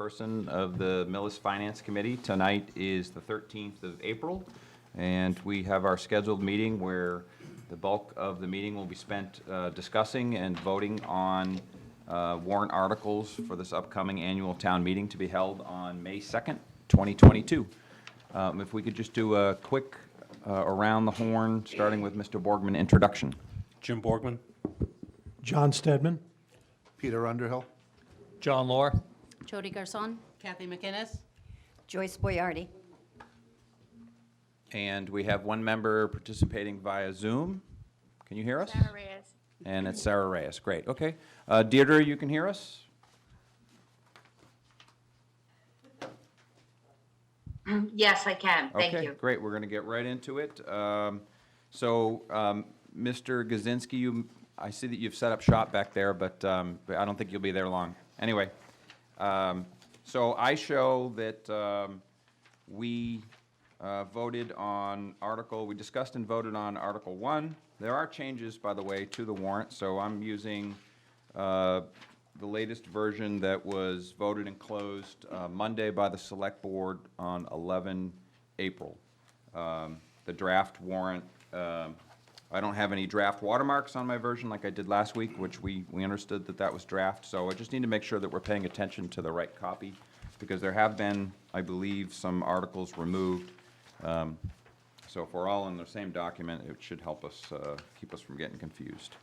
chairperson of the Millis Finance Committee. Tonight is the 13th of April, and we have our scheduled meeting where the bulk of the meeting will be spent discussing and voting on warrant articles for this upcoming annual town meeting to be held on May 2nd, 2022. If we could just do a quick around the horn, starting with Mr. Borgman introduction. Jim Borgman. John Stedman. Peter Underhill. John Lohr. Jody Garson. Kathy McInnes. Joyce Boyardi. And we have one member participating via Zoom. Can you hear us? Sarah Reyes. And it's Sarah Reyes. Great. Okay. Deirdre, you can hear us? Yes, I can. Thank Okay, you. great. We're going to get right into it. Mr. Gazinski, I see that you've set up shop back there, but I don't think you'll be there long. Anyway, so I show that we voted on we discussed and voted on Article 1. There are changes, by the way, to the warrant, so I'm using the latest version that was voted and closed Monday by the Select Board on 11 April. The draft warrant, I don't have any draft watermarks on my version like I did last week, which we understood that that was draft, so I just need to make sure that we're paying attention to the right copy, because there have been, I believe, some articles removed. So if we're all in the same document, it should help us, keep us from getting confused.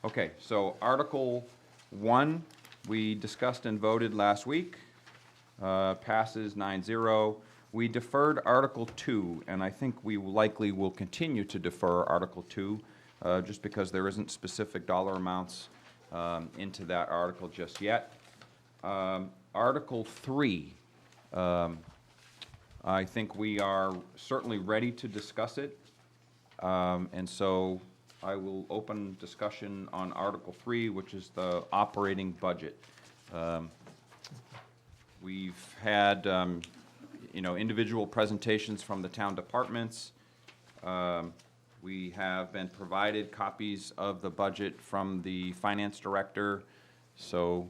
Okay, so Article 1, we discussed and voted last week, passes 9-0. We deferred Article 2, and I think we likely will continue to defer Article 2, just because there isn't specific dollar amounts into that article just yet. Article 3, I think we are certainly ready to discuss it, and so I will open discussion on Article 3, which is the operating budget. We've had individual presentations from the town departments. We have been provided copies of the budget from the finance director, so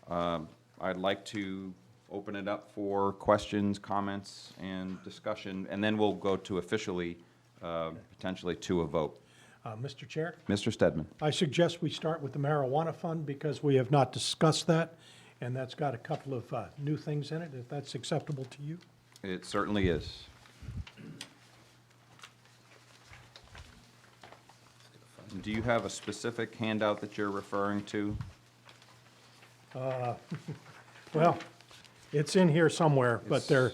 I'd like to open it up for questions, comments, and discussion, and then we'll go to officially, potentially to a vote. Mr. Chair, Mr. Stedman. I suggest we start with the marijuana fund because we have not discussed that, and that's got a couple of new things in it, if that's acceptable to you. It certainly is. Do you have a specific handout that you're referring to? Well, it's in here somewhere, but there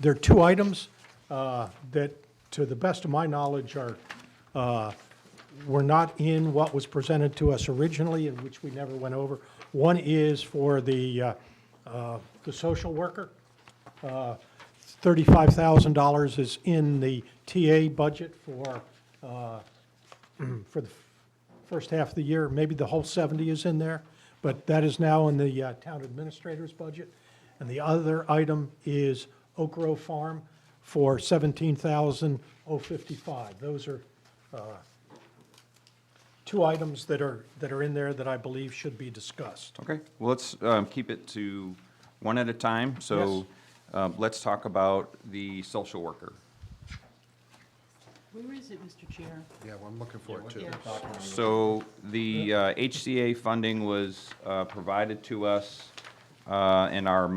are two items that, to the best of my knowledge, were not in what was presented to us originally, and which we never went over. One is for the social worker. $35,000 is in the TA budget for the first half of the year. Maybe the whole 70 is in there, but that is now in the town administrator's budget. And the other item is Oak Grove Farm for $17,055. Those are two items that are in there that I believe should be discussed. Okay, well, let's keep it to one at a time. So let's talk about the social worker. Where is it, Mr. Chair? Yeah, well, I'm looking for it too. So the HCA funding was provided to us in our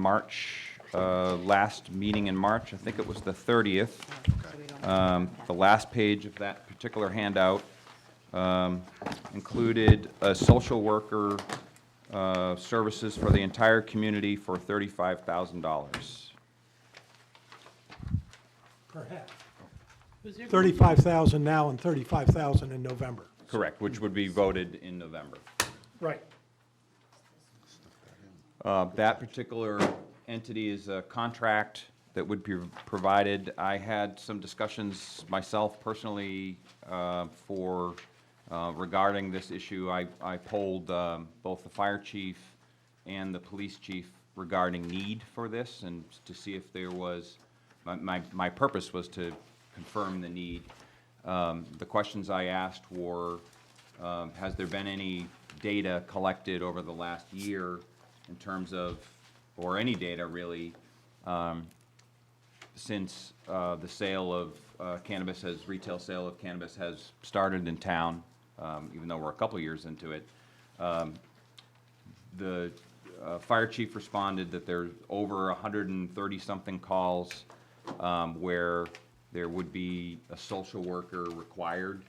last meeting in March. I think it was the 30th. The last page of that particular handout included a social worker services for the entire community for $35,000. Perhaps. Was there 35,000 now and 35,000 in November. Correct, which would be voted in November. Right. That particular entity is a contract that would be provided. I had some discussions myself personally regarding this issue. I polled both the fire chief and the police chief regarding need for this, and to see if there was, my purpose was to confirm the need. The questions I asked were, has there been any data collected over the last year in terms of or any data really, since the sale of retail sale of cannabis has started in town, even though we're a couple years into it. The fire chief responded that there's over 130-something calls where there would be a social worker required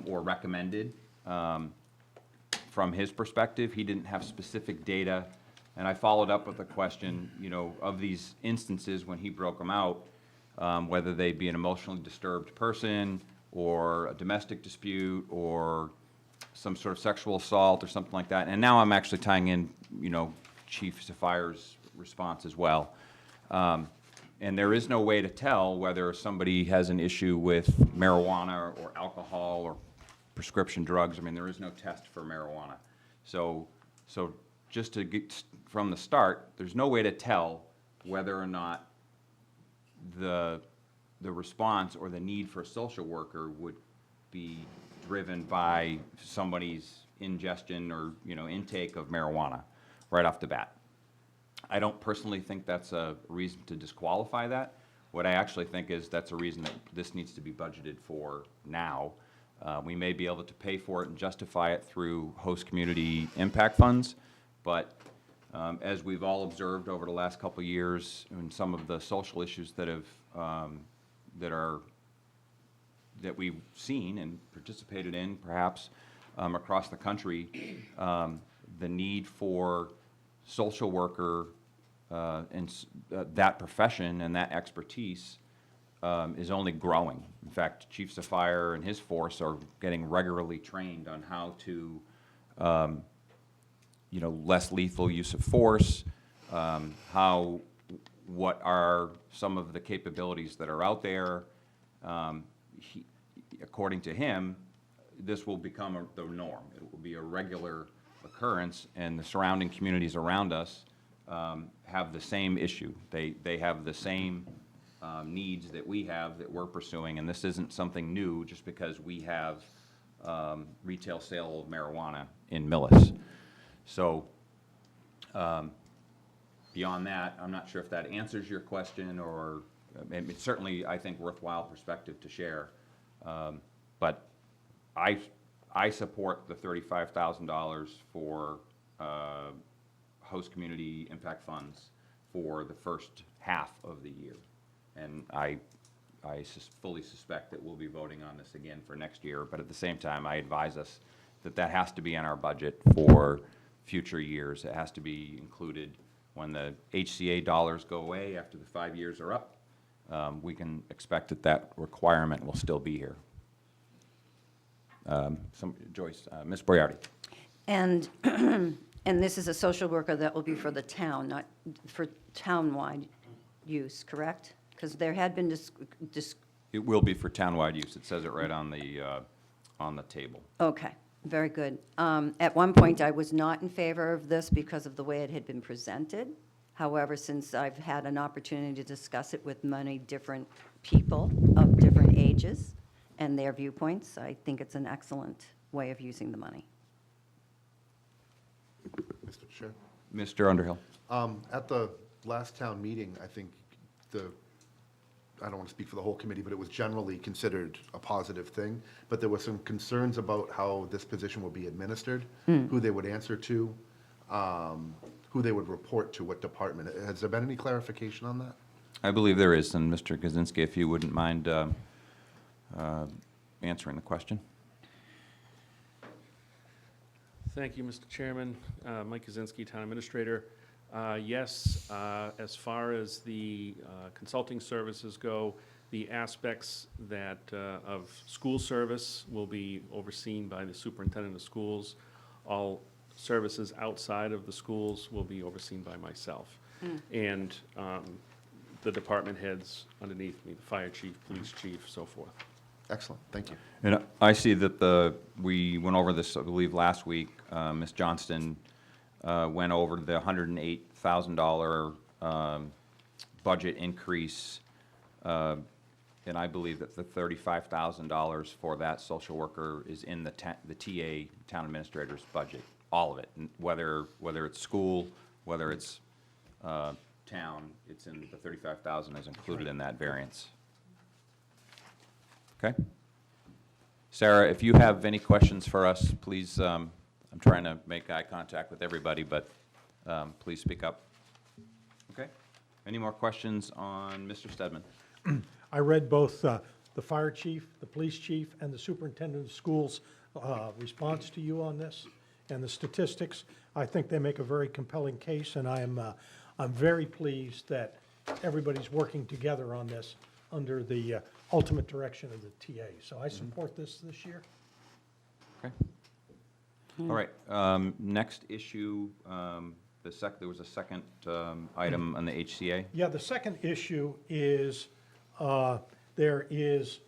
or recommended. From his perspective, he didn't have specific data, and I followed up with a question, of these instances when he broke them out, whether they be an emotionally disturbed person, or a domestic dispute, or some sort of sexual assault, or something like that. And now I'm actually tying in, Chief Safire's response as well. And there is no way to tell whether somebody has an issue with marijuana or alcohol or prescription drugs. I mean, there is no test for marijuana. So just to get from the start, there's no way to tell whether or not the response or the need for a social worker would be driven by somebody's ingestion or, intake of marijuana right off the bat. I don't personally think that's a reason to disqualify that. What I actually think is that's a reason that this needs to be budgeted for now. We may be able to pay for it and justify it through host community impact funds, but as we've all observed over the last couple of years, and some of the social issues that we've seen and participated in, perhaps across the country, the need for social worker that profession and that expertise is only growing. In fact, Chief Safire and his force are getting regularly trained on how to, less lethal use of force, what are some of the capabilities that are out there. According to him, this will become the norm. It will be a regular occurrence, and the surrounding communities around us have the same issue. They have the same needs that we have that we're pursuing, and this isn't something new just because we have retail sale of marijuana in Millis. So beyond that, I'm not sure if that answers your question, or it's certainly, I think, worthwhile perspective to share. But I support the $35,000 for host community impact funds for the first half of the year. And I fully suspect that we'll be voting on this again for next year, but at the same time, I advise us that that has to be in our budget for future years. It has to be included when the HCA dollars go away after the 5 years are up. We can expect that that requirement will still be here. Joyce, Ms. Boyardi. And, and this is a social worker that will be for the town, not for town-wide use, correct? Because there had been It will be for townwide use. It says it right on the table. okay, very good. At one point, I was not in favor of this because of the way it had been presented. However, since I've had an opportunity to discuss it with many different people of different ages and their viewpoints, I think it's an excellent way of using the money. Mr. Chair. Mr. Underhill. At the last town meeting, I think I don't want to speak for the whole committee, but it was generally considered a positive thing. But there were some concerns about how this position will be administered, who they would answer to, who they would report to, what department. Has there been any clarification on that? I believe there is, and Mr. Kaczynski, if you wouldn't mind answering the question. Thank you, Mr. Chairman. Mike Kaczynski, Town Administrator. Yes, as far as the consulting services go, the aspects that of school service will be overseen by the superintendent of schools. All services outside of the schools will be overseen by myself. And the department heads underneath me, the fire chief, police chief, so forth. Excellent, thank you. And I see that we went over this, I believe, last week. Ms. Johnston went over the $108,000 budget increase, and I believe that the $35,000 for that social worker is in the TA, town administrator's budget, all of it, and whether it's school, whether it's town, it's in, the 35,000 is included in that variance. Okay? Sarah, if you have any questions for us, please, I'm trying to make eye contact with everybody, but please speak up. Okay? Any more questions on Mr. Stedman? I read both the fire chief, the police chief, and the superintendent of schools' response to you on this, and the statistics. I think they make a very compelling case, and I'm very pleased that everybody's working together on this under the ultimate direction of the TA. So I support this year. Okay. All right, next issue, there was a second item on the HCA. Yeah, the second issue is, there is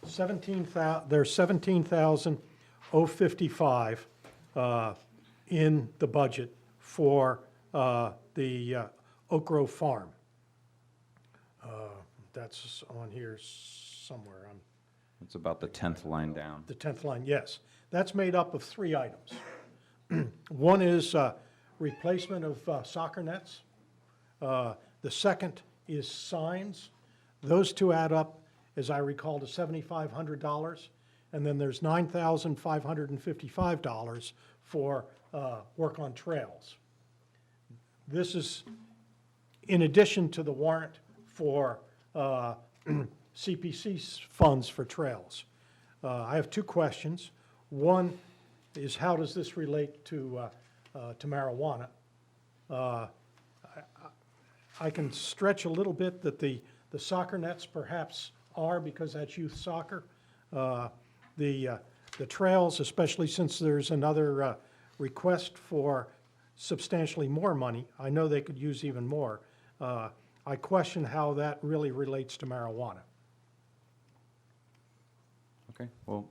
17,055 in the budget for the Oak Grove Farm. That's on here somewhere, on It's about the 10th line down. the 10th line, yes. That's made up of 3 items. One is replacement of soccer nets. The second is signs. Those two add up, as I recall, to $7,500. And then there's $9,555 for work on trails. This is in addition to the warrant for CPC funds for trails. I have 2 questions. One is, how does this relate to marijuana? I can stretch a little bit that the soccer nets perhaps are, because that's youth soccer. The trails, especially since there's another request for substantially more money, I know they could use even more. I question how that really relates to marijuana. Okay, well,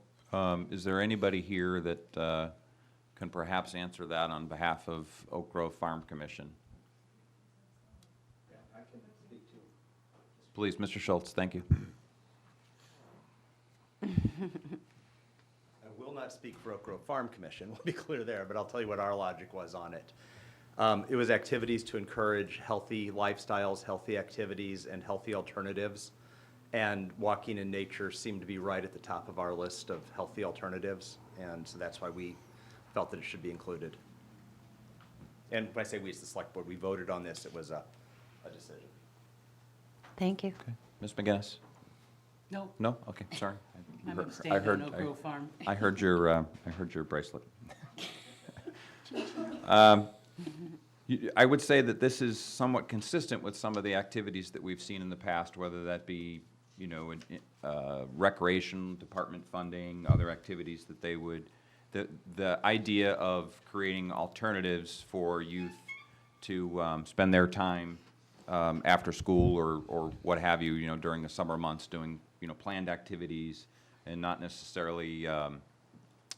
is there anybody here that can perhaps answer that on behalf of Oak Grove Farm Commission? I can speak to. Please, Mr. Schultz, thank you. I will not speak for Oak Grove Farm Commission, we'll be clear there, but I'll tell you what our logic was on it. It was activities to encourage healthy lifestyles, healthy activities, and healthy alternatives. And walking in nature seemed to be right at the top of our list of healthy alternatives. And so that's why we felt that it should be included. And when I say we, it's the select board, we voted on this, it was a decision. Thank you. Okay, Ms. McGinnis? No, No? Okay, sorry. I'm I abstaining heard- on Oak Grove Farm. I heard your bracelet. I would say that this is somewhat consistent with some of the activities that we've seen in the past, whether that be, you know, recreation department funding, other activities that they would, the idea of creating alternatives for youth to spend their time after school or what have you, you know, during the summer months, doing, you know, planned activities and not necessarily,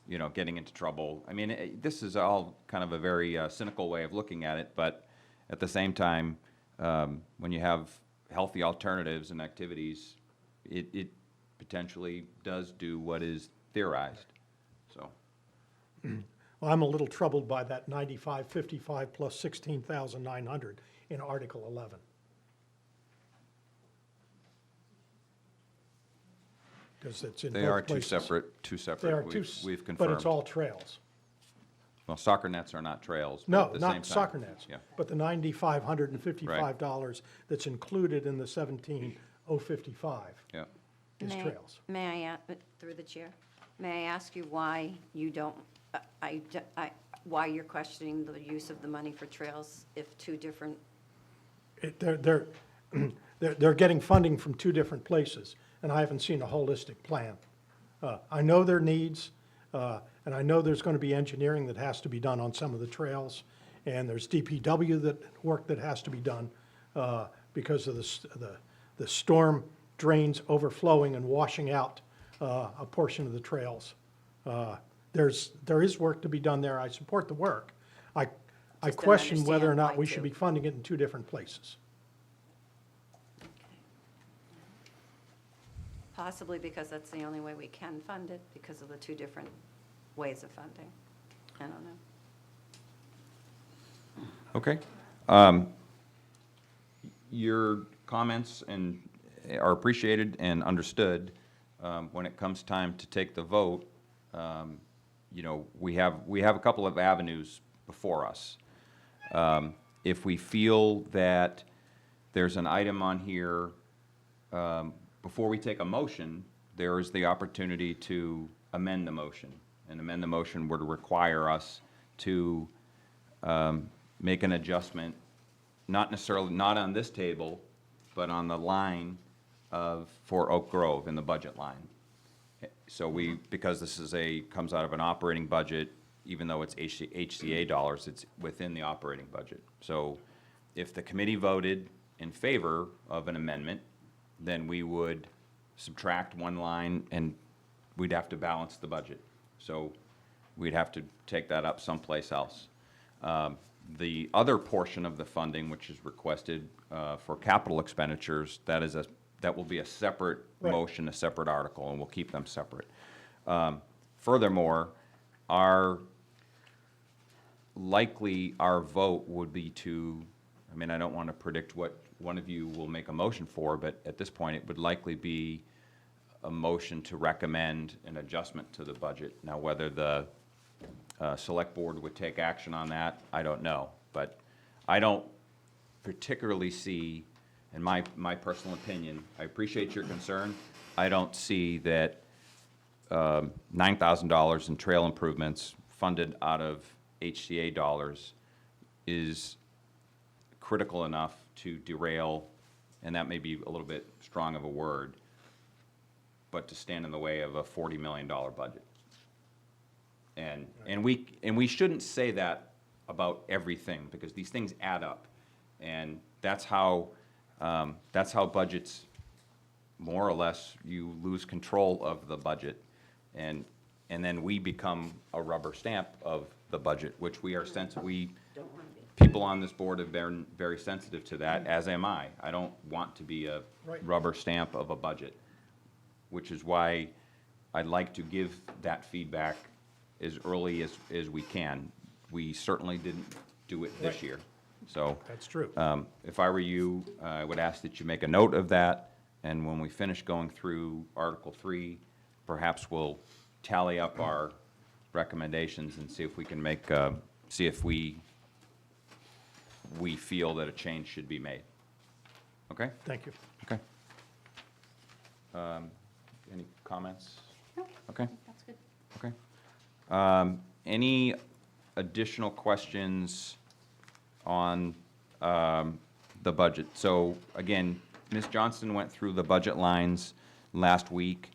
you know, getting into trouble. I mean, this is all kind of a very cynical way of looking at it, but at the same time, when you have healthy alternatives and activities, it potentially does do what is theorized, so. Well, I'm a little troubled by that 9555 plus 16,900 in Article 11. Because it's in both They places. are two separate, They are we've but confirmed. it's all trails. Well, soccer nets are not trails, but No, at the same time. not soccer nets. Yeah, But the $9,555 that's included in the 17,055 yeah. is May- trails. May I, through the chair, may I ask you why you don't, why you're questioning the use of the money for trails if 2 different, They're getting funding from 2 different places, and I haven't seen a holistic plan. I know their needs, and I know there's going to be engineering that has to be done on some of the trails, and there's DPW work that has to be done because of the storm drains overflowing and washing out a portion of the trails. There is work to be done there. I support the work. I Just don't question whether or understand not why we should 2. be funding it in 2 different places. possibly because that's the only way we can fund it, because of the 2 different ways of funding? I don't know. Okay. your comments are appreciated and understood. When it comes time to take the vote, you know, we have a couple of avenues before us. If we feel that there's an item on here, before we take a motion, there is the opportunity to amend the motion. And amend the motion would require us to make an adjustment, not necessarily, not on this table, but on the line for Oak Grove in the budget line. So because this comes out of an operating budget, even though it's HCA dollars, it's within the operating budget. So if the committee voted in favor of an amendment, then we would subtract one line and we'd have to balance the budget. So we'd have to take that up someplace else. The other portion of the funding, which is requested for capital expenditures, that will be a separate Right. motion, a separate article, and we'll keep them separate. Furthermore, our vote would be to, I mean, I don't want to predict what one of you will make a motion for, but at this point, it would likely be a motion to recommend an adjustment to the budget. Now, whether the select board would take action on that, I don't know. But I don't particularly see, in my personal opinion, I appreciate your concern. I don't see that $9,000 in trail improvements funded out of HCA dollars is critical enough to derail, and that may be a little bit strong of a word, but to stand in the way of a $40 million budget. And we shouldn't say that about everything, because these things add up. And that's how budgets, more or less, you lose control of the budget. And then we become a rubber stamp of the budget, which we are people on this board have been very sensitive to that, as am I. I don't want to be a Right. rubber stamp of a budget, which is why I'd like to give that feedback as early as we can. We certainly didn't do it this Right. year. So That's true. if I were you, I would ask that you make a note of that, and when we finish going through Article 3, perhaps we'll tally up our recommendations and see if we can see if we feel that a change should be made. Okay? Thank you. Okay. Any comments? No. Okay. That's good. Okay. Any additional questions on the budget? So again, Ms. Johnston went through the budget lines last week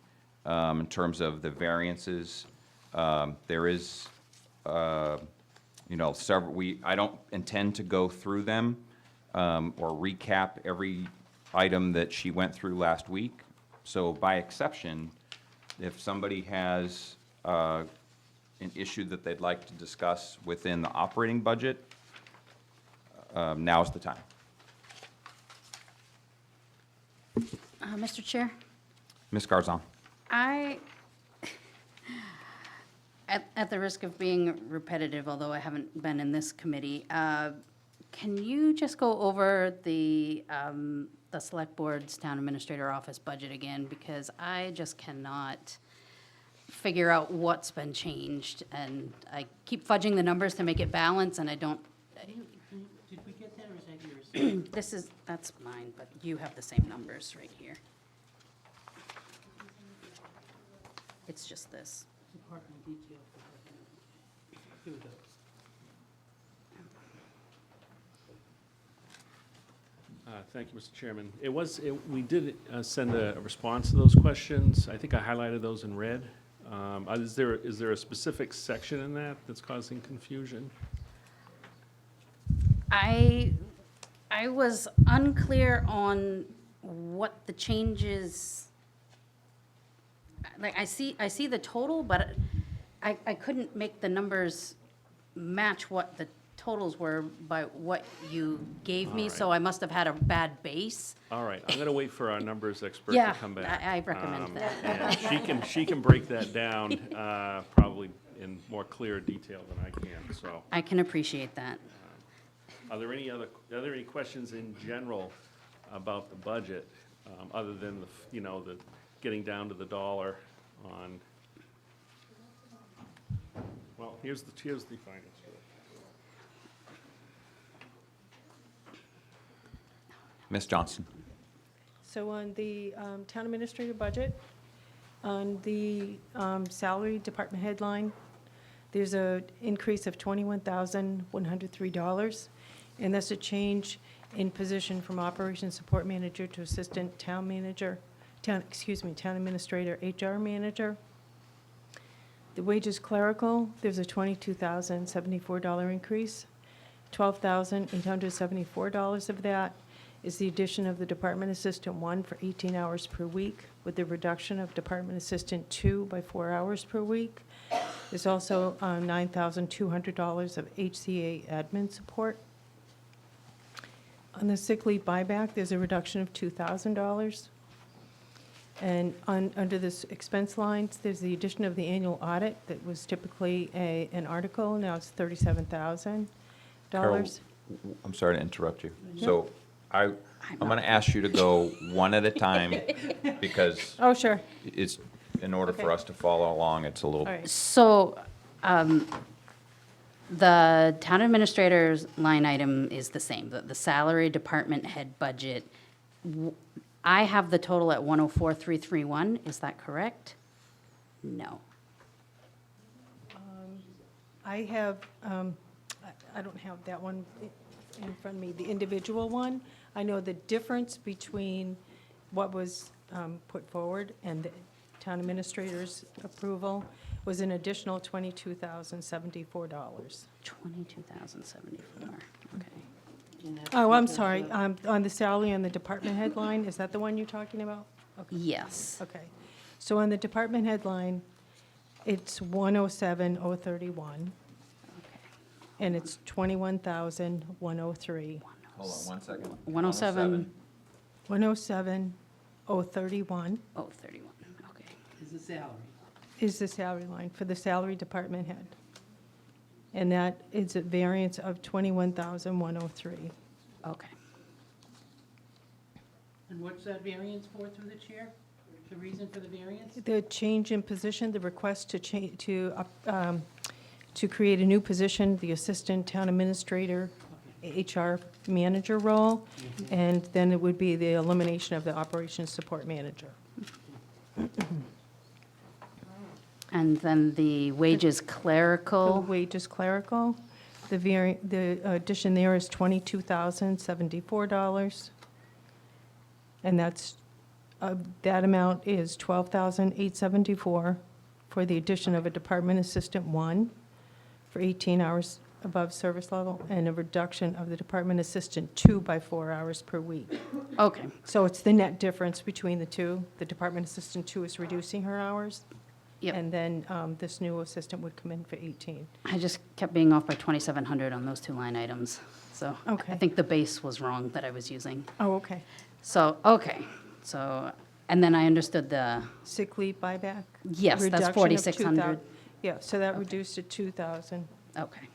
in terms of the variances. There is, several, I don't intend to go through them or recap every item that she went through last week. So by exception, if somebody has an issue that they'd like to discuss within the operating budget, now's the time. Mr. Chair, Ms. Garzon. at the risk of being repetitive, although I haven't been in this committee, can you just go over the Select Board's Town Administrator Office budget again? Because I just cannot figure out what's been changed, and I keep fudging the numbers to make it balance, and I don't, Did we get that, or is that yours? that's mine, but you have the same numbers right here. It's just this. Department detail. Here we go. Thank you, Mr. Chairman. We did send a response to those questions. I think I highlighted those in red. Is there a specific section in that that's causing confusion? I was unclear on what the changes, like, I see the total, but I couldn't make the numbers match what the totals were by what you gave me, so I must have had a bad base. All right, I'm going to wait for our numbers expert Yeah, to come back. I recommend that. And she can break that down probably in more clear detail than I can, so. I can appreciate that. Are there any questions in general about the budget, other than the getting down to the dollar on, well, here's the finance director. Ms. Johnson? So on the town administrator budget, on the salary department headline, there's a increase of $21,103, and that's a change in position from operations support manager to assistant town manager, town administrator, HR manager. The wages clerical, there's a $22,074 increase. $12,874 of that is the addition of the Department Assistant 1 for 18 hours per week, with the reduction of Department Assistant 2 by 4 hours per week. There's also $9,200 of HCA admin support. On the sick leave buyback, there's a reduction of $2,000. And under this expense lines, there's the addition of the annual audit that was typically an article, now it's $37,000. Carol, I'm sorry to interrupt you. So I'm going to ask you to go one at a time because Oh, sure. it's, in order for Okay. us to follow along, it's a little. All right. So, the town administrator's line item is the same, the salary department head budget. I have the total at 104,331, is that correct? No. I have, I don't have that one in front of me, the individual one. I know the difference between what was put forward and the town administrator's approval was an additional $22,074. 22,074, okay. And that's Oh, I'm because sorry, of- on the salary on the department headline, is that the one you're talking about? Okay. Yes, Okay, so on the department headline, it's 107,031, okay. and it's 21,103. Hold on one second. 107, 107,031 oh, 31, okay. Is the salary. is the salary line for the salary department head. And that is a variance of 21,103. Okay. And what's that variance for through the chair? The reason for the variance? The change in position, the request to create a new position, the assistant town administrator, HR manager role, and then it would be the elimination of the operations support manager. And then the wages The clerical, wages clerical, the addition there is $22,074. And that's, that amount is $12,874 for the addition of a department assistant 1 for 18 hours above service level, and a reduction of the department assistant 2 by 4 hours per week. okay, So it's the net difference between the two. The department assistant 2 is reducing her hours. Yep. And then this new assistant would come in for 18. I just kept being off by 2,700 on those two line items. So I Okay. think the base was wrong that I was using. Oh, okay. So, okay, so, and then I understood the, Sick leave buyback? yes, that's Reduction of 4,600. 2,000. Yeah, so that Okay. reduced to 2,000. Okay.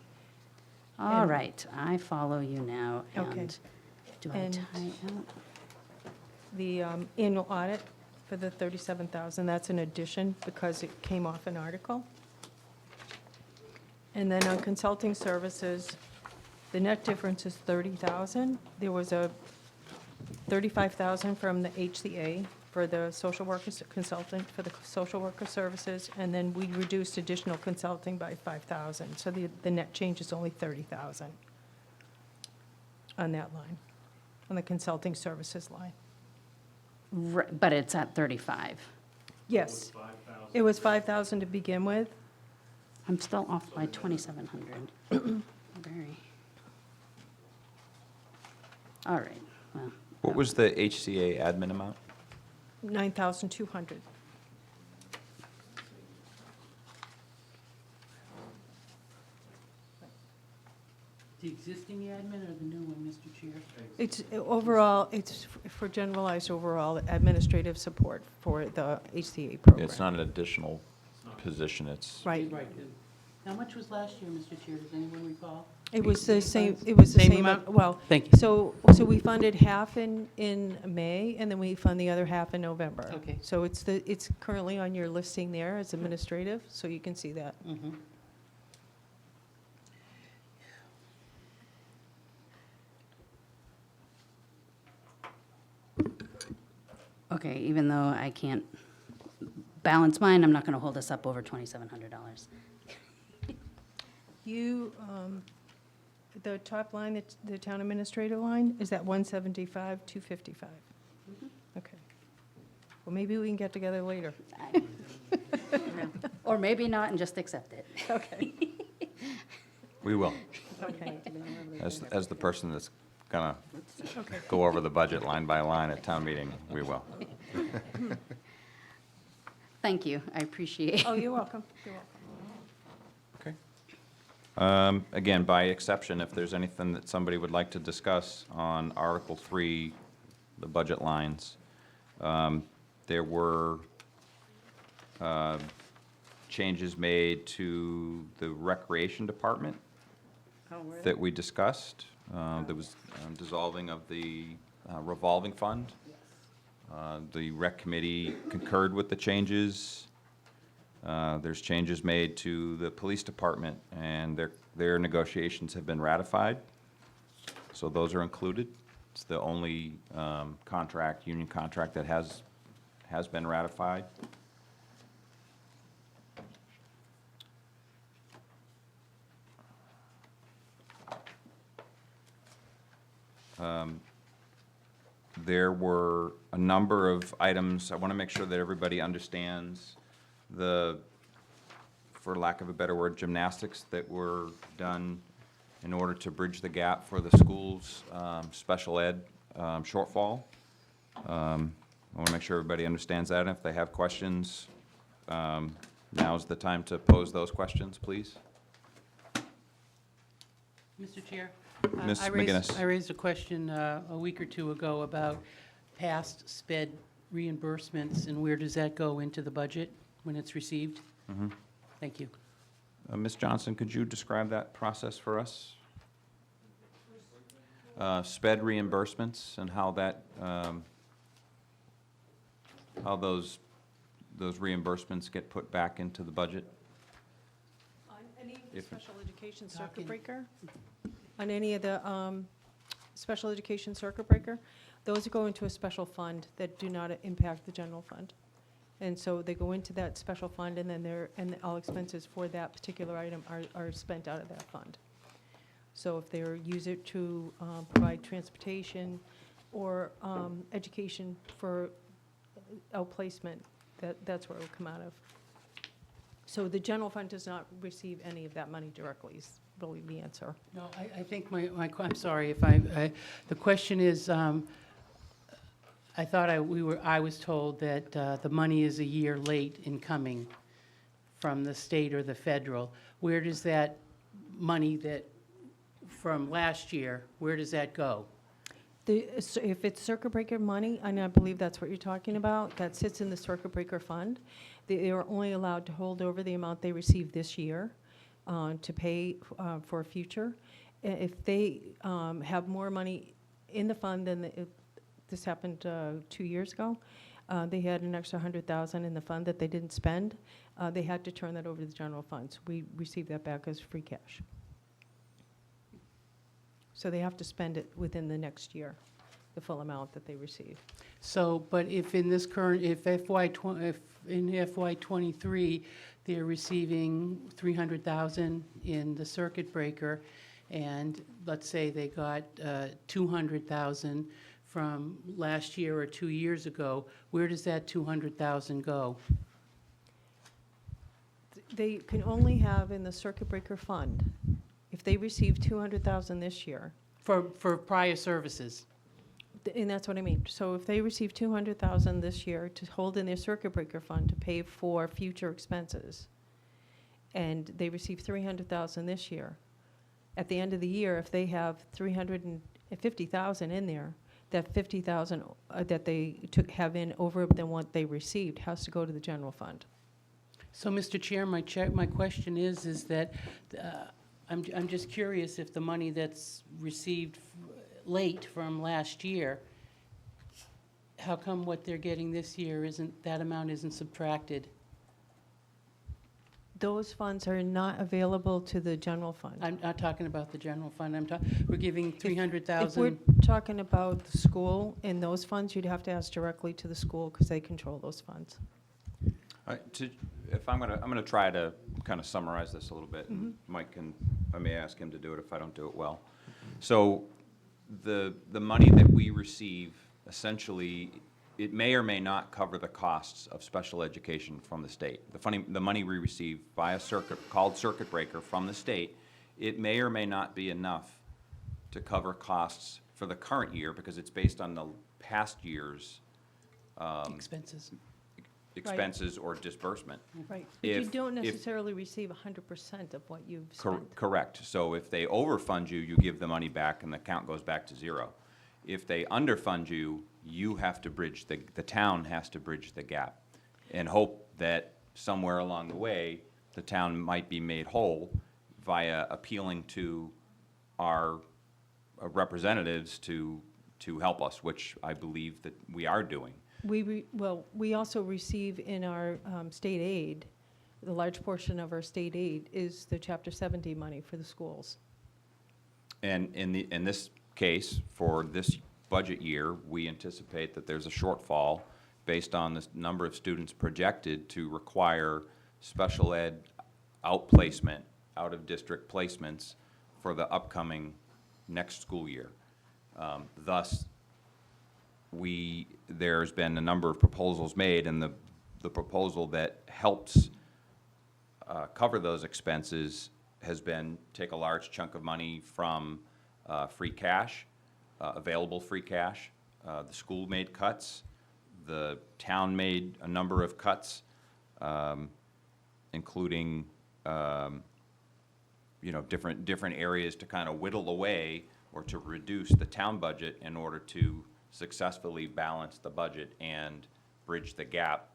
All And- right, I follow you now. Okay. And do I And- tie out? The annual audit for the 37,000, that's an addition because it came off an article. And then on consulting services, the net difference is 30,000. There was a 35,000 from the HCA for the social workers consultant for the social worker services, and then we reduced additional consulting by 5,000. So the net change is only 30,000 on that line, on the consulting services line. But it's at 35. Yes. It was 5,000 to begin with. I'm still off by 2,700. Very. All right, well. What was the HCA admin amount? 9,200. The existing admin or the new one, Mr. Chair? It's overall, it's for generalized overall administrative support for the HCA program. It's not an additional position, it's. Right. Right. How much was last year, Mr. Chair? Does anyone recall? It was the same, it was the Same same, amount? well. Thank you. So we funded half in May, and then we fund the other half in November. Okay. So it's currently on your listing there as administrative, so you can see that. Mhm. Okay, even though I can't balance mine, I'm not going to hold us up over $2,700. You, the top line, the town administrator line, is that 175, 255? Okay. Well, maybe we can get together later. Or maybe not and just accept it. Okay. We will, Okay. as the person that's gonna Okay. go over the budget line by line at town meeting, we will. Thank you, I appreciate Oh, you're welcome. You're welcome. Okay. Again, by exception, if there's anything that somebody would like to discuss on Article 3, the budget lines, there were changes made to the Recreation Department that we discussed. There was dissolving of the revolving fund. The Rec Committee concurred with the changes. There's changes made to the Police Department, and their negotiations have been ratified. So those are included. It's the only contract, union contract that has been ratified. There were a number of items, I want to make sure that everybody understands the, for lack of a better word, gymnastics that were done in order to bridge the gap for the school's special ed shortfall. I want to make sure everybody understands that, and if they have questions, now's the time to pose those questions, please. Mr. Chair? Ms. I raised- McGinnis. I raised a question a week or two ago about past SPED reimbursements, and where does that go into the budget when it's received? Thank you. Ms. Johnson, could you describe that process for us? SPED reimbursements and how that, how those reimbursements get put back into the budget? On any of the If- special education circuit Talking- breaker? On any of the special education circuit breaker? Those go into a special fund that do not impact the general fund. And so they go into that special fund, and then all expenses for that particular item are spent out of that fund. So if they're use it to provide transportation or education for outplacement, that's where it would come out of. So the general fund does not receive any of that money directly, is really the answer. No, I think I'm sorry if the question is, I thought I was told that the money is a year late in coming from the state or the federal. Where does that money from last year, where does that go? If it's circuit breaker money, and I believe that's what you're talking about, that sits in the circuit breaker fund. They are only allowed to hold over the amount they received this year to pay for future. If they have more money in the fund than this happened 2 years ago, they had an extra $100,000 in the fund that they didn't spend. They had to turn that over to the general funds. We received that back as free cash. So they have to spend it within the next year, the full amount that they receive. So, but if in this current, if in FY '23, they're receiving $300,000 in the circuit breaker, and let's say they got $200,000 from last year or 2 years ago, where does that $200,000 go? They can only have in the circuit breaker fund, if they receive $200,000 this year, For prior services? and that's what I mean. So if they receive $200,000 this year to hold in their circuit breaker fund to pay for future expenses, and they receive $300,000 this year, at the end of the year, if they have $350,000 in there, that $50,000 that they have in over than what they received has to go to the general fund. So, Mr. Chair, my question is that I'm just curious if the money that's received late from last year, how come what they're getting this year isn't, that amount isn't subtracted? Those funds are not available to the general fund. I'm not talking about the general fund, we're giving If we're 300,000. talking about the school and those funds, you'd have to ask directly to the school because they control those funds. If I'm gonna try to kind of summarize this a little bit, and Mike can, I may ask him to do it if I don't do it well. So, the money that we receive, essentially, it may or may not cover the costs of special education from the state. The money we receive via called circuit breaker from the state, it may or may not be enough to cover costs for the current year, because it's based on the past year's Expenses. expenses or disbursement. Right. But you If- don't if- necessarily receive 100% of what you've Cor- spent. Correct. So if they overfund you, you give the money back and the account goes back to zero. If they underfund you, you have to bridge, the town has to bridge the gap and hope that somewhere along the way, the town might be made whole via appealing to our representatives to help us, which I believe that we are doing. We also receive in our state aid, the large portion of our state aid is the Chapter 70 money for the schools. And in this case, for this budget year, we anticipate that there's a shortfall based on the number of students projected to require special ed outplacement, out-of-district placements for the upcoming next school year. Thus, there's been a number of proposals made, and the proposal that helps cover those expenses has been take a large chunk of money from free cash, available free cash. The school made cuts. The town made a number of cuts, including, different areas to kind of whittle away or to reduce the town budget in order to successfully balance the budget and bridge the gap.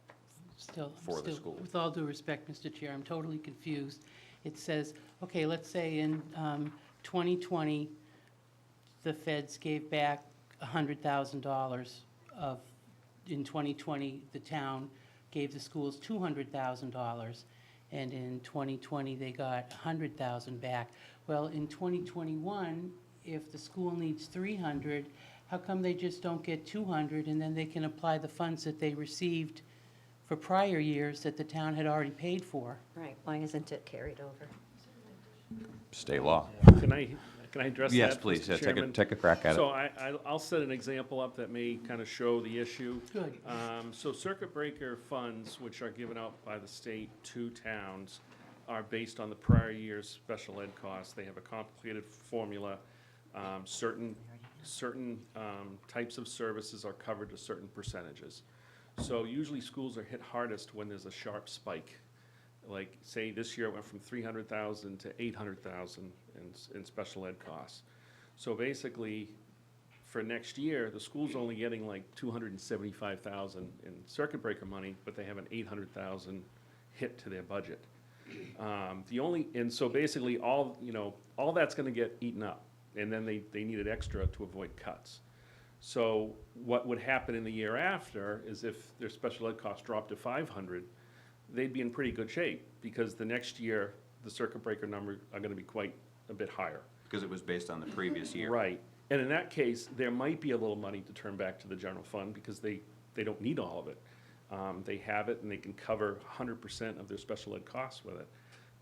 For the school. With all due respect, Mr. Chair, I'm totally confused. It says, okay, let's say in 2020, the feds gave back $100,000 of, in 2020, the town gave the schools $200,000, and in 2020, they got $100,000 back. Well, in 2021, if the school needs $300,000, how come they just don't get $200,000, and then they can apply the funds that they received for prior years that the town had already paid for? Right, why isn't it carried over? State law. Can I address that, Yes, please. Mr. Yeah, Chairman? take a crack at So it. I'll set an example up that may kind of show the issue. Good. So circuit breaker funds, which are given out by the state to towns, are based on the prior year's special ed costs. They have a complicated formula. Certain types of services are covered to certain percentages. So usually schools are hit hardest when there's a sharp spike. Like, say, this year it went from 300,000 to 800,000 in special ed costs. So basically, for next year, the school's only getting like 275,000 in circuit breaker money, but they have an 800,000 hit to their budget. And so basically, all that's gonna get eaten up, and then they needed extra to avoid cuts. So what would happen in the year after is if their special ed costs drop to 500, they'd be in pretty good shape, because the next year, the circuit breaker number are gonna be quite a bit higher. Because it was based on the previous year. Right, and in that case, there might be a little money to turn back to the general fund, because they don't need all of it. They have it, and they can cover 100% of their special ed costs with it.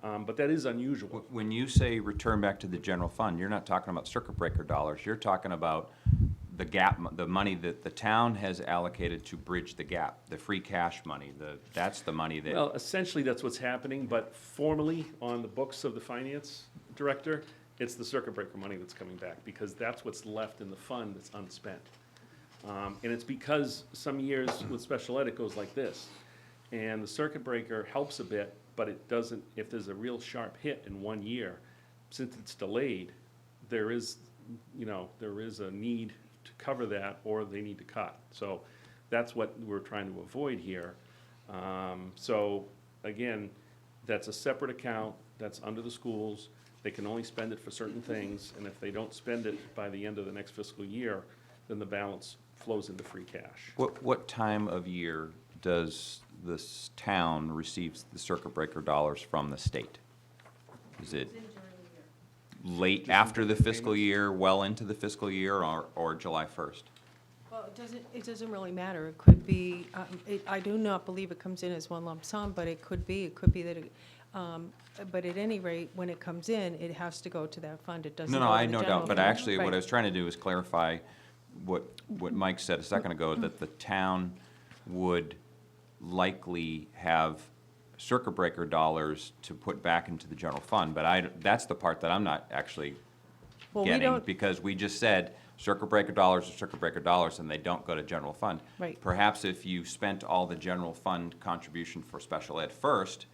But that is unusual. When you say return back to the general fund, you're not talking about circuit breaker dollars. You're talking about the gap, the money that the town has allocated to bridge the gap, the free cash money. That's the money that. Well, essentially, that's what's happening, but formally, on the books of the finance director, it's the circuit breaker money that's coming back, because that's what's left in the fund that's unspent. And it's because some years with special ed, it goes like this. And the circuit breaker helps a bit, but it doesn't, if there's a real sharp hit in one year, since it's delayed, there is a need to cover that, or they need to cut. So that's what we're trying to avoid here. So again, that's a separate account, that's under the schools. They can only spend it for certain things, and if they don't spend it by the end of the next fiscal year, then the balance flows into free cash. What time of year does this town receive the circuit breaker dollars from the state? Is it late after the fiscal year, well into the fiscal year, or July 1st? Well, it doesn't really matter. It could be, I do not believe it comes in as one lump sum, but it could be that it, but at any rate, when it comes in, it has to go to that fund. It doesn't No, go no, to I the no general doubt, but fund. actually, what I Right. was trying to do is clarify what Mike said a second ago, that the town would likely have circuit breaker dollars to put back into the general fund, but that's the part that I'm not actually Well, we getting, don't- because we just said circuit breaker dollars are circuit breaker dollars, and they don't go to general fund. Right. Perhaps if you spent all the general fund contribution for special ed first,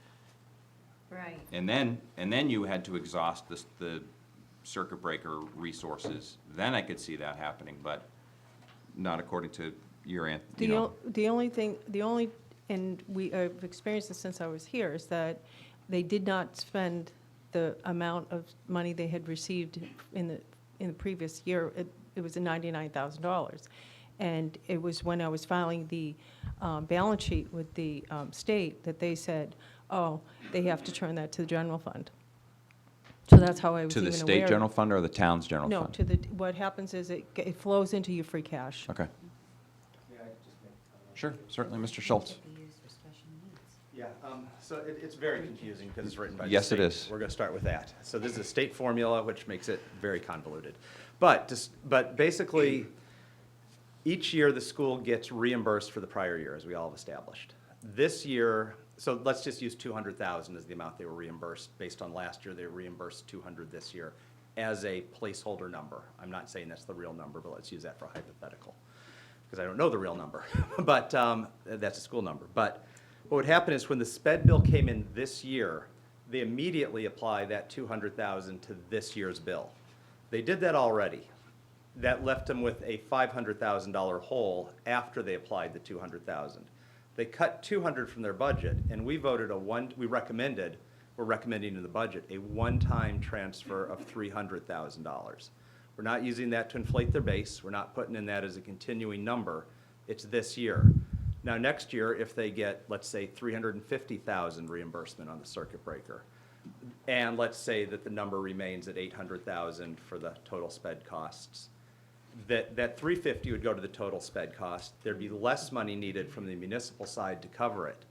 Right. and then you had to exhaust the circuit breaker resources, then I could see that happening, but not according to your, The only thing, and I've experienced this since I was here, is that they did not spend the amount of money they had received in the previous year. It was $99,000. And it was when I was filing the balance sheet with the state that they said, oh, they have to turn that to the general fund. So that's how I was to even the aware. state general fund or the town's general No, fund? to the, what happens is it flows into your free cash. Okay. Sure, certainly, Mr. Schultz. Yeah, so it's very confusing because it's written by the Yes, it state. is. We're going to start with that. So this is a state formula, which makes it very convoluted. But basically, each year the school gets reimbursed for the prior year, as we all have established. This year, so let's just use 200,000 as the amount they were reimbursed. Based on last year, they were reimbursed 200 this year as a placeholder number. I'm not saying that's the real number, but let's use that for hypothetical, because I don't know the real number. But that's a school number. But what would happen is when the sped bill came in this year, they immediately apply that 200,000 to this year's bill. They did that already. That left them with a $500,000 hole after they applied the 200,000. They cut 200 from their budget, and we're recommending in the budget a one-time transfer of $300,000. We're not using that to inflate their base. We're not putting in that as a continuing number. It's this year. Now, next year, if they get, let's say, $350,000 reimbursement on the circuit breaker, and let's say that the number remains at $800,000 for the total sped costs, that $350 would go to the total sped cost. There'd be less money needed from the municipal side to cover it.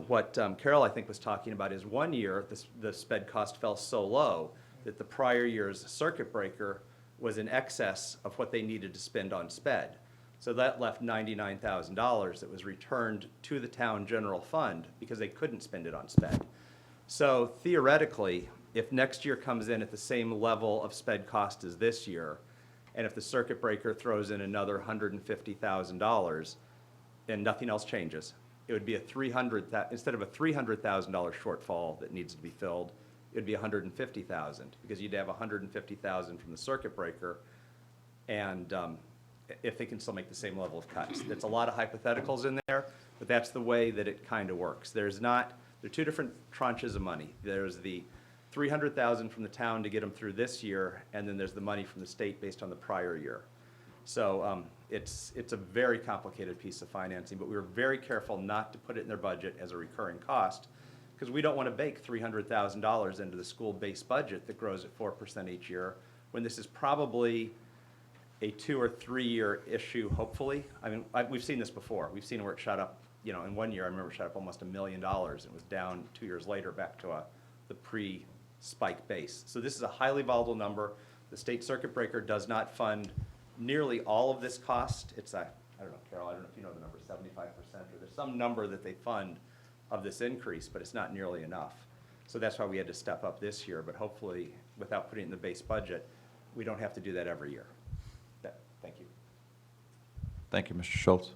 What Carol, I think, was talking about is one year, the sped cost fell so low that the prior year's circuit breaker was in excess of what they needed to spend on sped. So that left $99,000 that was returned to the town general fund because they couldn't spend it on sped. So theoretically, if next year comes in at the same level of sped cost as this year, and if the circuit breaker throws in another $150,000 and nothing else changes, it would be instead of a $300,000 shortfall that needs to be filled, it would be $150,000, because you'd have $150,000 from the circuit breaker, and if they can still make the same level of cuts. There's a lot of hypotheticals in there, but that's the way that it kind of works. There are two different tranches of money. There's the $300,000 from the town to get them through this year, and then there's the money from the state based on the prior year. So it's a very complicated piece of financing, but we were very careful not to put it in their budget as a recurring cost, because we don't want to bake $300,000 into the school-based budget that grows at 4% each year, when this is probably a 2 or 3 year issue, hopefully. I mean, we've seen this before. We've seen where it shot up, in 1 year, I remember it shot up almost $1 million. It was down 2 years later back to the pre-spike base. So this is a highly volatile number. The state circuit breaker does not fund nearly all of this cost. It's I don't know, Carol, I don't know if you know the number, 75%, or there's some number that they fund of this increase, but it's not nearly enough. So that's why we had to step up this year, but hopefully, without putting it in the base budget, we don't have to do that every year. Thank you. Thank you, Mr. Schultz.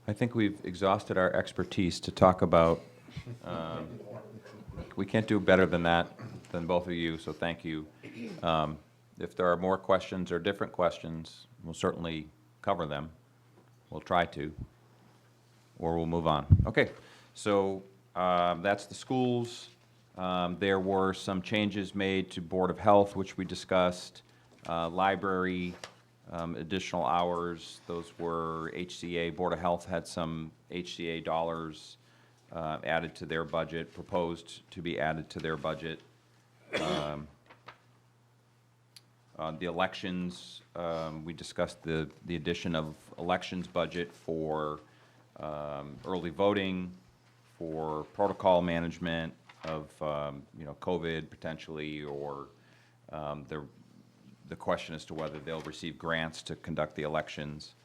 I think we've exhausted our expertise to talk about, we can't do better than that, than both of you, so thank you. If there are more questions or different questions, we'll certainly cover them. We'll try to, or we'll move on. Okay, so that's the schools. There were some changes made to Board of Health, which we discussed, library, additional hours, those were HCA. Board of Health had some HCA dollars added to their budget, proposed to be added to their budget. The elections, we discussed the addition of elections budget for early voting, for protocol management of, COVID potentially, or the question as to whether they'll receive grants to conduct the elections.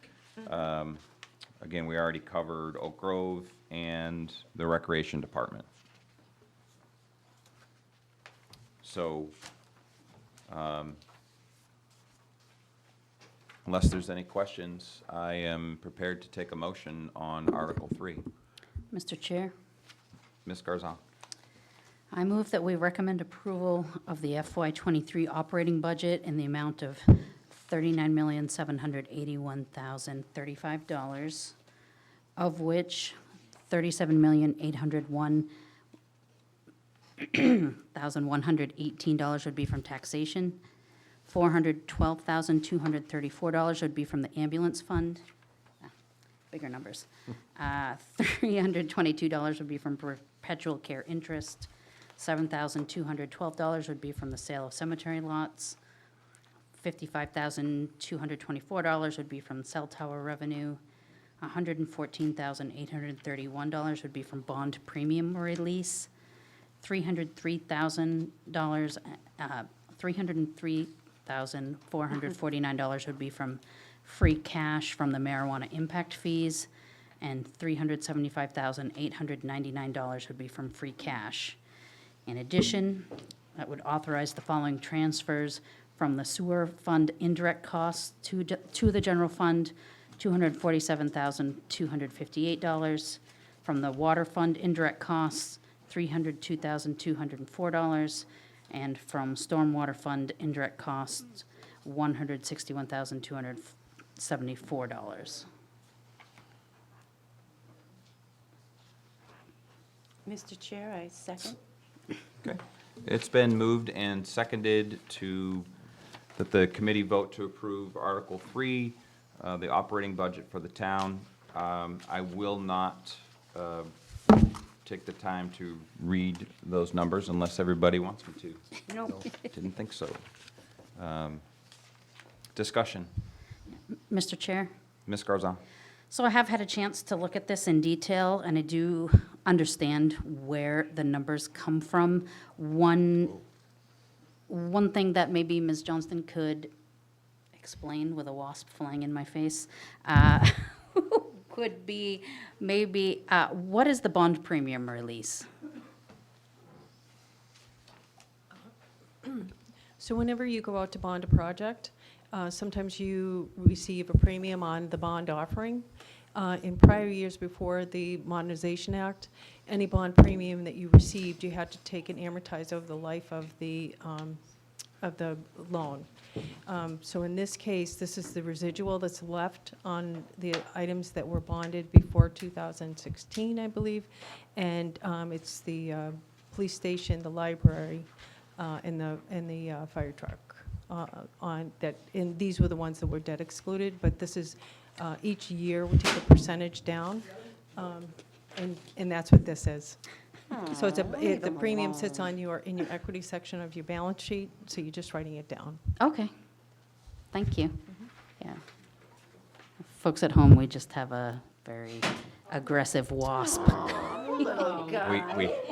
Again, we already covered Oak Grove and the Recreation Department. So, unless there's any questions, I am prepared to take a motion on Article 3. Mr. Chair, Ms. Garzon? I move that we recommend approval of the FY '23 operating budget in the amount of $39,781,035, of which $37,801,118 would be from taxation, $412,234 would be from the ambulance fund, bigger numbers, $322 would be from perpetual care interest, $7,212 would be from the sale of cemetery lots, $55,224 would be from cell tower revenue, $114,831 would be from bond premium release, $303,449 would be from free cash from the marijuana impact fees, and $375,899 would be from free cash. In addition, that would authorize the following transfers from the sewer fund indirect costs to the general fund, $247,258. From the water fund indirect costs, $302,204. And from stormwater fund indirect costs, $161,274. Mr. Chair, I second. Okay. It's been moved and seconded that the committee vote to approve Article 3, the operating budget for the town. I will not take the time to read those numbers unless everybody wants me to. Nope. Didn't think so. Discussion. Mr. Chair? Ms. Garzon? So I have had a chance to look at this in detail, and I do understand where the numbers come from. One thing that maybe Ms. Johnston could explain with a wasp flying in my face could be maybe, what is the bond premium release? So whenever you go out to bond a project, sometimes you receive a premium on the bond offering. In prior years before the Modernization Act, any bond premium that you received, you had to take and amortize over the life of the loan. So in this case, this is the residual that's left on the items that were bonded before 2016, I believe. And it's the police station, the library, and the fire truck. And these were the ones that were debt excluded, but this is, each year we take a percentage down, and that's what this is. So the premium sits in your equity section of your balance sheet, so you're just writing it down. Okay, thank you. Yeah. Folks at home, we just have a very aggressive wasp. We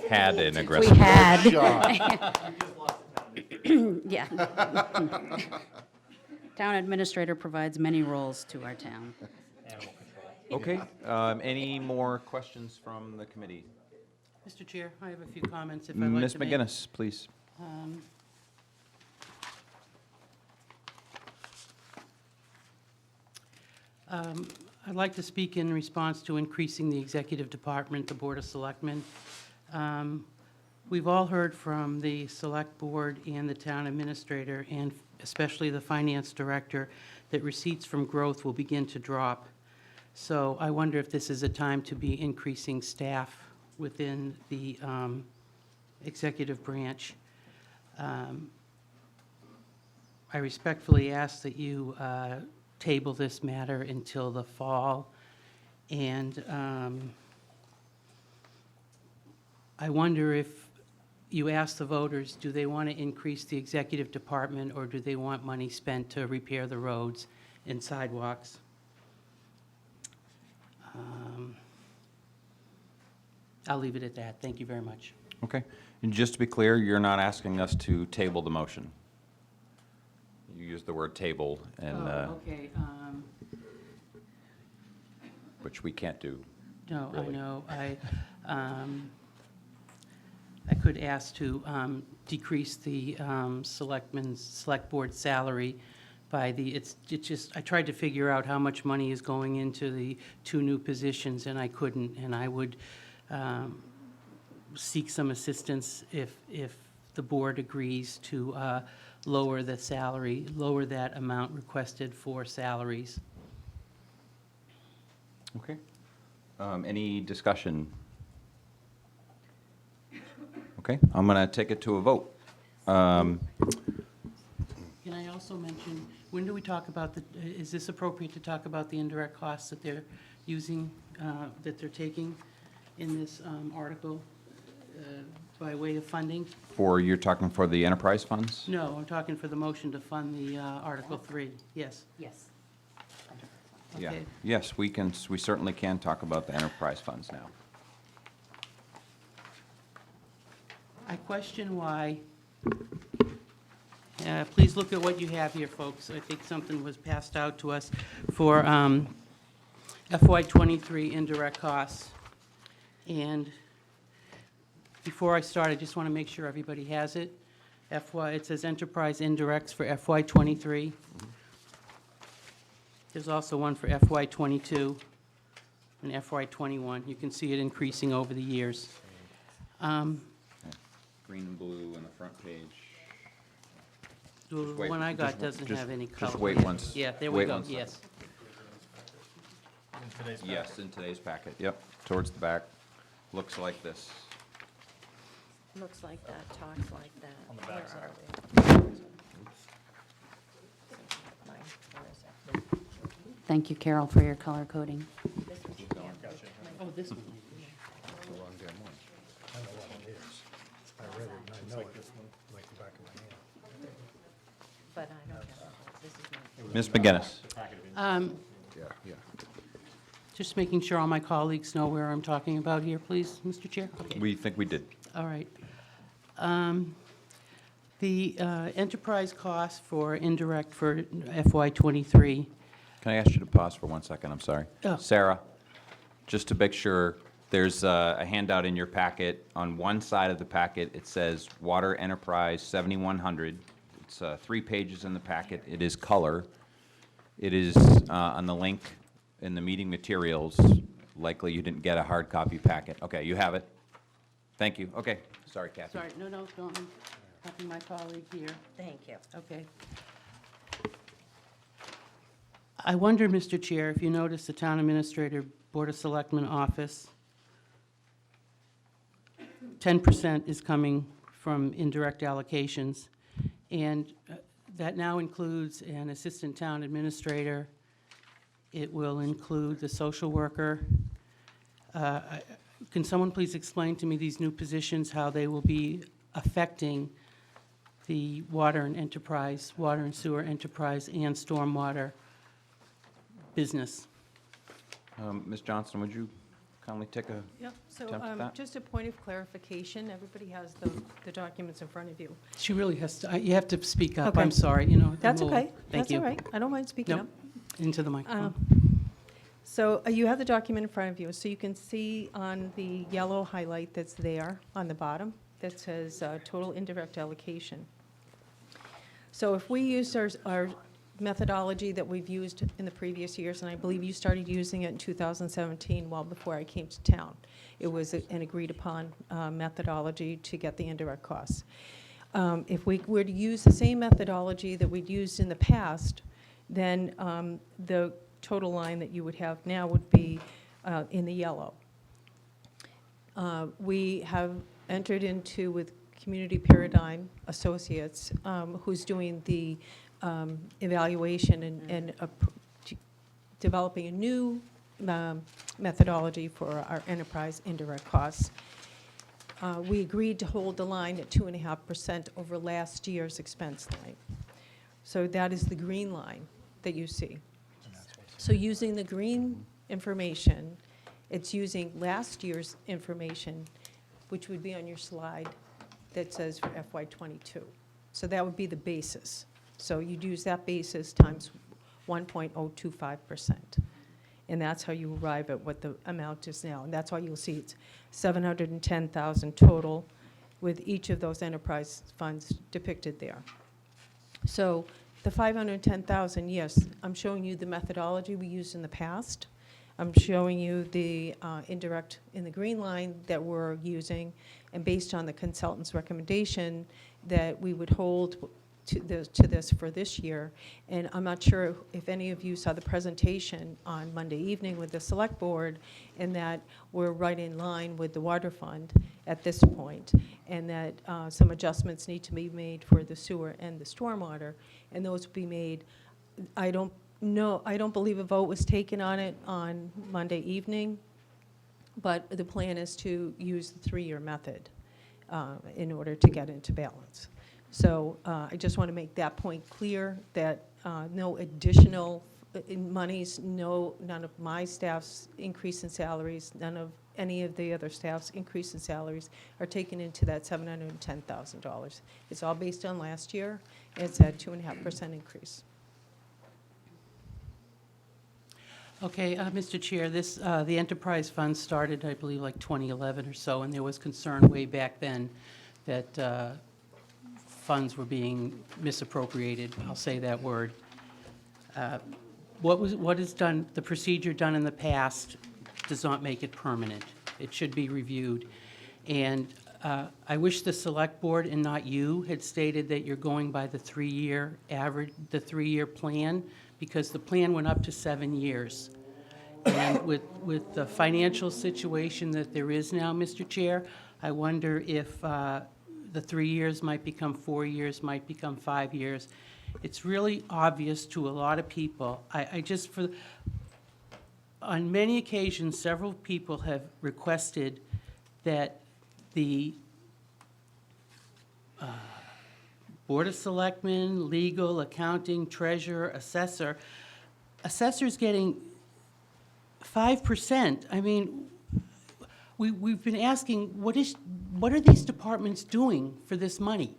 had an We aggressive. had. Yeah. Town administrator provides many roles to our town. Okay, any more questions from the committee? Mr. Chair, I have a few comments if I'd like to Ms. make. McGinnis, please. I'd like to speak in response to increasing the executive department, the Board of Selectmen. We've all heard from the Select Board and the Town Administrator, and especially the Finance Director, that receipts from growth will begin to drop. So I wonder if this is a time to be increasing staff within the executive branch. I respectfully ask that you table this matter until the fall, and I wonder if you ask the voters, do they want to increase the executive department, or do they want money spent to repair the roads and sidewalks? I'll leave it at that. Thank you very much. Okay. And just to be clear, you're not asking us to table the motion. You used the word table, and, Okay, which we can't do. no, I Really? know, I could ask to decrease the select board salary by it's just, I tried to figure out how much money is going into the 2 new positions, and I couldn't, and I would seek some assistance if the board agrees to lower the salary, lower that amount requested for salaries. Okay. Any discussion? Okay, I'm going to take it to a vote. Can I also mention, when do we talk about is this appropriate to talk about the indirect costs that they're using, that they're taking in this article by way of funding? You're talking for the enterprise funds? No, I'm talking for the motion to fund the Article 3, yes. Yes. Yeah. Okay. Yes, we certainly can talk about the enterprise funds now. I question why, please look at what you have here, folks. I think something was passed out to us for FY '23 indirect costs. And before I start, I just want to make sure everybody has it. It says enterprise indirects for FY '23. There's also one for FY '22 and FY '21. You can see it increasing over the years. Green and blue on the front page. The wait, one I got just- doesn't just- have any color. just wait Yeah. once- Yeah, there we wait go, one second. yes. Yes, in today's packet, yep, towards the back. Looks like this. Looks like that, talks like that. On the backside. Thank you, Carol, for your color coding. Oh, this one. I read it, and I know it like the back of my hand. But I don't have, this is my. Ms. McGinnis? Yeah. Just making sure all my colleagues know where I'm talking about here, please, Mr. Chair? Okay. We think we did. All right. The enterprise cost for indirect for FY '23, Can I ask you to pause for 1 second? I'm sorry. Oh. Sarah, just to make sure, there's a handout in your packet. On one side of the packet, it says Water Enterprise 7100. It's 3 pages in the packet. It is color. It is on the link in the meeting materials. Likely you didn't get a hard copy packet. Okay, you have it. Thank you. Okay, sorry, Kathy. sorry, no, don't, I'm helping my colleague here. Thank you. Okay. I wonder, Mr. Chair, if you notice the Town Administrator Board of Selectmen office, 10% is coming from indirect allocations, and that now includes an Assistant Town Administrator. It will include the social worker. Can someone please explain to me these new positions, how they will be affecting the water and enterprise, water and sewer enterprise, and stormwater business? Ms. Johnston, would you kindly take a, Yep, so Attempt at that? just a point of clarification, everybody has the documents in front of you. She really has to, you have to speak up, Okay. I'm sorry, you know. That's we'll- okay, Thank that's you. all right, I don't mind speaking Nope. up. Into the microphone. So you have the document in front of you, so you can see on the yellow highlight that's there on the bottom, that says total indirect allocation. So if we used our methodology that we've used in the previous years, and I believe you started using it in 2017, well before I came to town. It was an agreed-upon methodology to get the indirect costs. If we were to use the same methodology that we'd used in the past, then the total line that you would have now would be in the yellow. We have entered into with Community Paradigm Associates, who's doing the evaluation and developing a new methodology for our enterprise indirect costs. We agreed to hold the line at 2.5% over last year's expense line. So that is the green line that you see. So using the green information, it's using last year's information, which would be on your slide that says for FY '22. So that would be the basis. So you'd use that basis times 1.025%. And that's how you arrive at what the amount is now. And that's why you'll see it's 710,000 total with each of those enterprise funds depicted there. So the 510,000, yes, I'm showing you the methodology we used in the past. I'm showing you the indirect in the green line that we're using, and based on the consultant's recommendation that we would hold to this for this year. And I'm not sure if any of you saw the presentation on Monday evening with the select board, and that we're right in line with the water fund at this point, and that some adjustments need to be made for the sewer and the stormwater, and those will be made. I don't believe a vote was taken on it on Monday evening, but the plan is to use the 3-year method in order to get into balance. So I just want to make that point clear, that no additional monies, none of my staff's increase in salaries, none of any of the other staff's increase in salaries are taken into that $710,000. It's all based on last year, and it's at 2.5% increase. Okay, Mr. Chair, this, the enterprise fund started, I believe, like 2011 or so, and there was concern way back then that funds were being misappropriated. I'll say that word. What is done, the procedure done in the past does not make it permanent. It should be reviewed. And I wish the select board and not you had stated that you're going by the 3-year average, the 3-year plan, because the plan went up to 7 years. And with the financial situation that there is now, Mr. Chair, I wonder if the 3 years might become 4 years, might become 5 years. It's really obvious to a lot of people. On many occasions, several people have requested that the Board of Selectmen, legal, accounting, treasurer, assessor's getting 5%. I mean, we've been asking, what are these departments doing for this money?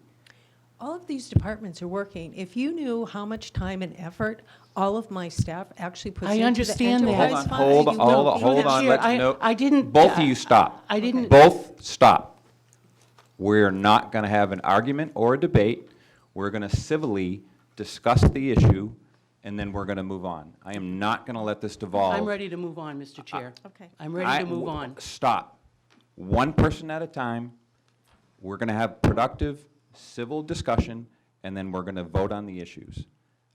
All of these departments are working. If you knew how much time and effort all of my staff actually puts I into the understand that. enterprise fund, Hold on, you hold will on, be hold happy. on, Chair, let's, I didn't. both of you stop. I didn't. Both stop. We're not going to have an argument or a debate. We're going to civilly discuss the issue, and then we're going to move on. I am not going to let this devolve. I'm ready to move on, Mr. Chair. Okay. I'm ready to move on. Stop. One person at a time. We're going to have productive, civil discussion, and then we're going to vote on the issues.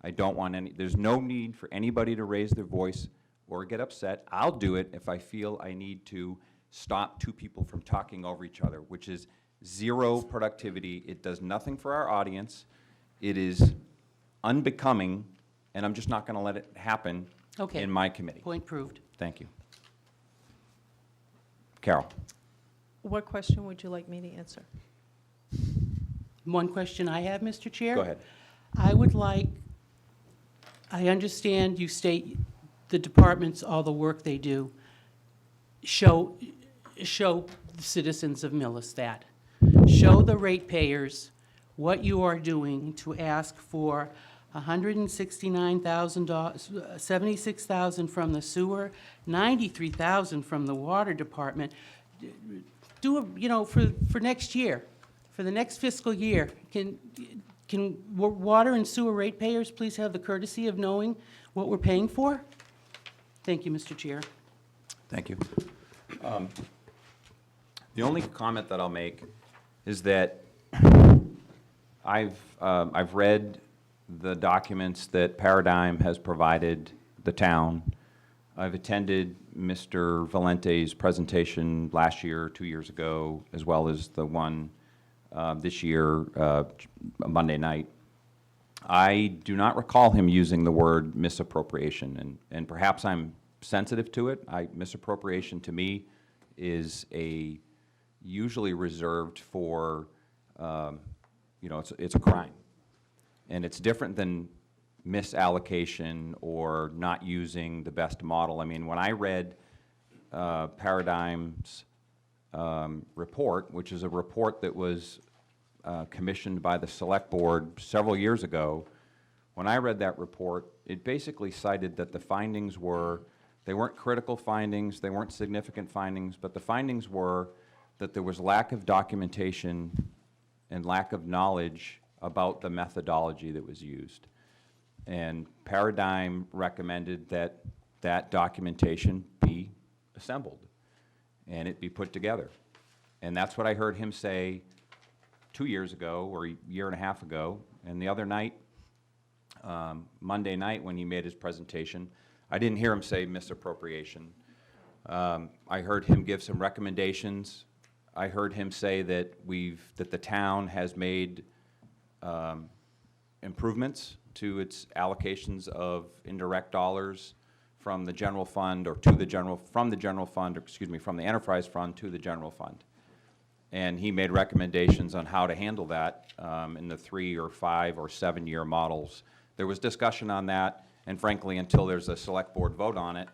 I don't want there's no need for anybody to raise their voice or get upset. I'll do it if I feel I need to stop two people from talking over each other, which is zero productivity. It does nothing for our audience. It is unbecoming, and I'm just not going to let it happen Okay. in my committee. Point proved. Thank you. Carol. What question would you like me to answer? One question I have, Mr. Chair. Go ahead. I understand you state the departments, all the work they do. Show the citizens of Millis that. Show the ratepayers what you are doing to ask for $169,000, $76,000 from the sewer, $93,000 from the water department. Do for next year, for the next fiscal year. Can water and sewer ratepayers please have the courtesy of knowing what we're paying for? Thank you, Mr. Chair. Thank you. The only comment that I'll make is that I've read the documents that Paradigm has provided the town I've attended Mr. Valente's presentation last year, 2 years ago, as well as the one this year, Monday night. I do not recall him using the word misappropriation, and perhaps I'm sensitive to it. Misappropriation to me is usually reserved for, it's a crime. And it's different than misallocation or not using the best model. I mean, when I read Paradigm's report, which is a report that was commissioned by the Select Board several years ago, when I read that report, it basically cited that the findings they weren't critical findings, they weren't significant findings, but the findings were that there was lack of documentation and lack of knowledge about the methodology that was used. And Paradigm recommended that that documentation be assembled and it be put together. And that's what I heard him say 2 years ago or a year and a half ago. And the other night, Monday night when he made his presentation, I didn't hear him say misappropriation. I heard him give some recommendations. I heard him say that the town has made improvements to its allocations of indirect dollars from the general fund or from the enterprise fund to the general fund. And he made recommendations on how to handle that in the 3 or 5 or 7 year models. There was discussion on that, and frankly, until there's a select board vote on it,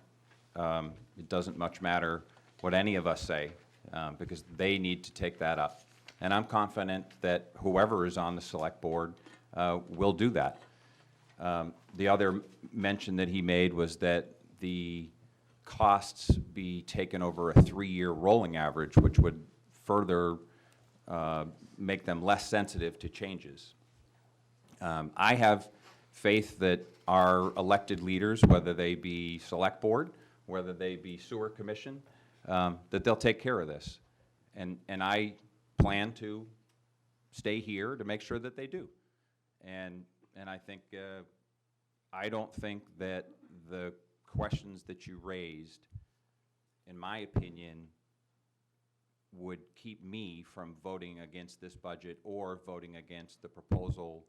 it doesn't much matter what any of us say, because they need to take that up. And I'm confident that whoever is on the select board will do that. The other mention that he made was that the costs be taken over a 3-year rolling average, which would further make them less sensitive to changes. I have faith that our elected leaders, whether they be select board, whether they be sewer commission, that they'll take care of this. And I plan to stay here to make sure that they do. And I think, I don't think that the questions that you raised, in my opinion, would keep me from voting against this budget or voting against the proposal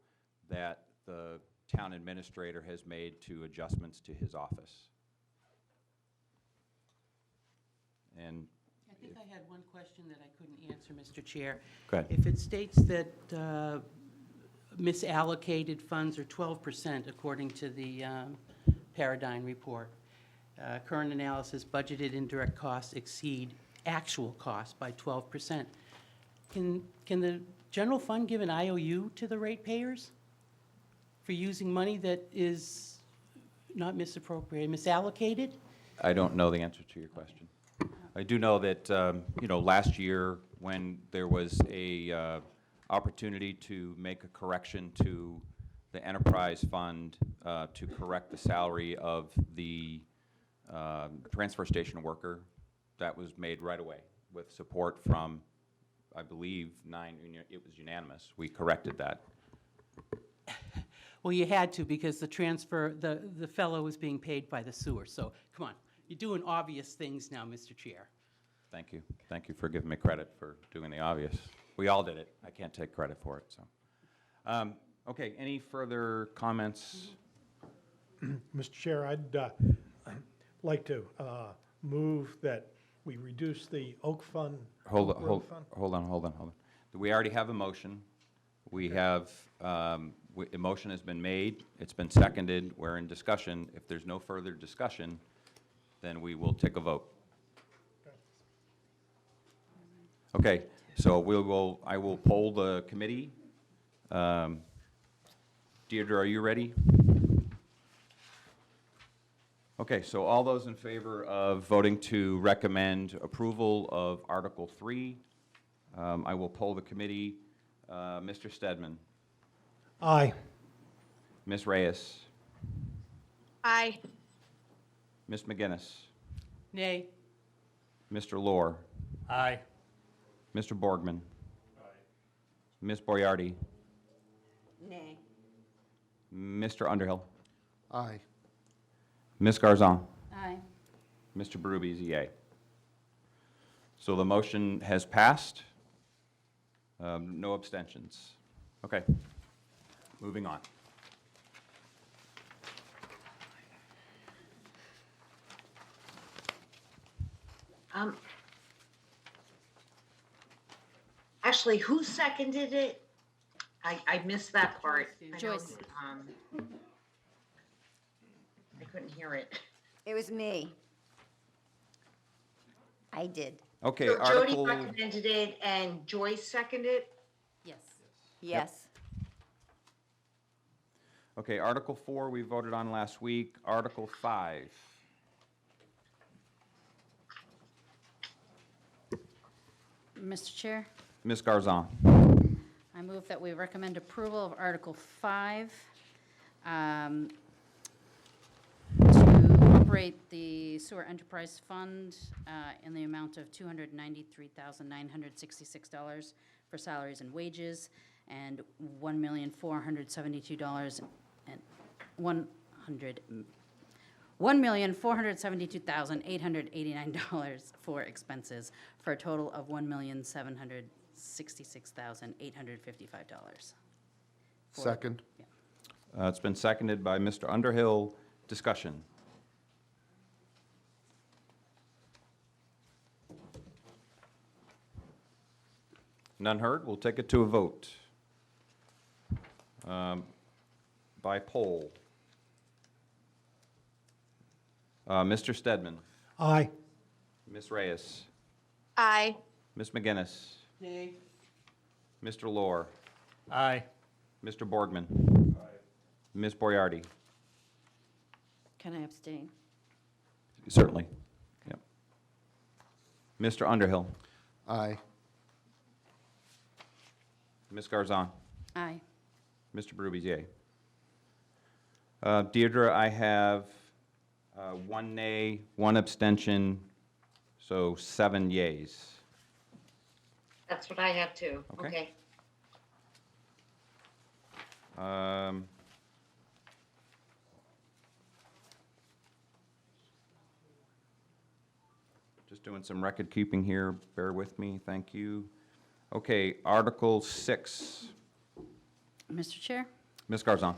that the town administrator has made to adjustments to his office. And I think I had one question that I couldn't answer, Mr. Chair. Go ahead. If it states that misallocated funds are 12% according to the Paradigm report, current analysis, budgeted indirect costs exceed actual costs by 12%. Can the general fund give an IOU to the ratepayers for using money that is not misappropriated, misallocated? I don't know the answer to your question. I do know that, last year when there was a opportunity to make a correction to the enterprise fund to correct the salary of the transfer station worker, that was made right away with support from, I believe, it was unanimous. We corrected that. Well, you had to because the fellow was being paid by the sewer. So, come on, you're doing obvious things now, Mr. Chair. Thank you. Thank you for giving me credit for doing the obvious. We all did it. I can't take credit for it, so. Okay, any further comments? Mr. Chair, I'd like to move that we reduce the Oak Fund. Hold Oak Grove Fund. on. We already have a motion. We have, a motion has been made, it's been seconded, we're in discussion. If there's no further discussion, then we will take a vote. Okay, so I will poll the committee. Deirdre, are you ready? Okay, so all those in favor of voting to recommend approval of Article 3, I will poll the committee. Mr. Stedman, Aye. Ms. Reyes, Aye. Ms. McGinnis, Nay. Mr. Lohr, Aye. Mr. Borgman, Ms. Boyardi, Nay. Mr. Underhill, Aye. Ms. Garzon, Aye. Mr. Berube is a yea. So the motion has passed. No abstentions. Okay. Moving on. Actually, who seconded it? I missed that part. I know, Joyce. I couldn't hear it. It was me. I did. Okay, So Jody Article, recommended it and Joyce seconded? Yes. Yes. okay, Article 4 we voted on last week. Article 5. Mr. Chair, Ms. Garzon. I move that we recommend approval of Article 5 to operate the Sewer Enterprise Fund in the amount of $293,966 for salaries and wages, and $1,472,889 for expenses, for a total of $1,766,855. Second. It's been seconded by Mr. Underhill. Discussion. None heard. We'll take it to a vote. By poll. Mr. Stedman. Aye. Ms. Reyes. Aye. Ms. McGinnis. Nay. Mr. Lohr. Aye. Mr. Borgman. Ms. Boyardi. Can I abstain? Certainly. Yep. Mr. Underhill. Aye. Ms. Garzon. Aye. Mr. Berube, yea. Deirdre, I have 1 nay, 1 abstention, so 7 yeas. That's what I have too. Okay. Okay. Just doing some record keeping here, bear with me, thank you. Okay, Article 6. Mr. Chair, Ms. Garzon.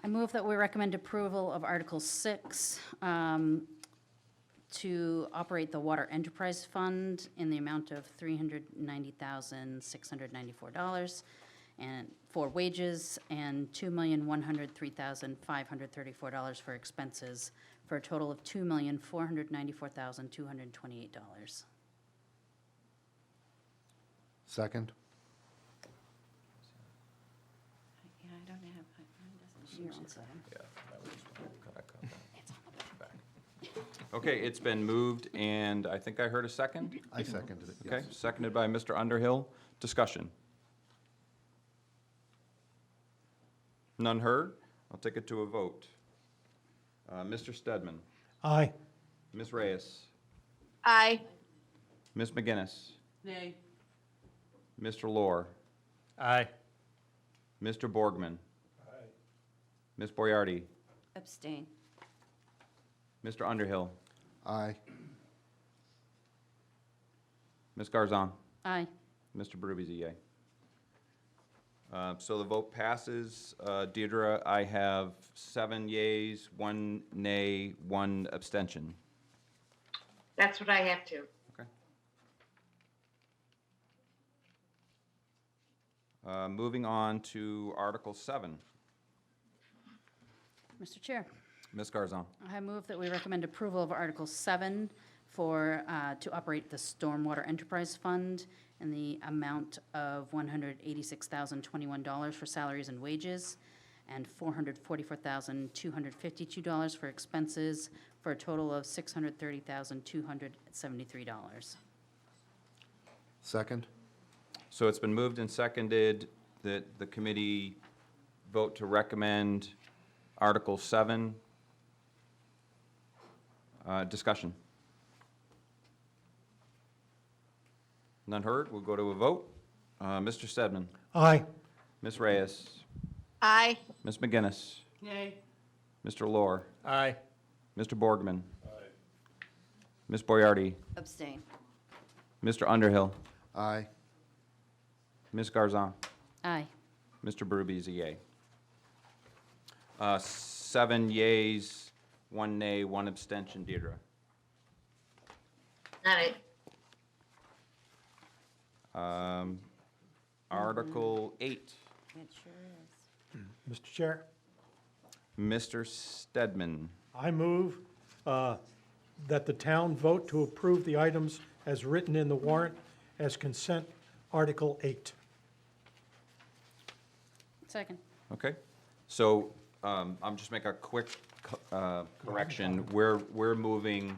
I move that we recommend approval of Article 6 to operate the Water Enterprise Fund in the amount of $390,694 and for wages, and $2,103,534 for expenses, for a total of $2,494,228. Second. Yeah, I don't have, Here, one second. Okay, it's been moved, and I think I heard a second. I seconded it, Okay, yes. seconded by Mr. Underhill. Discussion. None heard. I'll take it to a vote. Mr. Stedman. Aye. Ms. Reyes. Aye. Ms. McGinnis. Nay. Mr. Lohr. Aye. Mr. Borgman. Ms. Boyardi. abstain. Mr. Underhill. Aye. Ms. Garzon. Aye. Mr. Berube's a yea. So the vote passes. Deirdre, I have 7 yeas, 1 nay, 1 abstention. That's what I have too. Okay. Moving on to Article 7. Mr. Chair, Ms. Garzon. I move that we recommend approval of Article 7 for, to operate the Stormwater Enterprise Fund in the amount of $186,021 for salaries and wages, and $444,252 for expenses, for a total of $630,273. Second. So it's been moved and seconded that the committee vote to recommend Article 7. Discussion. None heard. We'll go to a vote. Mr. Stedman. Aye. Ms. Reyes. Aye. Ms. McGinnis. Nay. Mr. Lohr. Aye. Mr. Borgman. Ms. Boyardi, Abstain. Mr. Underhill, Aye. Ms. Garzon, Aye. Mr. Berube is a yay. 7 yays, 1 nay, 1 abstention. Deirdre. Got it. Article 8, It sure is. Mr. Chair, Mr. Stedman. I move that the town vote to approve the items as written in the warrant as consent Article 8. Second. Okay, so I'm just make a quick correction. We're moving,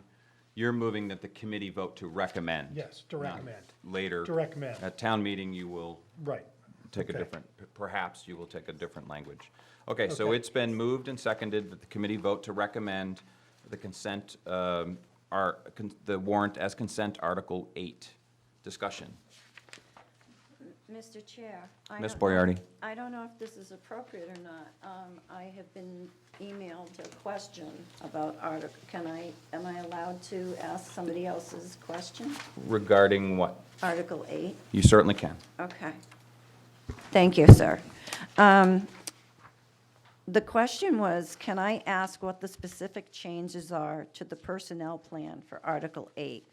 you're moving that the committee vote to recommend. Yes, to recommend. Later. To recommend. At town meeting, you will Right. take a Okay. different, perhaps you will take a different language. Okay, so Okay. it's been moved and seconded that the committee vote to recommend the consent, the warrant as consent Article 8. Discussion. Mr. Chair. I Ms. don't know- Boyardi. I don't know if this is appropriate or not. I have been emailed a question about article, am I allowed to ask somebody else's question? Regarding what? Article 8? You certainly can. Okay. Thank you, sir. The question was, can I ask what the specific changes are to the personnel plan for Article 8?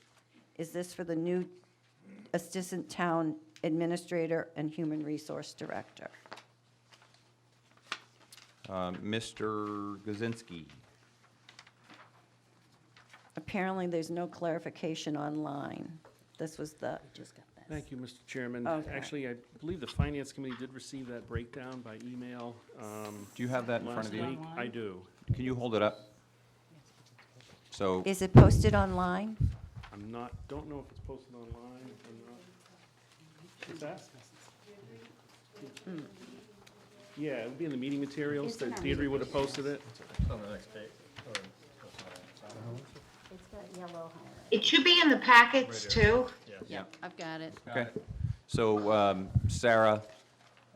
Is this for the new Assistant Town Administrator and Human Resource Director? Mr. Gazinski. Apparently, there's no clarification online. This was the, Just got this. Thank you, Mr. Chairman. Okay. Actually, I believe the Finance Committee did receive that breakdown by email Do you have that in front last of you? week. I do. Can you hold it up? So, is it posted online? I'm not, don't know if it's posted online or not. Is that? Yeah, it would be in the meeting materials It's in that our Deirdre meeting would have posted it. It's got yellow highlights. It should be in the packets too. Yep, I've got it. okay. So, Sarah,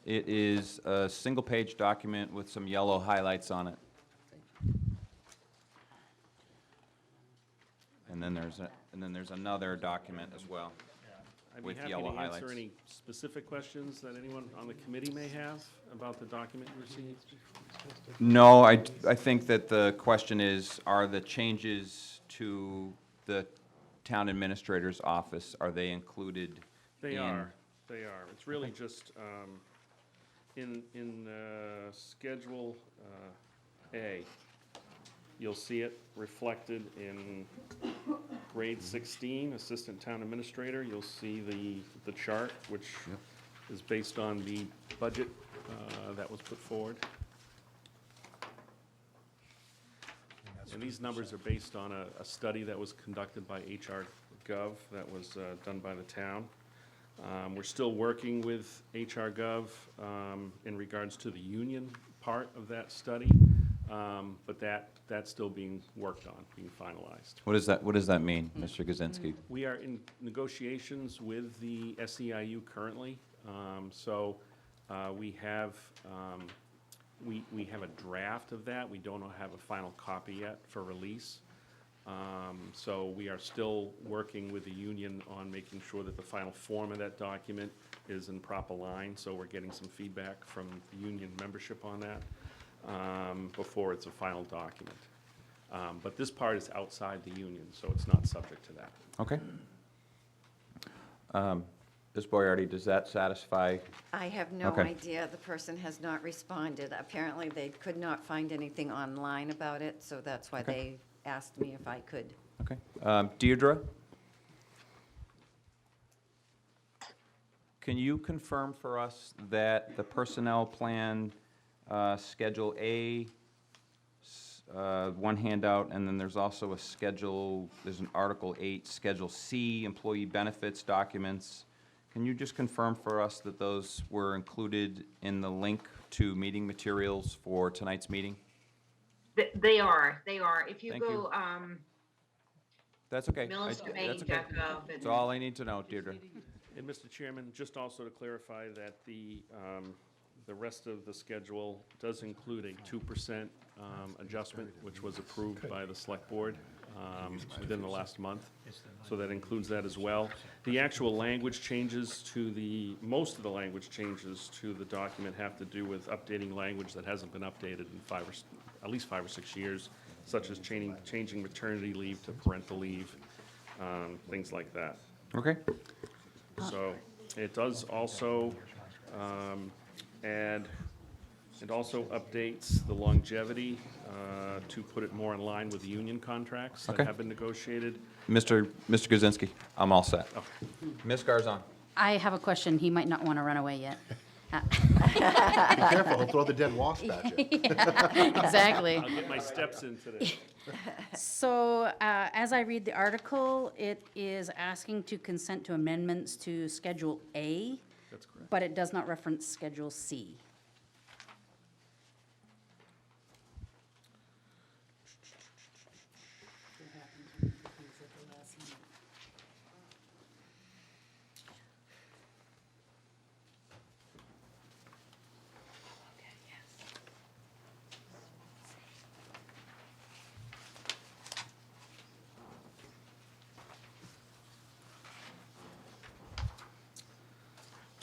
it is a single-page document with some yellow highlights on it. And then there's another document as well. I'd be With happy yellow to answer highlights. any specific questions that anyone on the committee may have about the document you received. No, I think that the question is, are the changes to the town administrator's office, are they included? They in- are. It's really just in Schedule A, you'll see it reflected in grade 16, Assistant Town Administrator. You'll see the chart, which is based on the budget that was put forward. And these numbers are based on a study that was conducted by HR Gov, that was done by the town. We're still working with HR Gov in regards to the union part of that study, but that's still being worked on, being finalized. What does that mean, Mr. Gazinski? We are in negotiations with the SEIU currently, so we have a draft of that. We don't have a final copy yet for release. So we are still working with the union on making sure that the final form of that document is in proper line. So we're getting some feedback from the union membership on that before it's a final document. But this part is outside the union, so it's not subject to that. Okay. Ms. Boyardi, does that satisfy? I have no Okay. idea. The person has not responded. Apparently, they could not find anything online about it, so that's why Okay. they asked me if I could. Okay. Deirdre? Can you confirm for us that the personnel plan, Schedule A, one handout, and then there's also a schedule, there's an Article 8, Schedule C, employee benefits documents. Can you just confirm for us that those were included in the link to meeting materials for tonight's meeting? They are. If you Thank you. go, That's okay. That's okay. millisdomain.gov. That's all I need to know, Deirdre. And Mr. Chairman, just also to clarify that the rest of the schedule does include a 2% adjustment, which was approved by the select board within the last month, so that includes that as well. The actual language changes most of the language changes to the document have to do with updating language that hasn't been updated in at least 5 or 6 years, such as changing maternity leave to parental leave, things like that. Okay. So it does also add, it also updates the longevity to put it more in line with the union contracts that Okay. have been negotiated. Mr. Kaczynski, I'm all set. Okay. Ms. Garzon? I have a question. He might not want to run away yet. Be careful, he'll throw the dead wasp at you. Exactly. I'll get my steps in today. So, as I read the article, it is asking to consent to amendments to Schedule A, That's correct. but it does not reference Schedule C.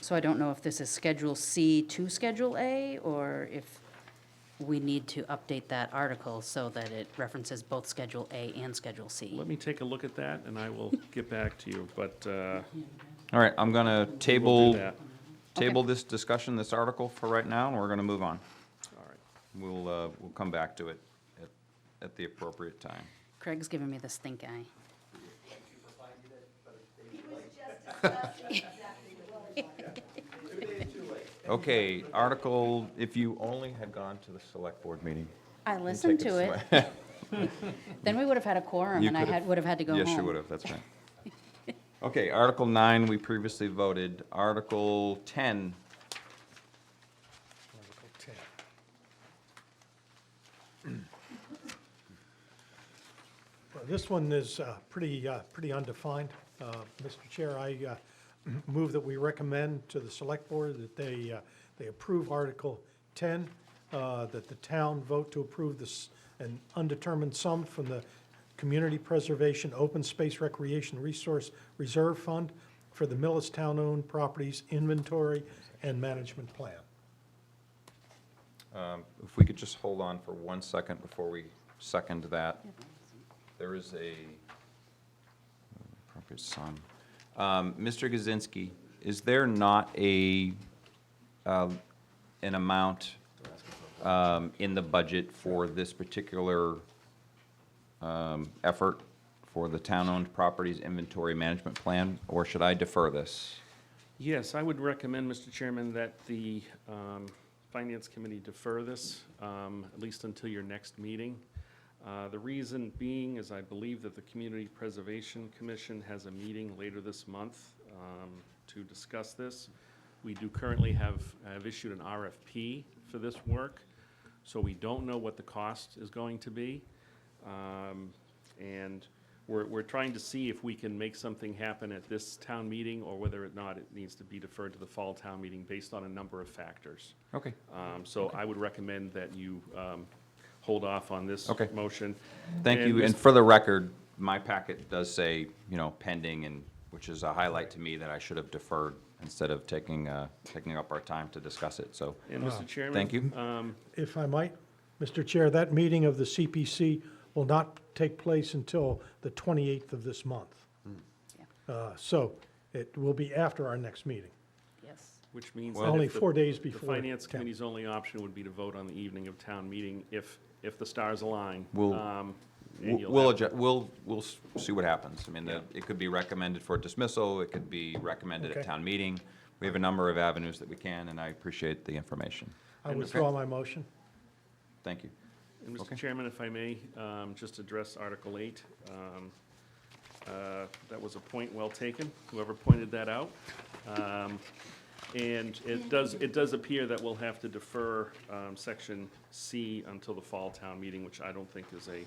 So I don't know if this is Schedule C to Schedule A, or if we need to update that article so that it references both Schedule A and Schedule C. Let me take a look at that, and I will get back to you, but All right, I'm gonna we'll table, do that. table this discussion, this article for right now, and we're gonna move on. All right. We'll come back to it at the appropriate time. Craig's giving me the stink eye. Okay, article, if you only had gone to the select board meeting. I and listened to taken it. some- Then we would have had a quorum, You and I could've- would have had to go home. Yes, you would have, that's right. Okay, Article 9, we previously voted. Article 10, Well, this one is pretty undefined. Mr. Chair, I move that we recommend to the Select Board that they approve Article 10, that the town vote to approve this, an undetermined sum from the Community Preservation Open Space Recreation Resource Reserve Fund for the Millis Town-owned properties inventory and management plan. if we could just hold on for 1 second before we second that. There is a appropriate sum. Mr. Kaczynski, is there not an amount in the budget for this particular effort for the town-owned properties inventory management plan, or should I defer this? Yes, I would recommend, Mr. Chairman, that the Finance Committee defer this, at least until your next meeting. The reason being is I believe that the Community Preservation Commission has a meeting later this month to discuss this. We do currently have issued an RFP for this work, so we don't know what the cost is going to be. And we're trying to see if we can make something happen at this town meeting, or whether or not it needs to be deferred to the fall town meeting based on a number of factors. Okay. So I would recommend that you hold off on this Okay. motion. Thank you, and for the record, my packet does say, pending, and, which is a highlight to me that I should have deferred instead of taking up our time to discuss it, so, And Mr. Chairman? thank you. If I might, Mr. Chair, that meeting of the CPC will not take place until the 28th of this month. So it will be after our next meeting, Yes. Which means that Well- only if the- 4 days The before. Finance 10. Committee's only option would be to vote on the evening of town meeting if the stars align. We'll- And you'll We'll have- adjust, we'll see what happens. I mean, it could be recommended for dismissal, it could be recommended at Okay. town meeting. We have a number of avenues that we can, and I appreciate the information. I withdraw my motion. Thank you. And Okay. Mr. Chairman, if I may, just address Article 8. That was a point well taken, whoever pointed that out. And it does appear that we'll have to defer Section C until the fall town meeting, which I don't think is a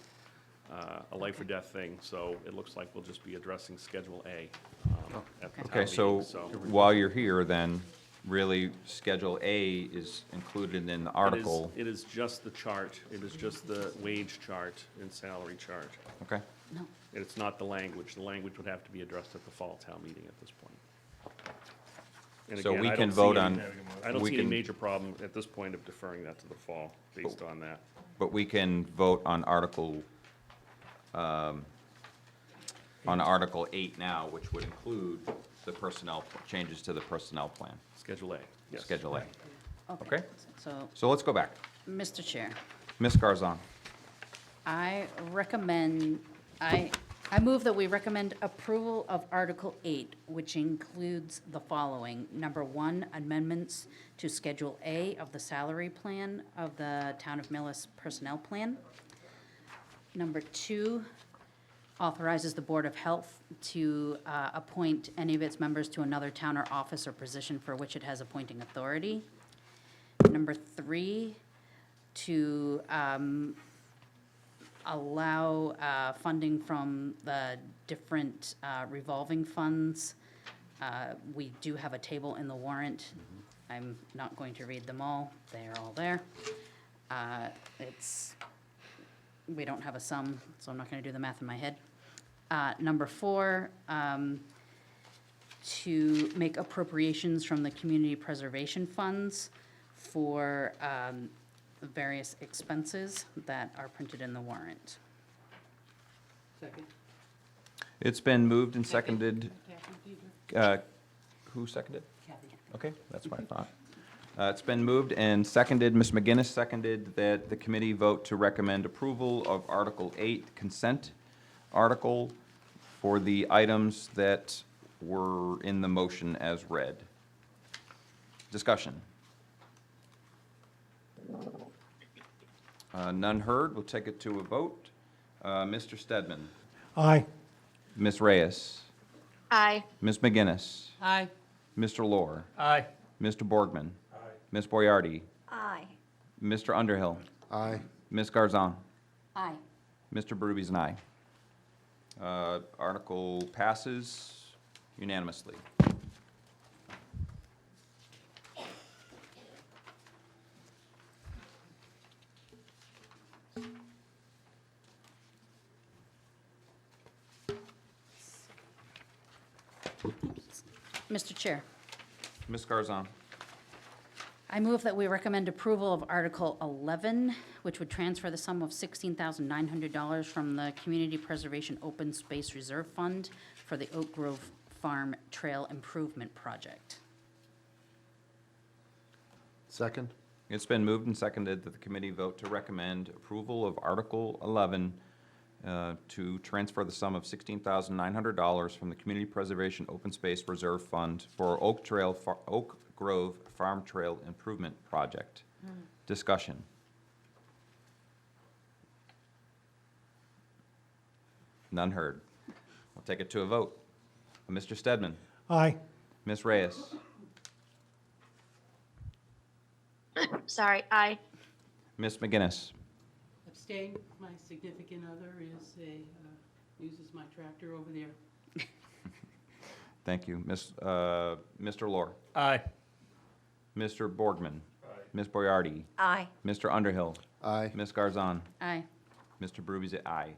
life or death thing. So it looks like we'll just be addressing Schedule A at the town Okay, meeting. so while you're here, then, really, Schedule A is included in the article. It is just the chart. It is just the wage chart and salary chart. Okay, And it's not the language. The language would have to be addressed at the fall town meeting at this point. And So again, we I can don't see vote any- on- I don't we see any can- major problem at this point of deferring that to the fall based on that. But we can vote on Article 8 now, which would include the personnel, changes to the personnel plan, Schedule A, yes. Schedule A. Okay. So, So let's go back. Mr. Chair, Ms. Garzon. I move that we recommend approval of Article 8, which includes the following. Number 1, amendments to Schedule A of the salary plan of the Town of Millis Personnel Plan. Number 2, authorizes the Board of Health to appoint any of its members to another town or office or position for which it has appointing authority. Number 3, to allow funding from the different revolving funds. We do have a table in the warrant. I'm not going to read them all. They are all there. We don't have a sum, so I'm not going to do the math in my head. Number 4, to make appropriations from the community preservation funds for various expenses that are printed in the warrant. Second. It's been moved and seconded. Who seconded? Kathy. Okay, that's what I thought. It's been moved and seconded, Ms. McGinnis seconded, that the committee vote to recommend approval of Article 8 consent article for the items that were in the motion as read. Discussion. None heard, we'll take it to a vote. Mr. Stedman, Aye. Ms. Reyes, Aye. Ms. McGinnis, Aye. Mr. Lohr, Aye. Mr. Borgman, Ms. Boyardi, Aye. Mr. Underhill, Aye. Ms. Garzon, Aye. Mr. Berube is an aye. Article passes unanimously. Mr. Chair, Ms. Garzon. I move that we recommend approval of Article 11, which would transfer the sum of $16,900 from the Community Preservation Open Space Reserve Fund for the Oak Grove Farm Trail Improvement Project. Second? It's been moved and seconded that the committee vote to recommend approval of Article 11 to transfer the sum of $16,900 from the Community Preservation Open Space Reserve Fund for Oak Grove Farm Trail Improvement Project. Discussion. None heard. We'll take it to a vote. Mr. Stedman, Aye. Ms. Reyes, Sorry, aye. Ms. McGinnis, Abstain. My significant other uses my tractor over there. thank you. Mr. Lohr, Aye. Mr. Borgman, Ms. Boyardi, Aye. Mr. Underhill, Aye. Ms. Garzon, Aye. Mr. Berube, aye.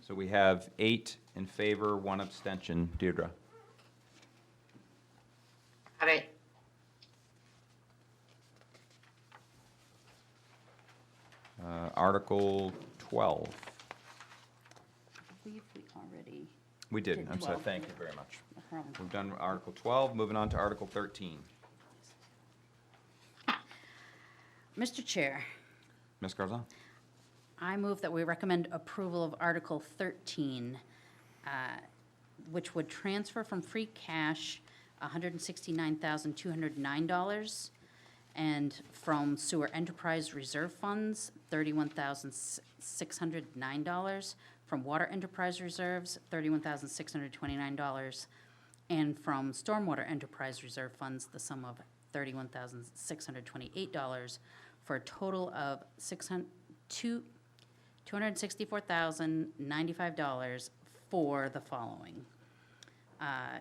So we have 8 in favor, 1 abstention. Deirdre. Got it. Article 12. I believe we already, We did. Did I'm sorry. 12. Thank you very much. no problem. We've done Article 12, moving on to Article 13. Mr. Chair, Ms. Garzon. I move that we recommend approval of Article 13, which would transfer from free cash $169,209, and from sewer enterprise reserve funds, $31,609, from water enterprise reserves, $31,629, and from stormwater enterprise reserve funds, the sum of $31,628, for a total of $264,095 for the following.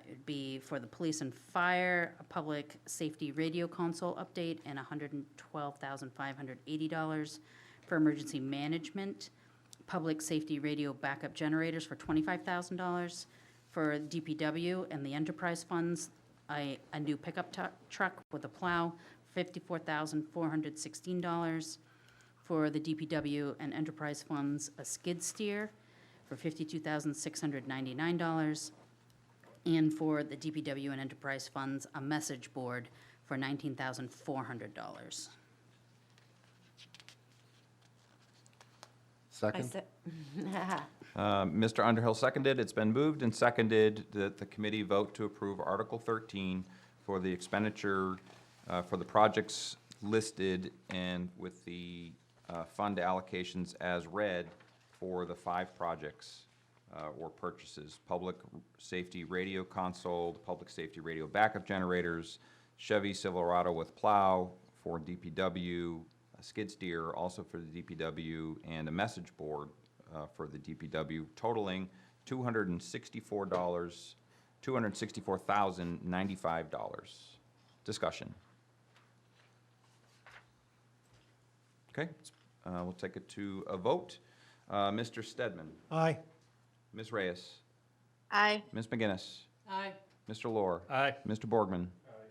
It'd be for the police and fire, a public safety radio console update, and $112,580 for emergency management, public safety radio backup generators for $25,000. For DPW and the enterprise funds, a new pickup truck with a plow, $54,416. For the DPW and enterprise funds, a skid steer for $52,699. And for the DPW and enterprise funds, a message board for $19,400. Second? Mr. Underhill seconded. It's been moved and seconded that the committee vote to approve Article 13 for the expenditure for the projects listed and with the fund allocations as read for the 5 projects or purchases: public safety radio console, the public safety radio backup generators, Chevy Silverado with plow for DPW, a skid steer also for the DPW, and a message board for the DPW, totaling $264,095. Discussion. Okay, we'll take it to a vote. Mr. Stedman, Aye. Ms. Reyes, Aye. Ms. McGinnis, Aye. Mr. Lohr, Aye. Mr. Borgman,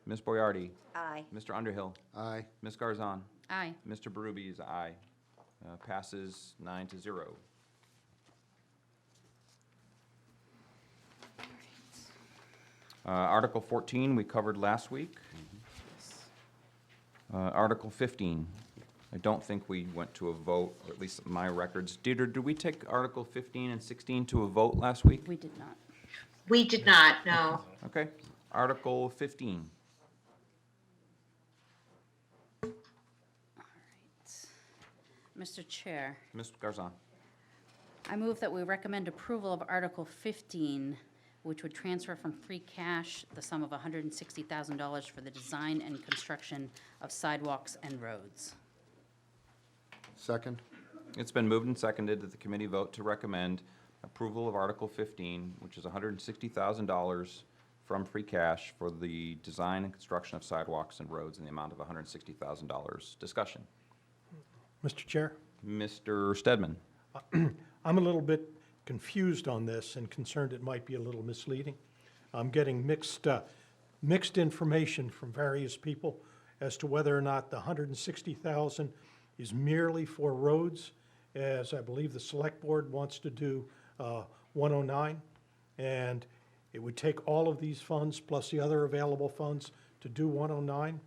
Ms. Boyardi, Aye. Mr. Underhill, Aye. Ms. Garzon, Aye. Mr. Berube is aye. Passes 9-0. Article 14, we covered last week. Article 15, I don't think we went to a vote, or at least my records. Deirdre, did we take Article 15 and 16 to a vote last week? We did not. We did not, no. Okay. Article 15. Mr. Chair, Ms. Garzon. I move that we recommend approval of Article 15, which would transfer from free cash the sum of $160,000 for the design and construction of sidewalks and roads. Second? It's been moved and seconded that the committee vote to recommend approval of Article 15, which is $160,000 from free cash for the design and construction of sidewalks and roads in the amount of $160,000. Discussion. Mr. Chair? Mr. Stedman. I'm a little bit confused on this and concerned it might be a little misleading. I'm getting mixed information from various people as to whether or not the 160,000 is merely for roads, as I believe the Select Board wants to do 109, and it would take all of these funds plus the other available funds to do 109.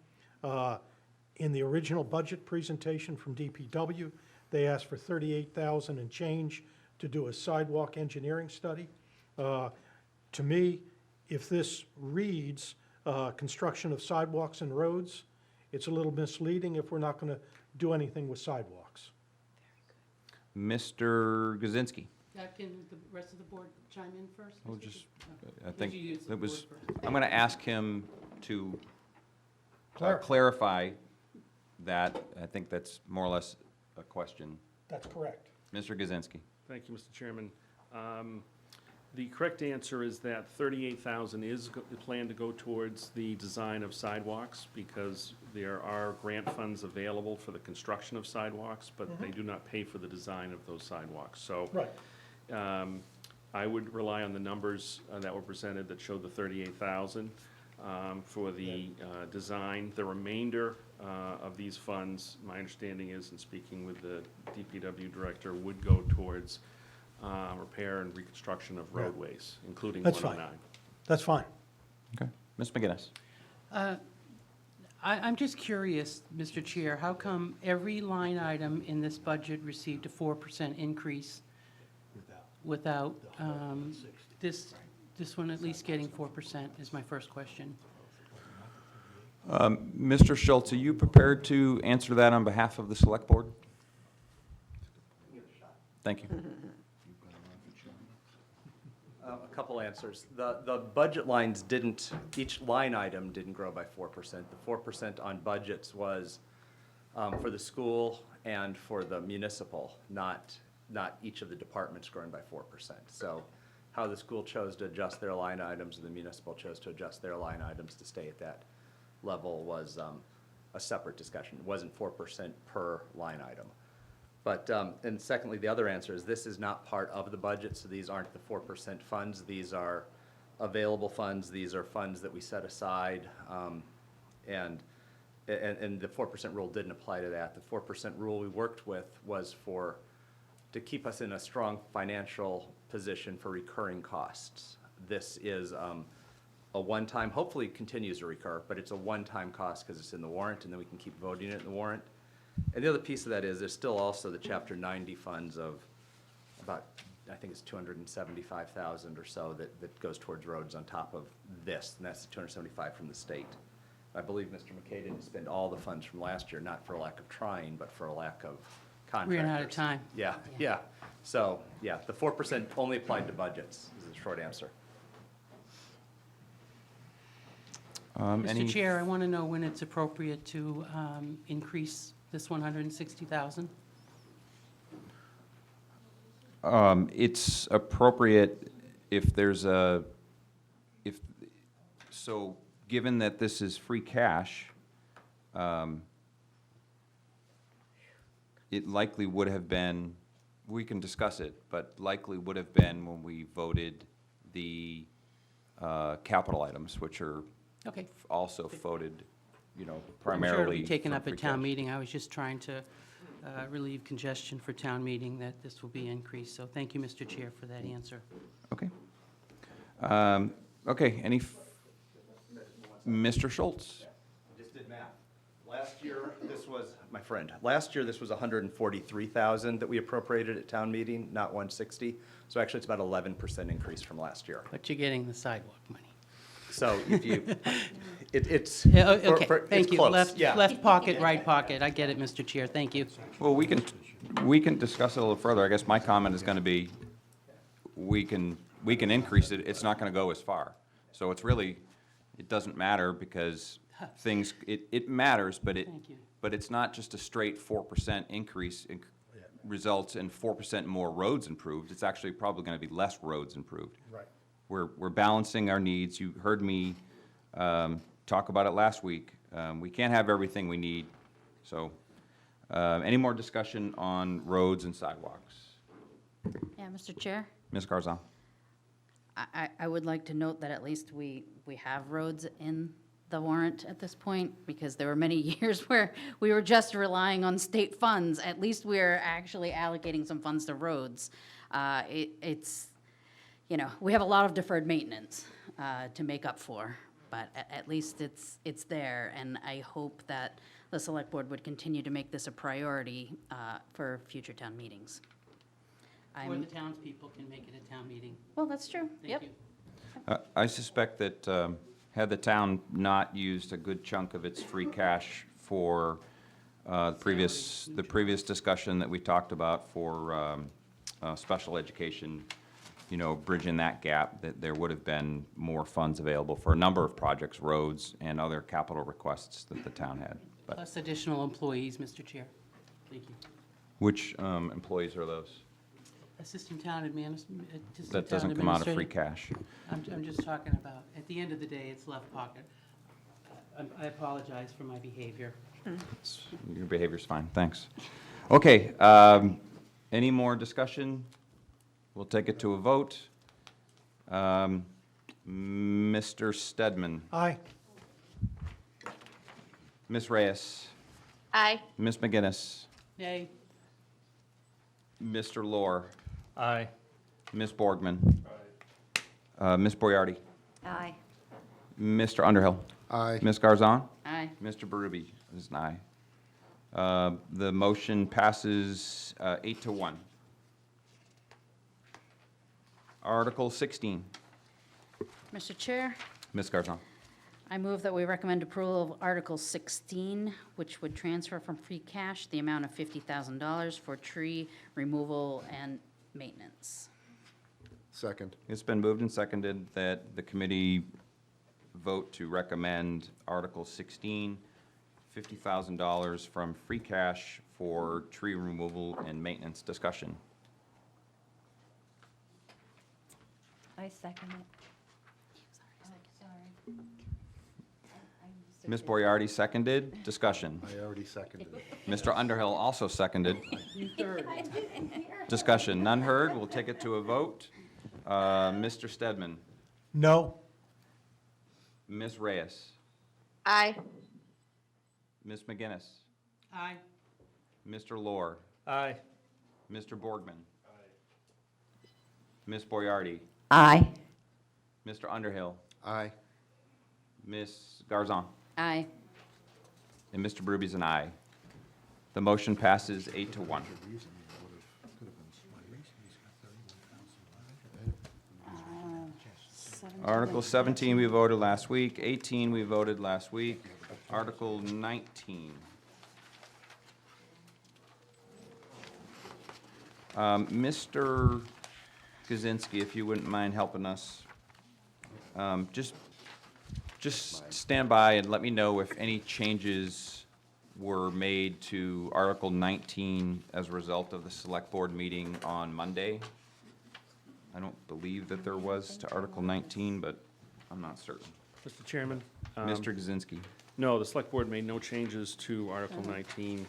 In the original budget presentation from DPW, they asked for 38,000 and change to do a sidewalk engineering study. To me, if this reads construction of sidewalks and roads, it's a little misleading if we're not going to do anything with sidewalks. Mr. Gazinski. Can the rest of the board chime in first? We'll Mr. just, Okay. I think You use the it was, board first. I'm going to ask him to Clarify. clarify that. I think that's more or less a question. That's correct. Mr. Gazinski. Thank you, Mr. Chairman. The correct answer is that $38,000 is planned to go towards the design of sidewalks because there are grant funds available for the construction of sidewalks, but they do not pay for the design of those sidewalks. So Right. I would rely on the numbers that were presented that showed the 38,000 for the design. The remainder of these funds, my understanding is, in speaking with the DPW director, would go towards repair and reconstruction of roadways, including That's fine. 109. That's fine. Okay. Ms. McGinnis. I'm just curious, Mr. Chair, how come every line item in this budget received a 4% increase without this one at least getting 4% is my first question. Mr. Schultz, are you prepared to answer that on behalf of the Select Board? Thank you. A couple answers. The budget lines didn't, each line item didn't grow by 4%. The 4% on budgets was for the school and for the municipal, not each of the departments growing by 4%. So how the school chose to adjust their line items and the municipal chose to adjust their line items to stay at that level was a separate discussion. It wasn't 4% per line item. But, and secondly, the other answer is this is not part of the budget, so these aren't the 4% funds. These are available funds. These are funds that we set aside. And the 4% rule didn't apply to that. The 4% rule we worked with was to keep us in a strong financial position for recurring costs. This is a one-time, hopefully it continues to recur, but it's a one-time cost because it's in the warrant, and then we can keep voting it in the warrant. And the other piece of that is there's still also the Chapter 90 funds of about, I think it's 275,000 or so that goes towards roads on top of this, and that's the 275 from the state. I believe Mr. McKay didn't spend all the funds from last year, not for a lack of trying, but for a lack of contractors. Ran out of time. Yeah, yeah. So, yeah, the 4% only applied to budgets, is the short answer. Mr. Chair, I want to know when it's appropriate to increase this 160,000? It's appropriate if there's so given that this is free cash, it likely would have been, we can discuss it, but likely would have been when we voted the capital items, which are Okay. also voted, primarily I'm sure it'll be taken from up free at town cash. meeting. I was just trying to relieve congestion for town meeting, that this will be increased. So thank you, Mr. Chair, for that answer. Okay. Okay, Mr. Schultz? Just did math. Last year, this was, my friend, last year, this was 143,000 that we appropriated at town meeting, not 160. So actually, it's about 11% increase from last year. But you're getting the sidewalk money. So if you, it's. Yeah, for- okay, for- thank it's you. close, yeah. Left pocket, right pocket. I get it, Mr. Chair. Thank you. Well, we can discuss it a little further. I guess my comment is gonna be, we can increase it, it's not gonna go as far. So it's really, it doesn't matter because things, it matters, but Thank you. but it's not just a straight 4% increase results in 4% more roads improved. It's actually probably gonna be less roads improved. Right. We're balancing our needs. You heard me talk about it last week. We can't have everything we need. So, any more discussion on roads and sidewalks? Yeah, Mr. Chair? Ms. Garzon? I would like to note that at least we have roads in the warrant at this point, because there were many years where we were just relying on state funds. At least we're actually allocating some funds to roads. It's, we have a lot of deferred maintenance to make up for, but at least it's there, and I hope that the select board would continue to make this a priority for future town meetings. Or the townspeople can make it a town meeting. Well, that's true, yep. Thank you. I suspect that had the town not used a good chunk of its free cash for the previous discussion that we talked about for special education, bridging that gap, that there would have been more funds available for a number of projects, roads, and other capital requests that the town had. But Plus additional employees, Mr. Chair. Thank you. which employees are those? Assistant town administrator. That doesn't come out of free cash. I'm just talking about, at the end of the day, it's left pocket. I apologize for my behavior. Your behavior's fine, thanks. Okay, any more discussion? We'll take it to a vote. Mr. Stedman, Aye. Ms. Reyes, Aye. Ms. McGinnis, Yay. Mr. Lohr, Aye. Ms. Borgman, Ms. Boyardi, Aye. Mr. Underhill, Aye. Ms. Garzon, Aye. Mr. Berube is an aye. The motion passes 8-1. Article 16, Mr. Chair, Ms. Garzon. I move that we recommend approval of Article 16, which would transfer from free cash the amount of $50,000 for tree removal and maintenance. Second. It's been moved and seconded that the committee vote to recommend Article 16, $50,000 from free cash for tree removal and maintenance. Discussion. I second it. Ms. Moriarty seconded. Discussion. I already seconded it. Mr. Underhill also seconded. Discussion. None heard. We'll take it to a vote. Mr. Stedman. No? Ms. Reyes. Aye. Ms. McGinnis. Aye. Mr. Lohr. Aye. Mr. Borgman. Ms. Moriarty. Aye. Mr. Underhill. Aye. Ms. Garzon. Aye. And Mr. Berube an aye. The motion passes 8-1. Article 17, we voted last week. 18, we voted last week. Article 19. Mr. Kaczynski, if you wouldn't mind helping us, just stand by and let me know if any changes were made to Article 19 as a result of the Select Board meeting on Monday. I don't believe that there was to Article 19, but I'm not certain. Mr. Chairman? Mr. Kaczynski. No, the Select Board made no changes to Article 19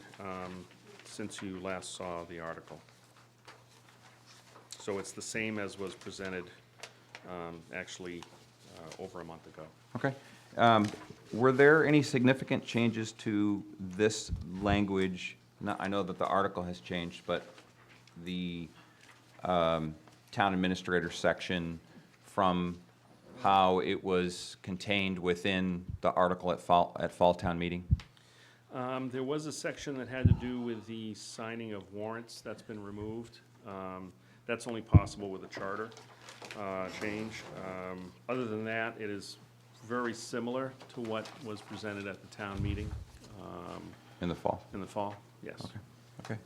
since you last saw the article. So it's the same as was presented actually over a month ago. Okay. Were there any significant changes to this language? I know that the article has changed, but the town administrator section from how it was contained within the article at fall town meeting? There was a section that had to do with the signing of warrants. That's been removed. That's only possible with a charter change. Other than that, it is very similar to what was presented at the town meeting In the fall? in the fall, yes. Okay.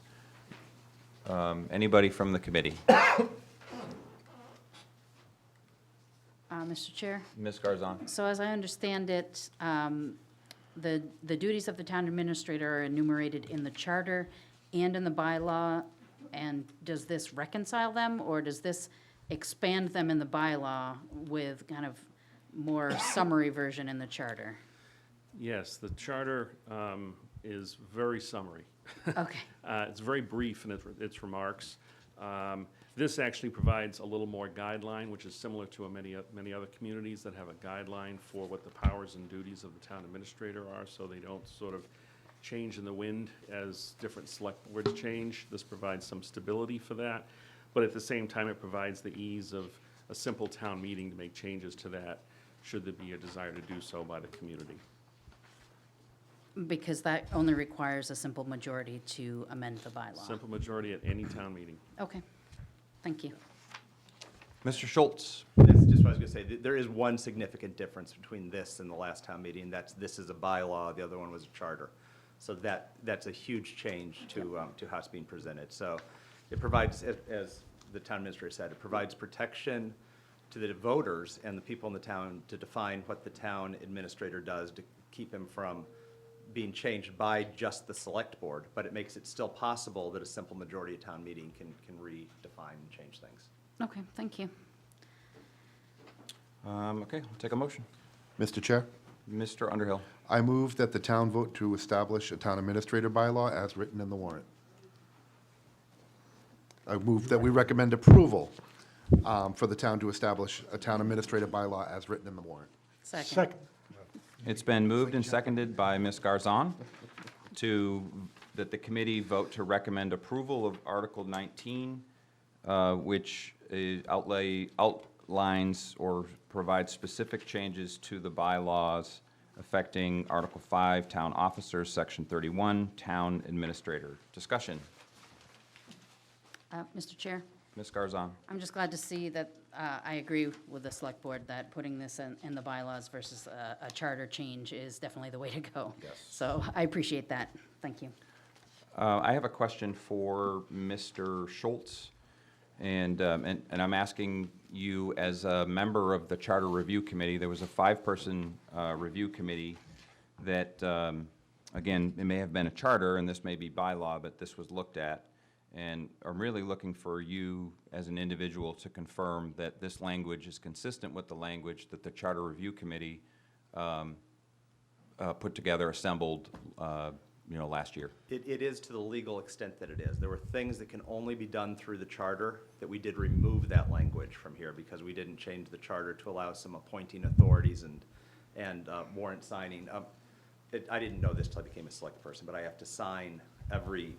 Anybody from the committee? Mr. Chair? Ms. Garzon? So as I understand it, the duties of the town administrator are enumerated in the charter and in the bylaw, and does this reconcile them, or does this expand them in the bylaw with kind of more summary version in the charter? Yes, the charter is very summary. Okay, It's very brief in its remarks. This actually provides a little more guideline, which is similar to many other communities that have a guideline for what the powers and duties of the town administrator are, so they don't sort of change in the wind as different select boards change. This provides some stability for that, but at the same time, it provides the ease of a simple town meeting to make changes to that, should there be a desire to do so by the community. because that only requires a simple majority to amend the bylaw. Simple majority at any town meeting. Okay, thank you. Mr. Schultz? That's just what I was gonna say. There is one significant difference between this and the last town meeting. This is a bylaw, the other one was a charter. So that's a huge change to how it's being presented. So it provides, as the town administrator said, it provides protection to the voters and the people in the town to define what the town administrator does to keep him from being changed by just the select board, but it makes it still possible that a simple majority of town meeting can redefine and change things. Okay, thank you. Okay, I'll take a motion. Mr. Chair, Mr. Underhill? I move that the town vote to establish a town administrator bylaw as written in the warrant. I move that we recommend approval for the town to establish a town administrator bylaw as written in the warrant. Second. Second. It's been moved and seconded by Ms. Garzon that the committee vote to recommend approval of Article 19, which outlines or provides specific changes to the bylaws affecting Article 5, Town Officers, Section 31, Town Administrator. Discussion. Mr. Chair? Ms. Garzon? I'm just glad to see that I agree with the select board that putting this in the bylaws versus a charter change is definitely the way to go. Yes. So I appreciate that. Thank you. I have a question for Mr. Schultz, and I'm asking you as a member of the Charter Review Committee. There was a 5-person review committee that, again, it may have been a charter, and this may be bylaw, but this was looked at. And I'm really looking for you as an individual to confirm that this language is consistent with the language that the Charter Review Committee put together, assembled, last year. It is to the legal extent that it is. There were things that can only be done through the charter that we did remove that language from here because we didn't change the charter to allow some appointing authorities and warrant signing. I didn't know this till I became a select person, but I have to sign every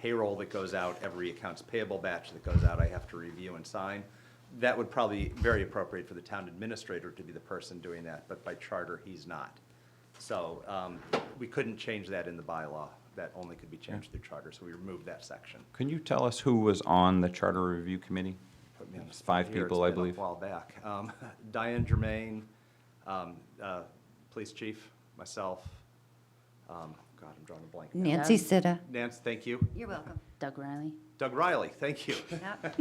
payroll that goes out, every accounts payable batch that goes out, I have to review and sign. That would probably be very appropriate for the town administrator to be the person doing that, but by charter, he's not. So we couldn't change that in the bylaw. That only could be changed through charter, so we removed that section. Can you tell us who was on the Charter Review Committee? Put me on the spot 5 here. It's people, I been believe. a while back. Diane Germain, Police Chief, myself, God, I'm drawing a blank. now. Nancy Sitta. Nance, thank you. You're welcome. Doug Riley. Doug Riley, thank you. Yep.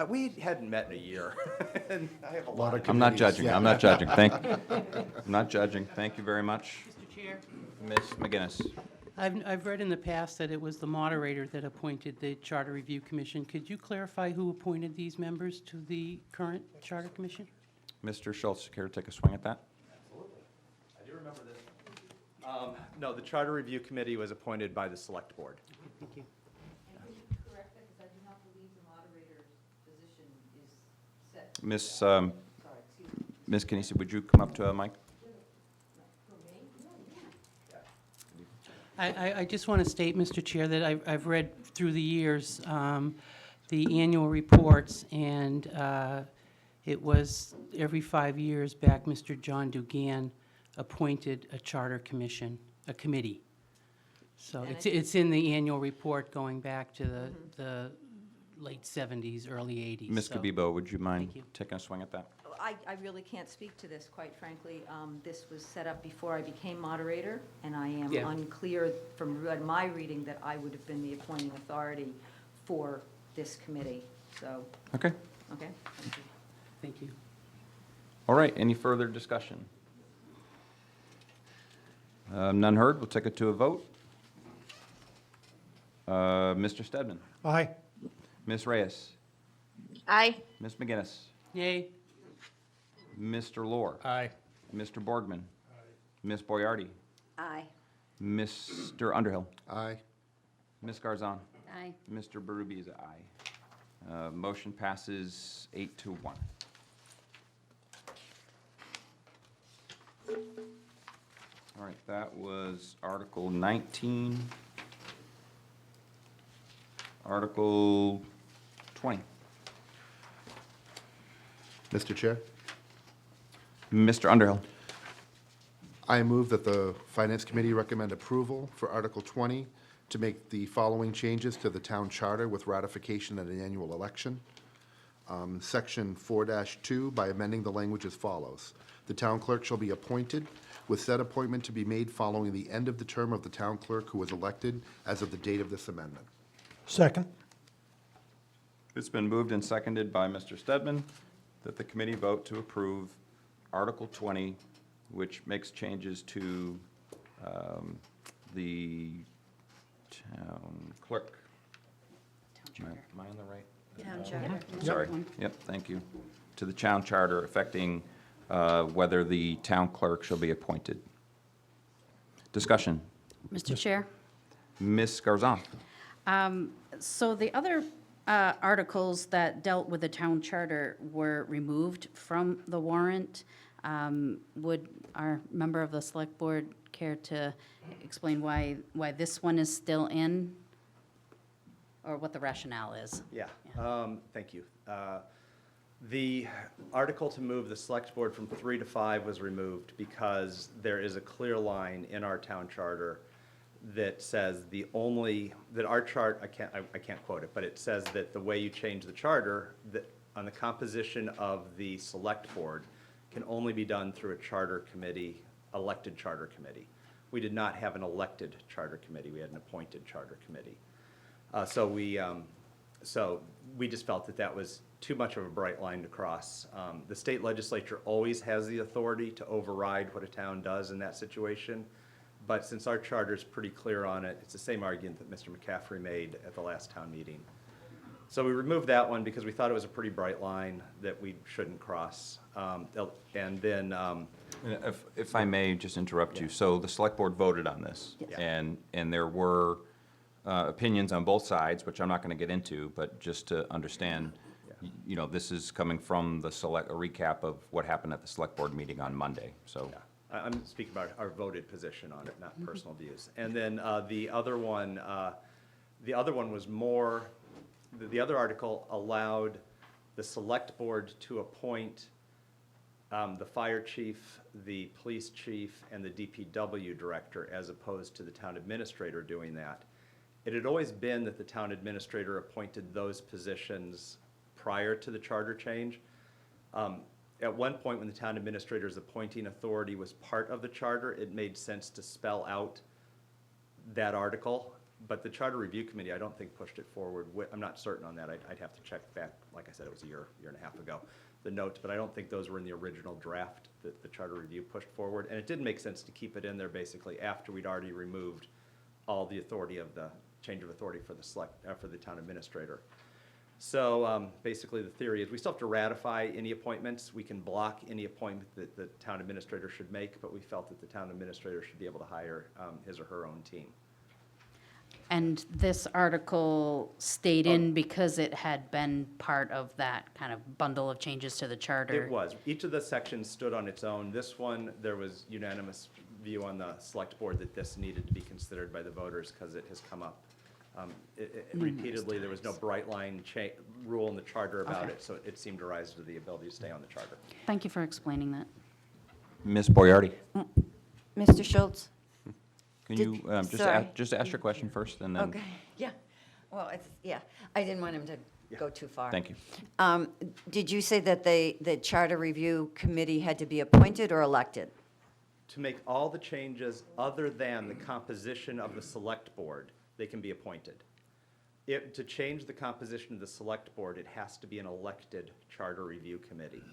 We hadn't met in a year. And I have a lot of. I'm not Committees, judging, yeah. I'm not judging, I'm not judging. Thank you very much. Mr. Chair, Ms. McGinnis. I've read in the past that it was the moderator that appointed the Charter Review Commission. Could you clarify who appointed these members to the current Charter Commission? Mr. Schultz, care to take a swing at that? I do remember this. No, the Charter Review Committee was appointed by the Select Board. Thank you. Correct, because I do not believe the moderator's position is set. Ms. Kinesi, would you come up to a mic? I just want to state, Mr. Chair, that I've read through the years the annual reports, and it was every 5 years back, Mr. John Dugan appointed a charter commission, a committee. So it's in the annual report going back to the late 70s, early 80s. Ms. so- Kabibo, would you mind Thank you. taking a swing at that? I really can't speak to this, quite frankly. This was set up before I became moderator, and I am Yeah. unclear from my reading that I would have been the appointing authority for this committee. So, Okay, okay, thank you. Thank you. all right, any further discussion? None heard, we'll take it to a vote. Mr. Stedman, Aye. Ms. Reyes, Aye. Ms. McGinnis, Yay. Mr. Lohr, Aye. Mr. Borgman, Ms. Boyardi, Aye. Mr. Underhill, Aye. Ms. Garzon, Aye. Mr. Berube is aye. Motion passes 8-1. All right, that was Article 19. Article 20. Mr. Chair, Mr. Underhill. I move that the Finance Committee recommend approval for Article 20 to make the following changes to the town charter with ratification at an annual election. Section 4-2, by amending the language as follows. The town clerk shall be appointed, with said appointment to be made following the end of the term of the town clerk who was elected as of the date of this amendment. Second. It's been moved and seconded by Mr. Stedman that the committee vote to approve Article 20, which makes changes to the town clerk. Am I on the right? Town charter. Sorry, yep, thank you. To the town charter affecting whether the town clerk shall be appointed. Discussion. Mr. Chair? Ms. Garzon. So the other articles that dealt with the town charter were removed from the warrant. Would our member of the select board care to explain why this one is still in? Or what the rationale is? Yeah, thank you. The article to move the select board from 3 to 5 was removed because there is a clear line in our town charter that says that our chart, I can't quote it, but it says that the way you change the charter, that on the composition of the select board can only be done through a charter committee, elected charter committee. We did not have an elected charter committee, we had an appointed charter committee. So we just felt that that was too much of a bright line to cross. The state legislature always has the authority to override what a town does in that situation. But since our charter is pretty clear on it, it's the same argument that Mr. McCaffrey made at the last town meeting. So we removed that one because we thought it was a pretty bright line that we shouldn't cross. And then, And if I may just interrupt you, so the select board voted on this, Yes. and there were opinions on both sides, which I'm not going to get into, but just to understand, you know, this is coming from the a recap of what happened at the select board meeting on Monday, so. yeah, I'm speaking about our voted position on it, not personal views. And then the other one was more, the other article allowed the select board to appoint the fire chief, the police chief, and the DPW director, as opposed to the town administrator doing that. It had always been that the town administrator appointed those positions prior to the charter change. At one point, when the town administrator's appointing authority was part of the charter, it made sense to spell out that article, but the Charter Review Committee, I don't think, pushed it forward. I'm not certain on that. I'd have to check back. Like I said, it was a year and a half ago, the notes, but I don't think those were in the original draft that the Charter Review pushed forward. And it did make sense to keep it in there basically after we'd already removed all the authority of the change of authority for the town administrator. So basically, the theory is we still have to ratify any appointments. We can block any appointment that the town administrator should make, but we felt that the town administrator should be able to hire his or her own team. And this article stayed in because it had been part of that kind of bundle of changes to the charter? It was. Each of the sections stood on its own. This one, there was unanimous view on the select board that this needed to be considered by the voters because it has come up repeatedly. There was no bright line rule in the charter about Okay. it, so it seemed to rise to the ability to stay on the charter. Thank you for explaining that. Ms. Boyardi, Mr. Schultz? can Did- you sorry. just ask your question first, and then, Okay, yeah. Well, I didn't want him to go too far. thank you. Did you say that the Charter Review Committee had to be appointed or elected? To make all the changes other than the composition of the select board, they can be appointed. To change the composition of the select board, it has to be an elected charter review committee.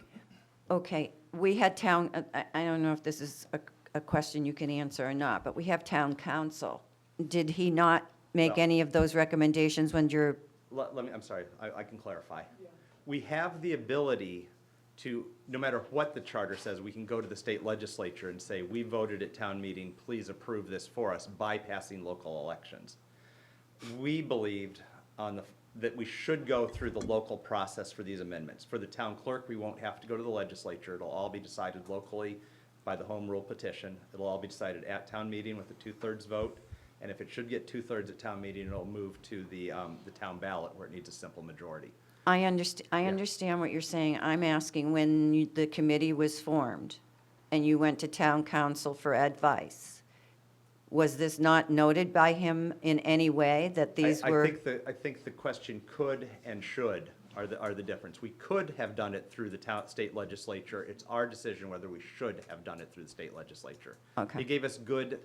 Okay, we had town, I don't know if this is a question you can answer or not, but we have town council. Did he not make No. any of those recommendations when you're, Let me, I'm sorry, I can clarify. We have the ability to, no matter what the charter says, we can go to the state legislature and say, we voted at town meeting, please approve this for us, bypassing local elections. We believed that we should go through the local process for these amendments. For the town clerk, we won't have to go to the legislature. It'll all be decided locally by the home rule petition. It'll all be decided at town meeting with a 2/3 vote. And if it should get 2/3 at town meeting, it'll move to the town ballot where it needs a simple majority. I understand what you're saying. I'm asking when the committee was formed and you went to town council for advice, was this not noted by him in any way that these were? I think the question could and should are the difference. We could have done it through the state legislature. It's our decision whether we should have done it through the state legislature. Okay. He gave us good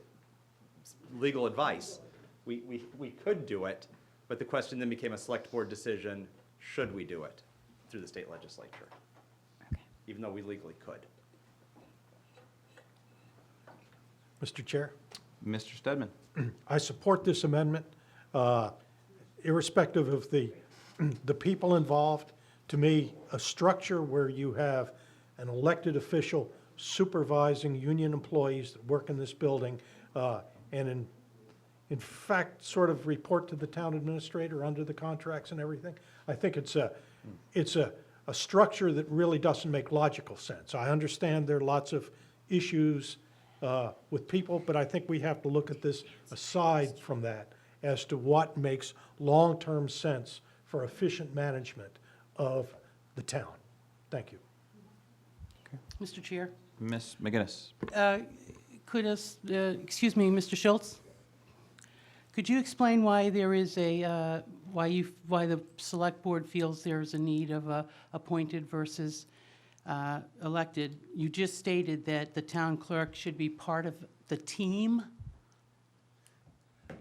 legal advice. We could do it, but the question then became a select board decision, should we do it through the state legislature? Okay. Even though we legally could. Mr. Chair? Mr. Stedman? I support this amendment, irrespective of the people involved. To me, a structure where you have an elected official supervising union employees that work in this building, and in fact, sort of report to the town administrator under the contracts and everything. I think it's a structure that really doesn't make logical sense. I understand there are lots of issues with people, but I think we have to look at this aside from that as to what makes long-term sense for efficient management of the town. Thank you. Mr. Chair, Ms. McGinnis? could us, excuse me, Mr. Schultz? Could you explain why there is why the select board feels there's a need of appointed versus elected? You just stated that the town clerk should be part of the team.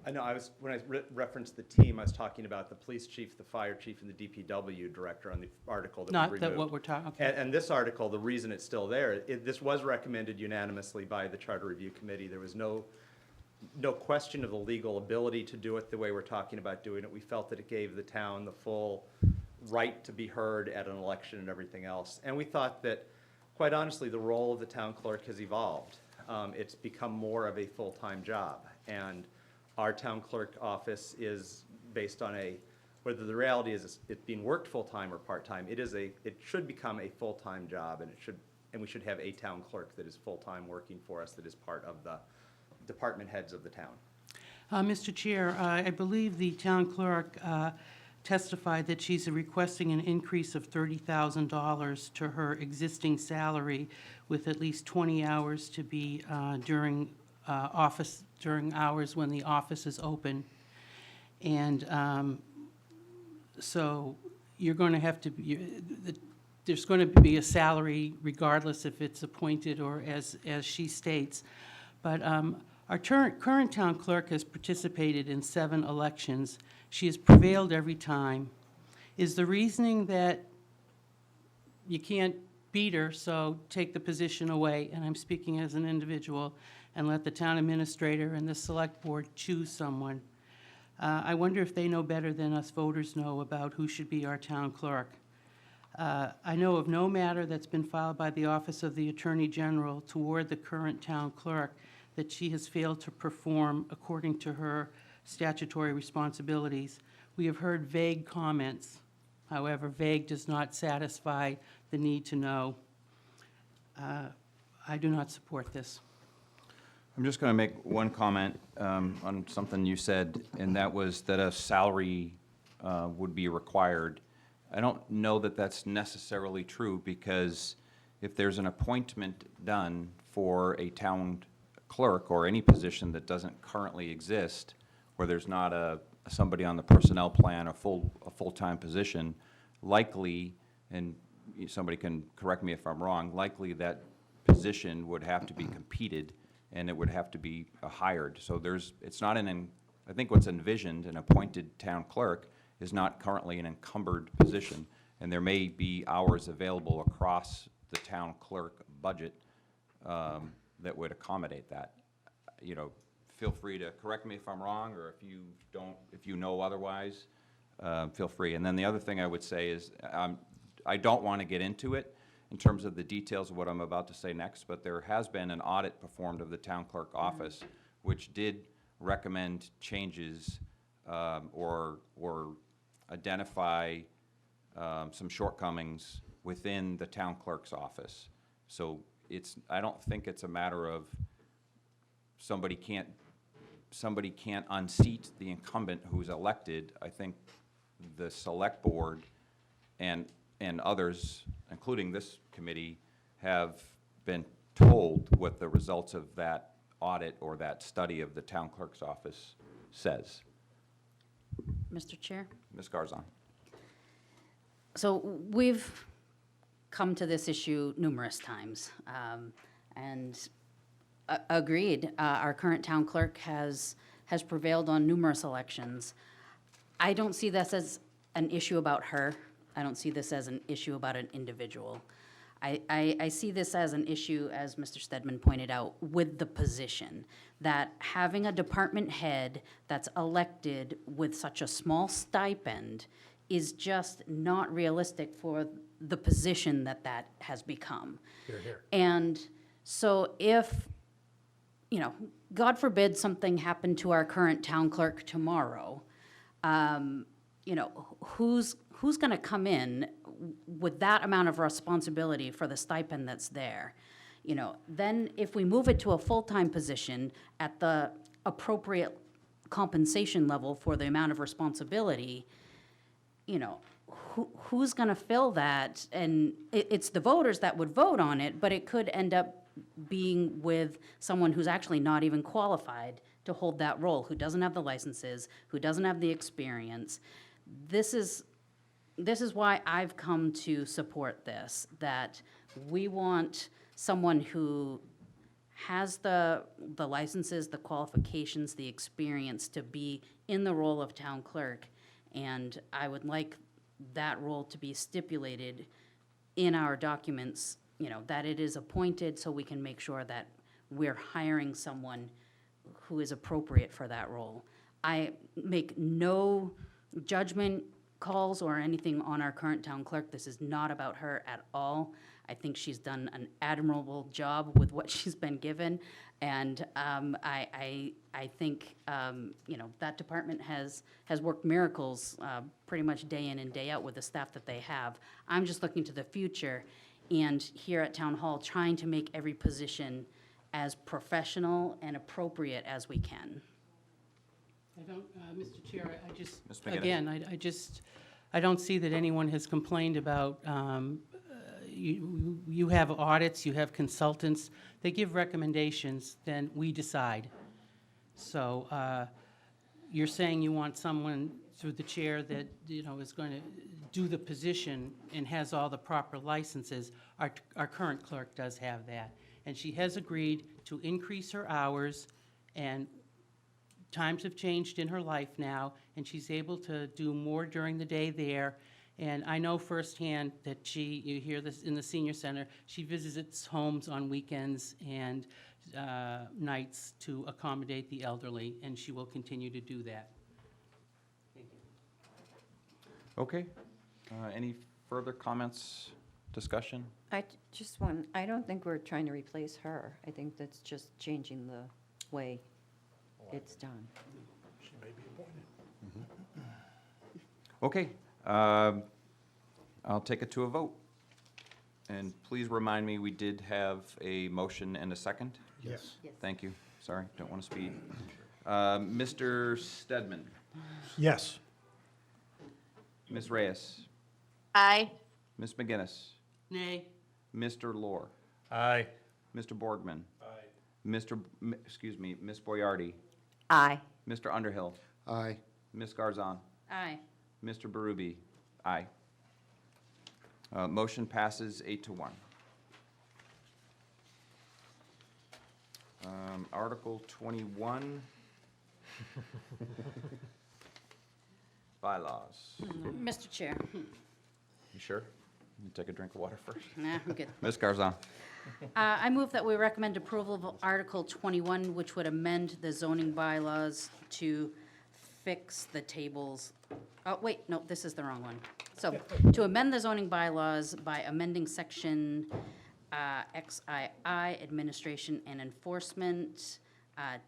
I know, when I referenced the team, I was talking about the police chief, the fire chief, and the DPW director on the article that we removed. Not that what we're talking, okay. And this article, the reason it's still there, this was recommended unanimously by the Charter Review Committee. There was no no question of the legal ability to do it the way we're talking about doing it. We felt that it gave the town the full right to be heard at an election and everything else. And we thought that, quite honestly, the role of the town clerk has evolved. It's become more of a full-time job. And our town clerk office is based on whether the reality is it being worked full-time or part-time, it should become a full-time job, and we should have a town clerk that is full-time working for us, that is part of the department heads of the town. Mr. Chair, I believe the town clerk testified that she's requesting an increase of $30,000 to her existing salary, with at least 20 hours to be during hours when the office is open. And so you're going to have to, there's going to be a salary regardless if it's appointed or as she states. But our current town clerk has participated in 7 elections. She has prevailed every time. Is the reasoning that you can't beat her, so take the position away, and I'm speaking as an individual, and let the town administrator and the select board choose someone? I wonder if they know better than us voters know about who should be our town clerk. I know of no matter that's been filed by the Office of the Attorney General toward the current town clerk that she has failed to perform according to her statutory responsibilities. We have heard vague comments. However, vague does not satisfy the need to know. I do not support this. I'm just going to make one comment on something you said, and that was that a salary would be required. I don't know that that's necessarily true, because if there's an appointment done for a town clerk or any position that doesn't currently exist, where there's not somebody on the personnel plan, a full-time position, likely, and somebody can correct me if I'm wrong, likely that position would have to be competed, and it would have to be hired. So it's not I think what's envisioned, an appointed town clerk, is not currently an encumbered position, and there may be hours available across the town clerk budget that would accommodate that. You know, feel free to correct me if I'm wrong, or if you know otherwise, feel free. And then the other thing I would say is, I don't want to get into it in terms of the details of what I'm about to say next, but there has been an audit performed of the town clerk office, which did recommend changes or identify some shortcomings within the town clerk's office. So I don't think it's a matter of somebody can't unseat the incumbent who's elected. I think the select board and others, including this committee, have been told what the results of that audit or that study of the town clerk's office says. Mr. Chair? Ms. Garzon. So we've come to this issue numerous times, and agreed, our current town clerk has prevailed on numerous elections. I don't see this as an issue about her. I don't see this as an issue about an individual. I see this as an issue, as Mr. Stedman pointed out, with the position, that having a department head that's elected with such a small stipend is just not realistic for the position that has become. And so if, God forbid something happened to our current town clerk tomorrow, who's going to come in with that amount of responsibility for the stipend that's there? Then if we move it to a full-time position at the appropriate compensation level for the amount of responsibility, who's going to fill that? And it's the voters that would vote on it, but it could end up being with someone who's actually not even qualified to hold that role, who doesn't have the licenses, who doesn't have the experience. This is why I've come to support this, that we want someone who has the licenses, the qualifications, the experience to be in the role of town clerk. And I would like that role to be stipulated in our documents, that it is appointed, so we can make sure that we're hiring someone who is appropriate for that role. I make no judgment calls or anything on our current town clerk. This is not about her at all. I think she's done an admirable job with what she's been given, and I think, you know, that department has worked miracles pretty much day in and day out with the staff that they have. I'm just looking to the future, and here at Town Hall, trying to make every position as professional and appropriate as we can. I don't, Mr. Chair, I just, Ms. McGinnis. again, I don't see that anyone has complained about, you have audits, you have consultants, they give recommendations, then we decide. So you're saying you want someone through the chair that, you know, is going to do the position and has all the proper licenses. Our current clerk does have that. And she has agreed to increase her hours, and times have changed in her life now, and she's able to do more during the day there. And I know firsthand that you hear this in the senior center, she visits homes on weekends and nights to accommodate the elderly, and she will continue to do that. Thank you. Okay. Any further comments, discussion? I don't think we're trying to replace her. I think that's just changing the way it's done. Okay. I'll take it to a vote. And please remind me, we did have a motion and a second? Yes. Thank you. Sorry, don't want to speed. Mr. Stedman, Yes. Ms. Reyes, Aye. Ms. McGinnis, Nay. Mr. Lohr, Aye. Mr. Borgman. Excuse me, Ms. Boyardi, Aye. Mr. Underhill, Aye. Ms. Garzon, Aye. Mr. Berube, aye. Motion passes 8-1. Article 21. Bylaws. Mr. Chair. You sure? You take a drink of water first. Nah, I'm good. Ms. Garzon. I move that we recommend approval of Article 21, which would amend the zoning bylaws to fix the tables. Oh, wait, no, this is the wrong one. So, to amend the zoning bylaws by amending Section XII, Administration and Enforcement,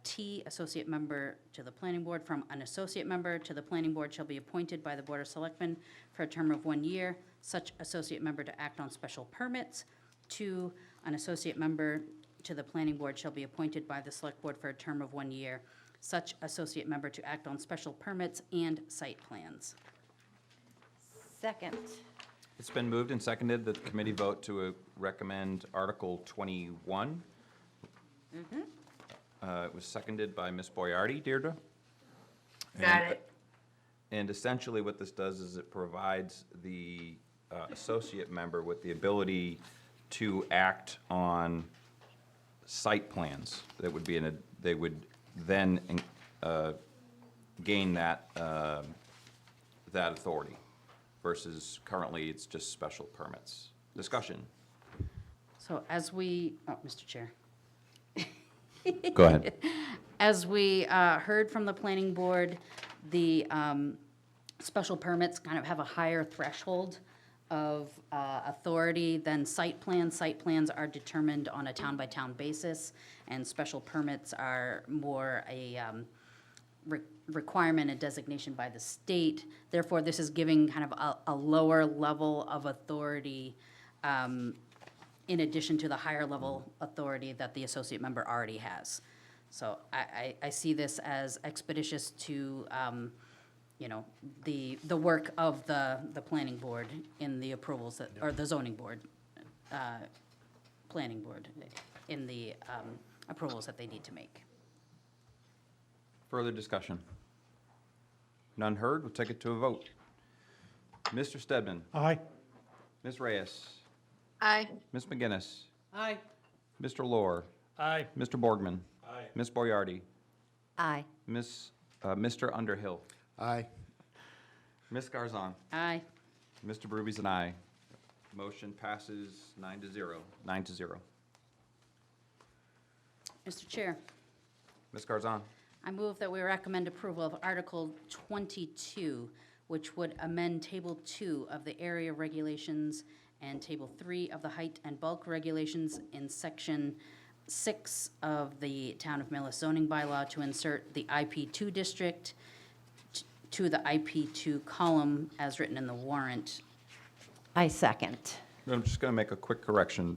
T, Associate Member to the Planning Board, from an Associate Member to the Planning Board shall be appointed by the Board of Selectmen for a term of 1 year, such Associate Member to act on special permits. 2, an Associate Member to the Planning Board shall be appointed by the Select Board for a term of 1 year, such Associate Member to act on special permits and site plans. Second. It's been moved and seconded that the committee vote to recommend Article 21. It was seconded by Ms. Boyardi. Deirdre? Got it. And essentially what this does is it provides the associate member with the ability to act on site plans that would be they would then gain that, that authority versus currently it's just special permits. Discussion. So as we, oh, Mr. Chair. Go ahead. As we heard from the planning board, the special permits kind of have a higher threshold of authority than site plans. Site plans are determined on a town-by-town basis, and special permits are more a requirement and designation by the state. Therefore, this is giving kind of a lower level of authority in addition to the higher level authority that the associate member already has. So I see this as expeditious to, you know, the work of the planning board in the approvals that, or the zoning board, planning board, in the approvals that they need to make. Further discussion? None heard, we'll take it to a vote. Mr. Stedman, Aye. Ms. Reyes, Aye. Ms. McGinnis, Aye. Mr. Lohr, Aye. Mr. Borgman, Ms. Boyardi, Aye. Mr. Underhill, Aye. Ms. Garzon, Aye. Mr. Berube's an aye. Motion passes 9-0. 9-0. Mr. Chair, Ms. Garzon? I move that we recommend approval of Article 22, which would amend Table 2 of the area regulations and Table 3 of the height and bulk regulations in Section 6 of the Town of Millis zoning bylaw to insert the IP2 district to the IP2 column as written in the warrant. I second. I'm just going to make a quick correction.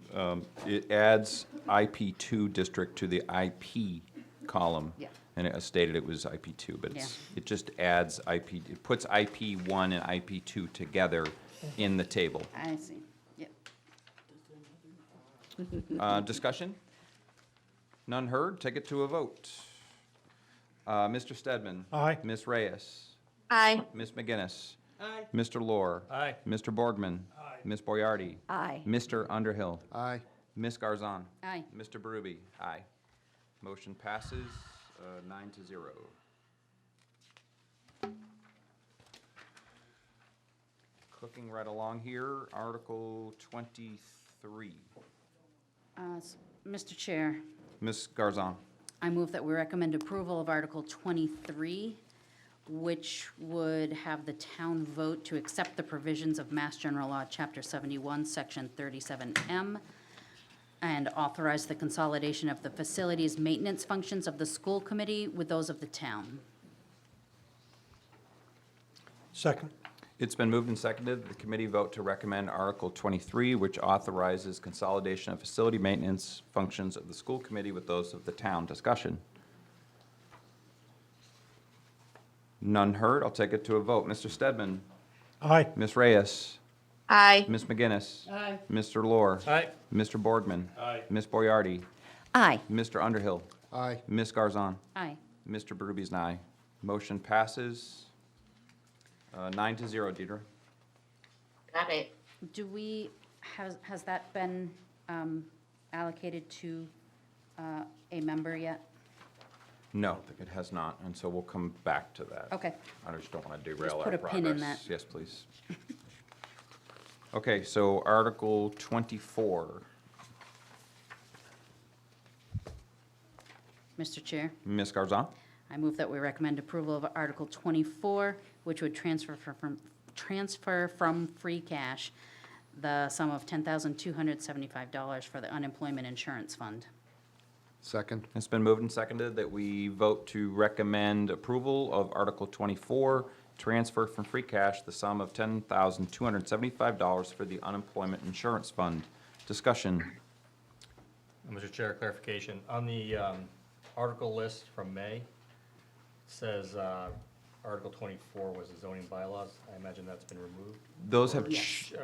It adds IP2 district to the IP column. Yeah. And it stated it was IP2, but Yeah. it just adds it puts IP1 and IP2 together in the table. I see. Yep. Discussion? None heard, take it to a vote. Mr. Stedman? Aye. Ms. Reyes? Aye. Ms. McGinnis? Aye. Mr. Lohr? Aye. Mr. Borgman? Aye. Ms. Boyardi? Aye. Mr. Underhill? Aye. Ms. Garzon? Aye. Mr. Berube? Aye. Motion passes 9-0. Clicking right along here, Article 23. Mr. Chair, Ms. Garzon? I move that we recommend approval of Article 23, which would have the town vote to accept the provisions of Mass General Law, Chapter 71, Section 37M, and authorize the consolidation of the facilities maintenance functions of the school committee with those of the town. Second. It's been moved and seconded that the committee vote to recommend Article 23, which authorizes consolidation of facility maintenance functions of the school committee with those of the town. Discussion? None heard. I'll take it to a vote. Mr. Stedman? Aye. Ms. Reyes? Aye. Ms. McGinnis? Aye. Mr. Lohr? Aye. Mr. Borgman? Aye. Ms. Boyardi? Aye. Mr. Underhill? Aye. Ms. Garzon? Aye. Mr. Berube's an aye. Motion passes 9-0, Deidre. Got it. Do we, has that been allocated to a member yet? No, it has not, and so we'll come back to that. Okay. I just don't want to derail our put a progress. pin in that. Yes, please. Okay, so Article 24. Mr. Chair, Ms. Garzon? I move that we recommend approval of Article 24, which would transfer from free cash the sum of $10,275 for the unemployment insurance fund. Second. It's been moved and seconded that we vote to recommend approval of Article 24, transfer from free cash the sum of $10,275 for the unemployment insurance fund. Discussion. Mr. Chair, clarification. On the article list from May, it says Article 24 was the zoning bylaws. I imagine that's been removed. Those have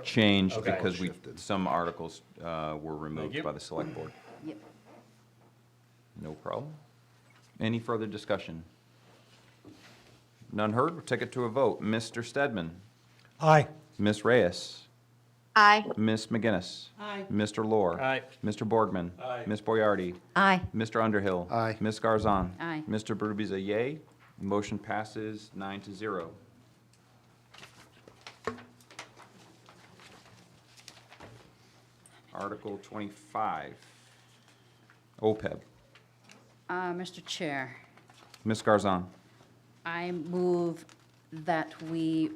changed Okay. because Shifted. some articles were removed you. by the select board. Yep. No problem. Any further discussion? None heard, we'll take it to a vote. Mr. Stedman? Aye. Ms. Reyes? Aye. Ms. McGinnis? Aye. Mr. Lohr? Aye. Mr. Borgman? Aye. Ms. Boyardi? Aye. Mr. Underhill? Aye. Ms. Garzon? Aye. Mr. Berube's a yay. Motion passes 9-0. Article 25, OPEB. Mr. Chair, Ms. Garzon? I move that we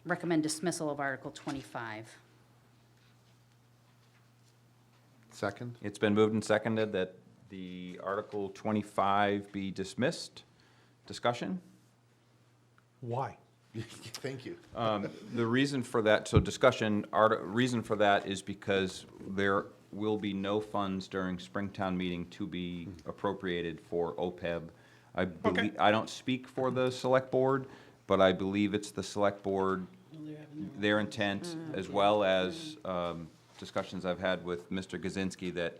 recommend dismissal of Article 25. Second. It's been moved and seconded that the Article 25 be dismissed. Discussion? Why? Thank you. The reason for that, so discussion, reason for that is because there will be no funds during Springtown meeting to be appropriated for OPEB. I believe, I don't speak for the select board, but I believe it's the select board, their intent, as well as discussions I've had with Mr. Gazinski, that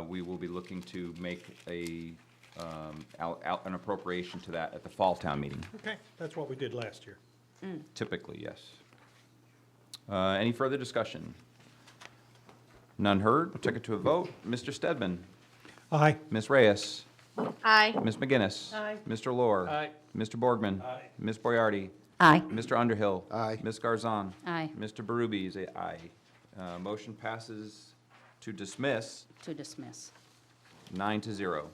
we will be looking to make an appropriation to that at the fall town meeting. Okay, that's what we did last year. Typically, yes. Any further discussion? None heard, we'll take it to a vote. Mr. Stedman? Aye. Ms. Reyes? Aye. Ms. McGinnis? Aye. Mr. Lohr? Aye. Mr. Borgman? Aye. Ms. Boyardi? Aye. Mr. Underhill? Aye. Ms. Garzon? Aye. Mr. Berube is a aye. Motion passes to dismiss To dismiss. 9-0.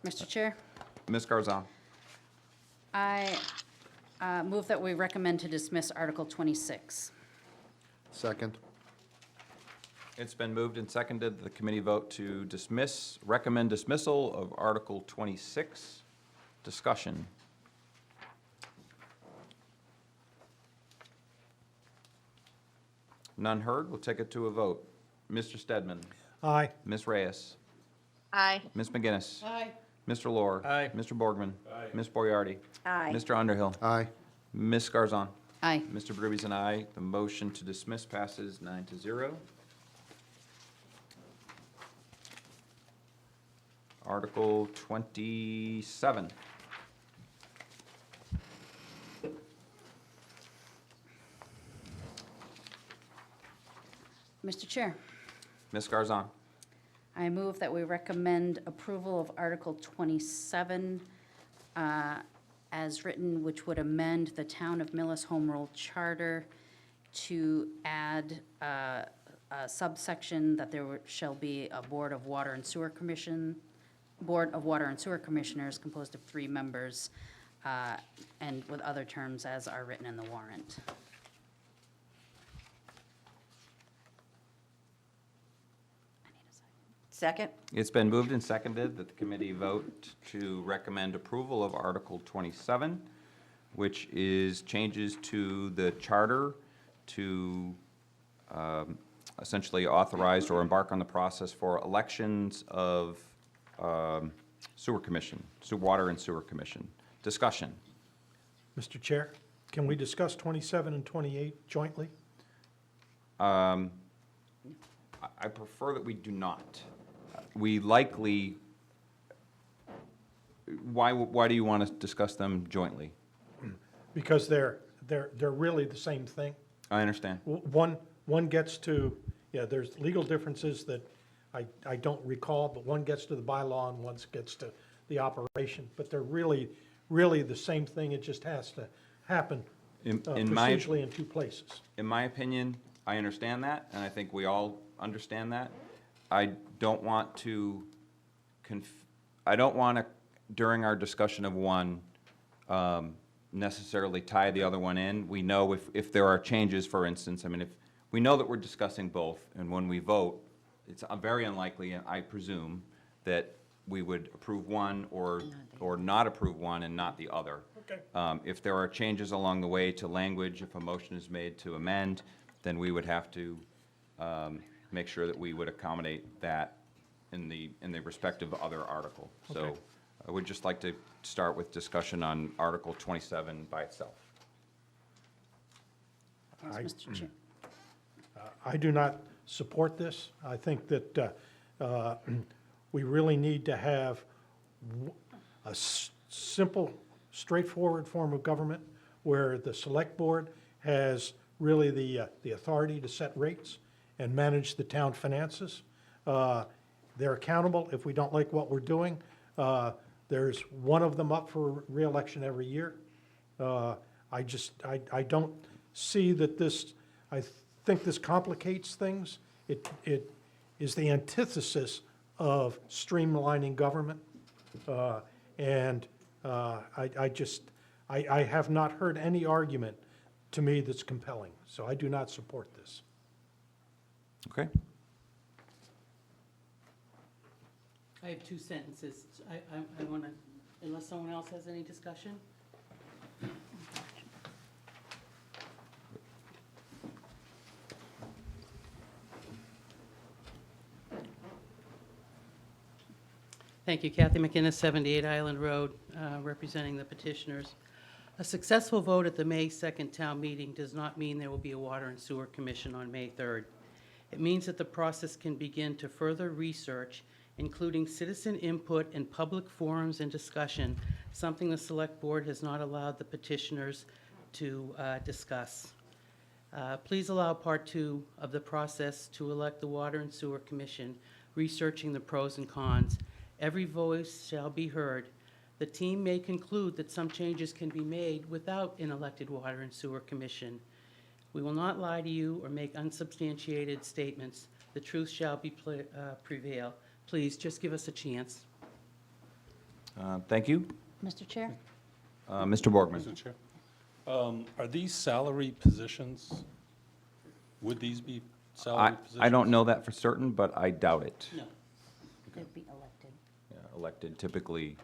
Mr. Chair, Ms. Garzon. I move that we recommend to dismiss Article 26. Second. It's been moved and seconded that the committee vote to recommend dismissal of Article 26. Discussion. None heard. We'll take it to a vote. Mr. Stedman. Aye. Ms. Reyes. Aye. Ms. McGinnis. Aye. Mr. Lohr. Aye. Mr. Borgman. Ms. Moriarty. Aye. Mr. Underhill. Aye. Ms. Garzon. Aye. Mr. Berube and I. The motion to dismiss passes 9-0. Article 27. Mr. Chair, Ms. Garzon. I move that we recommend approval of Article 27 as written, which would amend the Town of Millis Home Rule Charter to add a subsection that shall be a Board of Water and Sewer Commissioners composed of 3 members, and with other terms as are written in the warrant. I need a second. Second? It's been moved and seconded that the committee vote to recommend approval of Article 27, which is changes to the charter to essentially authorize or embark on the process for elections of sewer commission, water and sewer commission. Discussion. Mr. Chair, can we discuss 27 and 28 jointly? I prefer that we do not. We likely, why do you want to discuss them jointly? Because they're really the same thing. I understand. One gets to, yeah, there's legal differences that I don't recall, but one gets to the bylaw and one gets to the operation. But they're really the same thing. It just has to happen procedurally in 2 places. In my opinion, I understand that, and I think we all understand that. I don't want to, during our discussion of one, necessarily tie the other one in. We know if there are changes, for instance, I mean, if we know that we're discussing both, and when we vote, it's very unlikely, I presume, that we would approve one or not approve one and not the other. Okay. If there are changes along the way to language, if a motion is made to amend, then we would have to make sure that we would accommodate that in the respective other article. So Okay. I would just like to start with discussion on Article 27 by itself. Yes, Mr. Chair. I do not support this. I think that we really need to have a simple, straightforward form of government where the select board has really the authority to set rates and manage the town finances. They're accountable if we don't like what we're doing. There's one of them up for reelection every year. I don't see that this, I think this complicates things. It is the antithesis of streamlining government. And I have not heard any argument to me that's compelling, so I do not support this. Okay? I have 2 sentences. I want to, unless someone else has any discussion? Thank you. Kathy McInnes, 78 Island Road, representing the petitioners. A successful vote at the May 2nd town meeting does not mean there will be a Water and Sewer Commission on May 3rd. It means that the process can begin to further research, including citizen input and public forums and discussion, something the Select Board has not allowed the petitioners to discuss. Please allow Part 2 of the process to elect the Water and Sewer Commission, researching the pros and cons. Every voice shall be heard. The team may conclude that some changes can be made without an elected Water and Sewer Commission. We will not lie to you or make unsubstantiated statements. The The truth shall prevail. Please, just give us a chance. Thank you. Mr. Chair? Mr. Borgman. Mr. Chair. Are these salary positions? Would these be salary positions? I don't know that for certain, but I doubt it. No. They'd be elected. Yeah, elected, typically,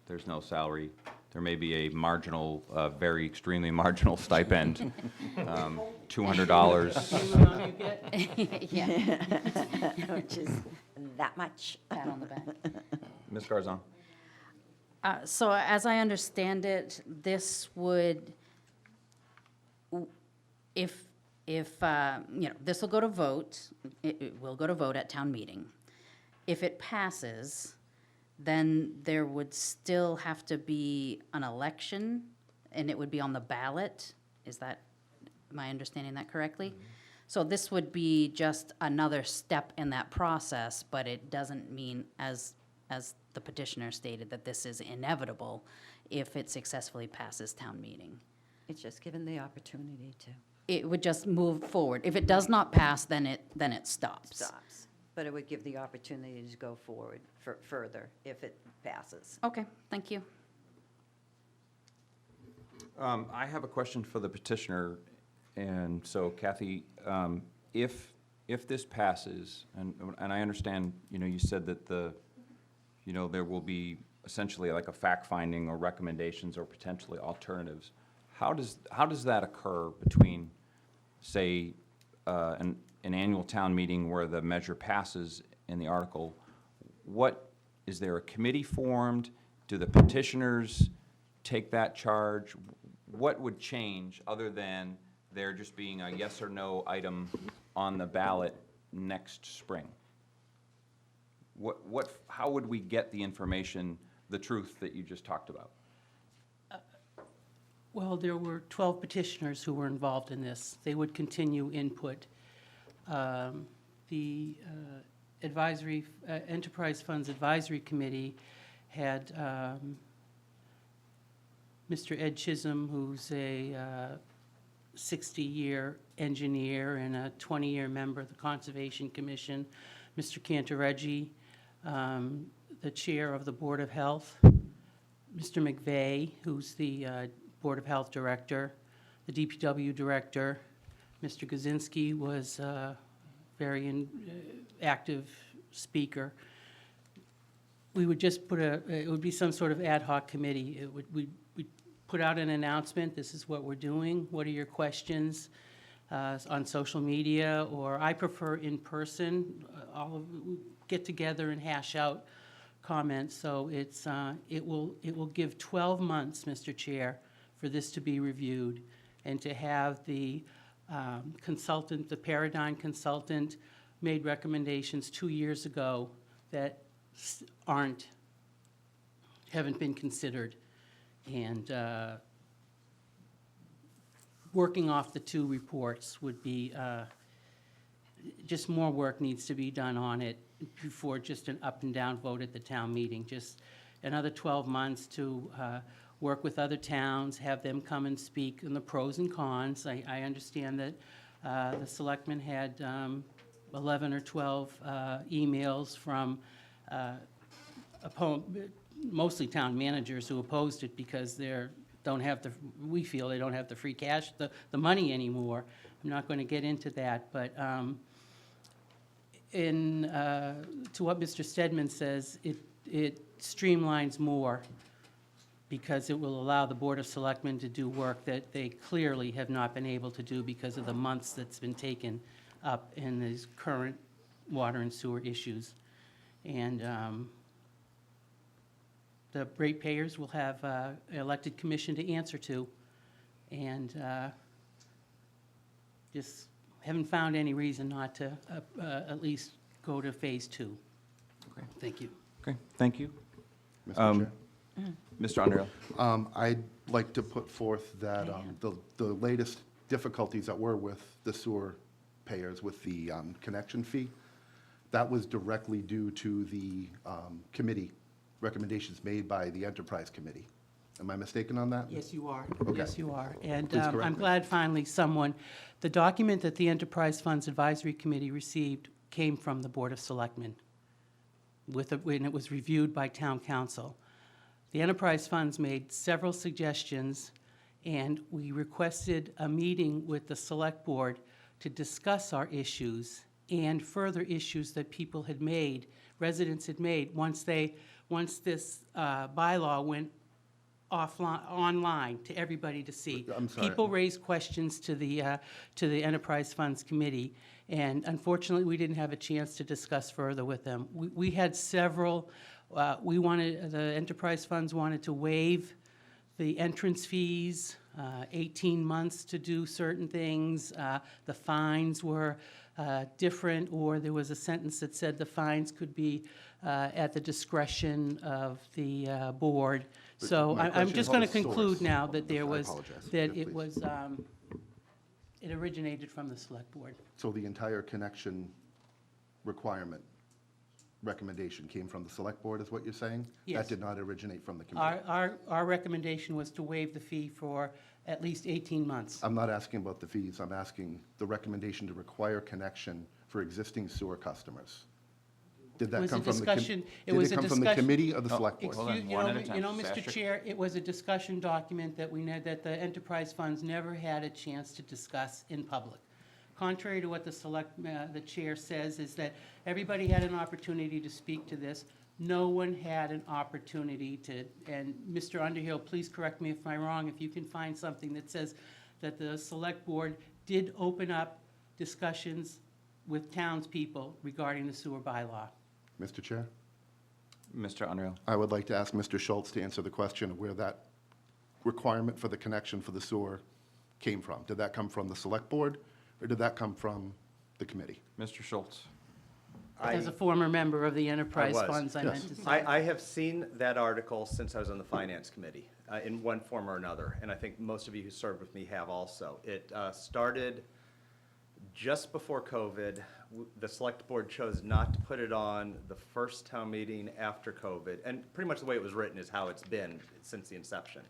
there's no salary. There may be a marginal, very extremely marginal stipend, $200. See what amount you get? Yeah, Which is that much. pat on the back. Ms. Garzon? So as I understand it, this would, if, this will go to vote, it will go to vote at town meeting. If it passes, then there would still have to be an election, and it would be on the ballot. Am I understanding that correctly? So this would be just another step in that process, but it doesn't mean, as the petitioner stated, that this is inevitable if it successfully passes town meeting. It's just given the opportunity to It would just move forward. If it does not pass, then it stops. stops. But it would give the opportunity to go forward further if it passes. Okay, thank you. I have a question for the petitioner, and so Kathy, if this passes, and I understand, you said that there will be essentially like a fact-finding or recommendations or potentially alternatives. How does that occur between, say, an annual town meeting where the measure passes in the article? Is there a committee formed? Do the petitioners take that charge? What would change other than there just being a yes or no item on the ballot next spring? How would we get the information, the truth that you just talked about? Well, there were 12 petitioners who were involved in this. They would continue input. The Enterprise Funds Advisory Committee had Mr. Ed Chisholm, who's a 60-year engineer and a 20-year member of the Conservation Commission, Mr. Cantareggi, the chair of the Board of Health, Mr. McVeigh, who's the Board of Health director, the DPW director. Mr. Kaczynski was a very active speaker. We would just it would be some sort of ad hoc committee. We'd put out an announcement, this is what we're doing, what are your questions, on social media, or I prefer in person, we get together and hash out comments. So it will give 12 months, Mr. Chair, for this to be reviewed and to have the consultant, the Paradigm consultant, made recommendations 2 years ago that haven't been considered. And working off the two reports would be, just more work needs to be done on it before just an up and down vote at the town meeting. Just another 12 months to work with other towns, have them come and speak on the pros and cons. I understand that the selectmen had 11 or 12 emails from mostly town managers who opposed it because we feel they don't have the free cash, the money anymore. I'm not going to get into that, but to what Mr. Stedman says, it streamlines more because it will allow the Board of Selectmen to do work that they clearly have not been able to do because of the months that's been taken up in these current water and sewer issues. And the ratepayers will have an elected commission to answer to. And just haven't found any reason not to at least go to phase 2. Okay. Thank you. Okay, thank you. Mr. Chair. Mr. Underhill? I'd like to put forth that the latest difficulties that were with the sewer payers with the connection fee, that was directly due to the committee recommendations made by the Enterprise Committee. Am I mistaken on that? Yes, you are. Okay. Yes, you are. And Please correct I'm me. glad finally the document that the Enterprise Funds Advisory Committee received came from the Board of Selectmen when it was reviewed by town council. The enterprise funds made several suggestions, and we requested a meeting with the select board to discuss our issues and further issues that people had made, residents had made, once this bylaw went online to everybody to see. I'm sorry. People raised questions to the Enterprise Funds Committee, and unfortunately, we didn't have a chance to discuss further with them. We had several, the Enterprise Funds wanted to waive the entrance fees, 18 months to do certain things. The fines were different, or there was a sentence that said the fines could be at the discretion of the board. But So my I'm question just is going about to the conclude source. now that I there was, apologize. that Yeah, it please. was, it originated from the select board. So the entire connection requirement recommendation came from the select board, is what you're saying? Yes. That did not originate from the committee? Our recommendation was to waive the fee for at least 18 months. I'm not asking about the fees, I'm asking the recommendation to require connection for existing sewer customers. Did It that was a come from the? discussion- it Did was it a come from the discussion- committee or the select board? Hold on, Excuse- one at a time. Mr. Sasha. Chair, it was a discussion document that that the enterprise funds never had a chance to discuss in public. Contrary to what the chair says, is that everybody had an opportunity to speak to this. No one had an opportunity to, and Mr. Underhill, please correct me if I'm wrong, if you can find something that says that the select board did open up discussions with townspeople regarding the sewer bylaw. Mr. Chair, Mr. Underhill? I would like to ask Mr. Schultz to answer the question of where that requirement for the connection for the sewer came from. Did that come from the select board, or did that come from the committee? Mr. Schultz? As a former member of the enterprise was. funds, I Yes. meant to say. I have seen that article since I was on the finance committee, in one form or another, and I think most of you who served with me have also. It started just before COVID. The select board chose not to put it on the first town meeting after COVID, and pretty much the way it was written is how it's been since the inception.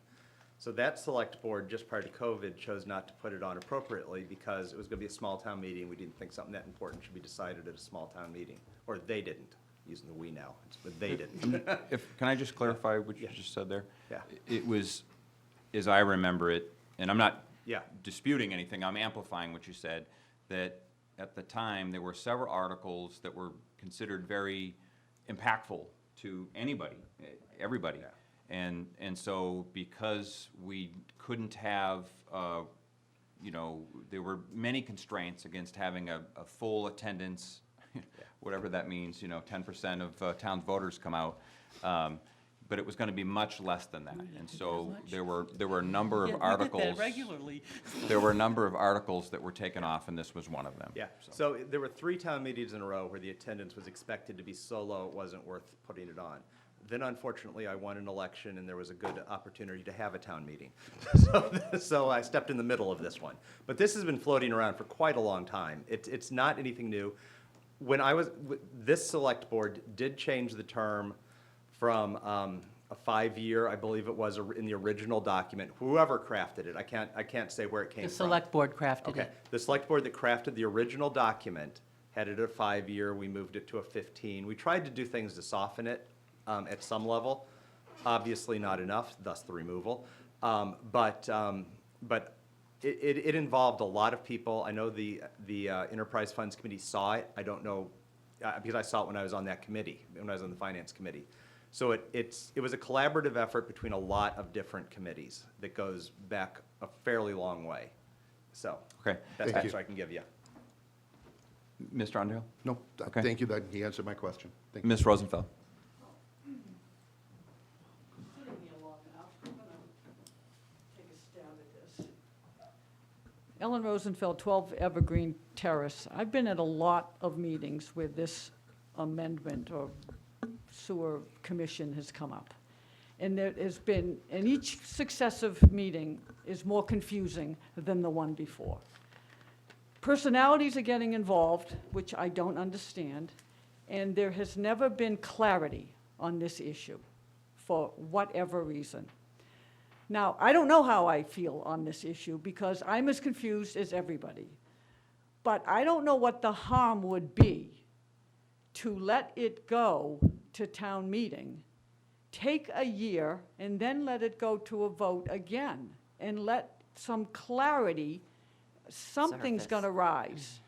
So that select board, just prior to COVID, chose not to put it on appropriately because it was going to be a small town meeting. We didn't think something that important should be decided at a small town meeting, or they didn't, using the we now, but they didn't. Can I just clarify what you just said there? Yeah. It was, as I remember it, and I'm not Yeah. disputing anything, I'm amplifying what you said, that at the time, there were several articles that were considered very impactful to anybody, everybody. Yeah. And so because we couldn't have, there were many constraints against having a full attendance, whatever that means, 10% of town's voters come out. But it was going to be much less than that. And so there were a number of articles. regularly. There were a number of articles that were taken off, and this was one of them. Yeah, so there were 3 town meetings in a row where the attendance was expected to be so low it wasn't worth putting it on. Then unfortunately, I won an election and there was a good opportunity to have a town meeting. So I stepped in the middle of this one. But this has been floating around for quite a long time. It's not anything new. When this select board did change the term from a 5-year, I believe it was in the original document, whoever crafted it, I can't say where it came The from. select board crafted Okay, it. the select board that crafted the original document had it at a 5-year, we moved it to a 15. We tried to do things to soften it at some level, obviously not enough, thus the removal. But it involved a lot of people. I know the Enterprise Funds Committee saw it. I don't know, because I saw it when I was on that committee, when I was on the Finance Committee. So it was a collaborative effort between a lot of different committees that goes back a fairly long way. So, Okay. that's the Thank you. answer I can give you. Mr. Underhill? No, Okay. thank you, that he answered my question. Thank you. Ms. Rosenfeld? Ellen Rosenfeld, 12 Evergreen Terrace. I've been at a lot of meetings where this amendment or sewer commission has come up. And there has been, and each successive meeting is more confusing than the one before. Personalities are getting involved, which I don't understand, and there has never been clarity on this issue for whatever reason. Now, I don't know how I feel on this issue because I'm as confused as everybody. But I don't know what the harm would be to let it go to town meeting, take a year, and then let it go to a vote again, and let some clarity, something's Surface. going to rise.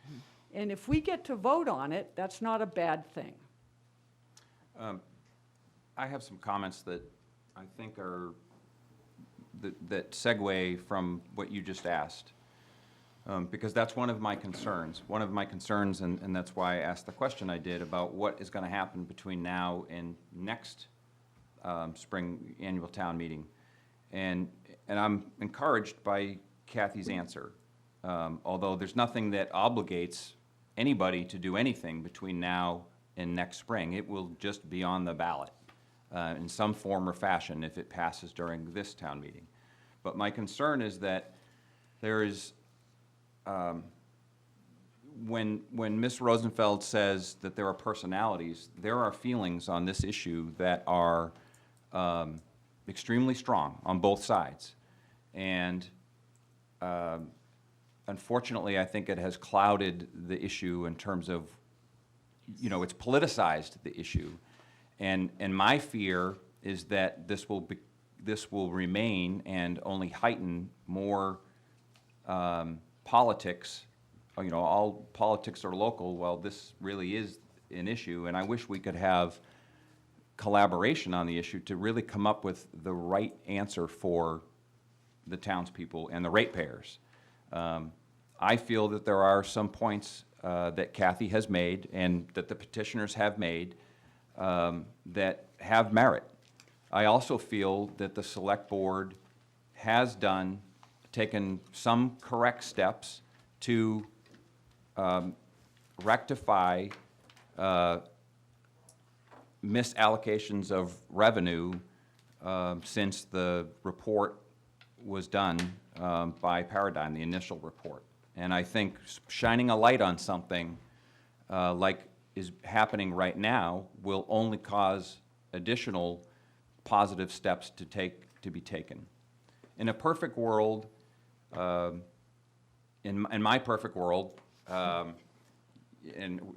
And if we get to vote on it, that's not a bad thing. I have some comments that I think are, that segue from what you just asked. Because that's one of my concerns. One of my concerns, and that's why I asked the question I did about what is going to happen between now and next spring annual town meeting. And I'm encouraged by Kathy's answer. Although there's nothing that obligates anybody to do anything between now and next spring. It will just be on the ballot in some form or fashion if it passes during this town meeting. But my concern is that there is, when Ms. Rosenfeld says that there are personalities, there are feelings on this issue that are extremely strong on both sides. And unfortunately, I think it has clouded the issue in terms of, you know, it's politicized the issue. And my fear is that this will remain and only heighten more politics. You know, all politics are local. Well, this really is an issue, and I wish we could have collaboration on the issue to really come up with the right answer for the townspeople and the ratepayers. I feel that there are some points that Kathy has made and that the petitioners have made that have merit. I also feel that the select board has taken some correct steps to rectify misallocations of revenue since the report was done by Paradigm, the initial report. And I think shining a light on something like is happening right now will only cause additional positive steps to be taken. In a perfect world, in my perfect world, and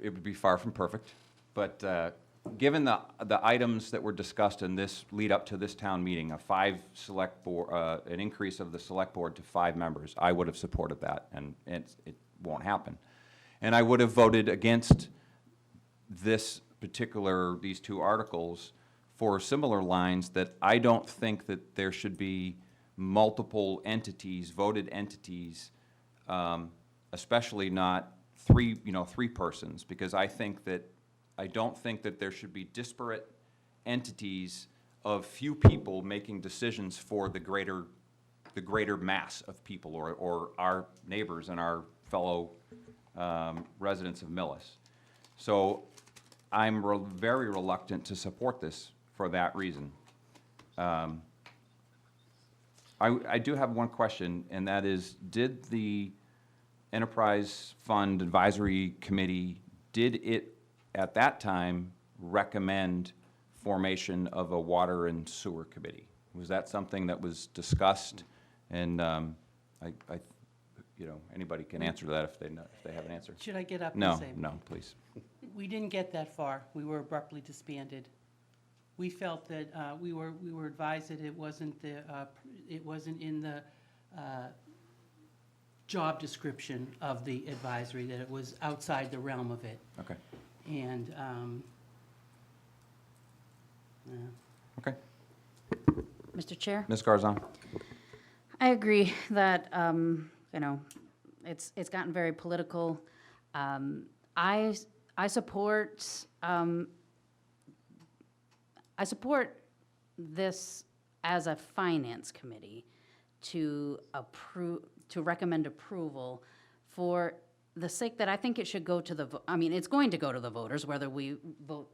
it would be far from perfect, but given the items that were discussed in this lead up to this town meeting, an increase of the select board to 5 members, I would have supported that, and it won't happen. And I would have voted against these 2 articles for similar lines, that I don't think that there should be multiple entities, voted entities, especially not 3 persons, because I don't think that there should be disparate entities of few people making decisions for the greater mass of people, or our neighbors and our fellow residents of Millis. So I'm very reluctant to support this for that reason. I do have one question, and that is, did the Enterprise Fund Advisory Committee, did it at that time recommend formation of a water and sewer committee? Was that something that was discussed? And anybody can answer that if they have an answer. Should I get up and say? No, please. We didn't get that far. We were abruptly disbanded. We felt that we were advised that it wasn't in the job description of the advisory, that it was outside the realm of it. Okay. And Okay. Mr. Chair? Ms. Garzon? I agree that, it's gotten very political. I support this as a finance committee to recommend approval for the sake that I think it should go to the, it's going to go to the voters, whether we vote,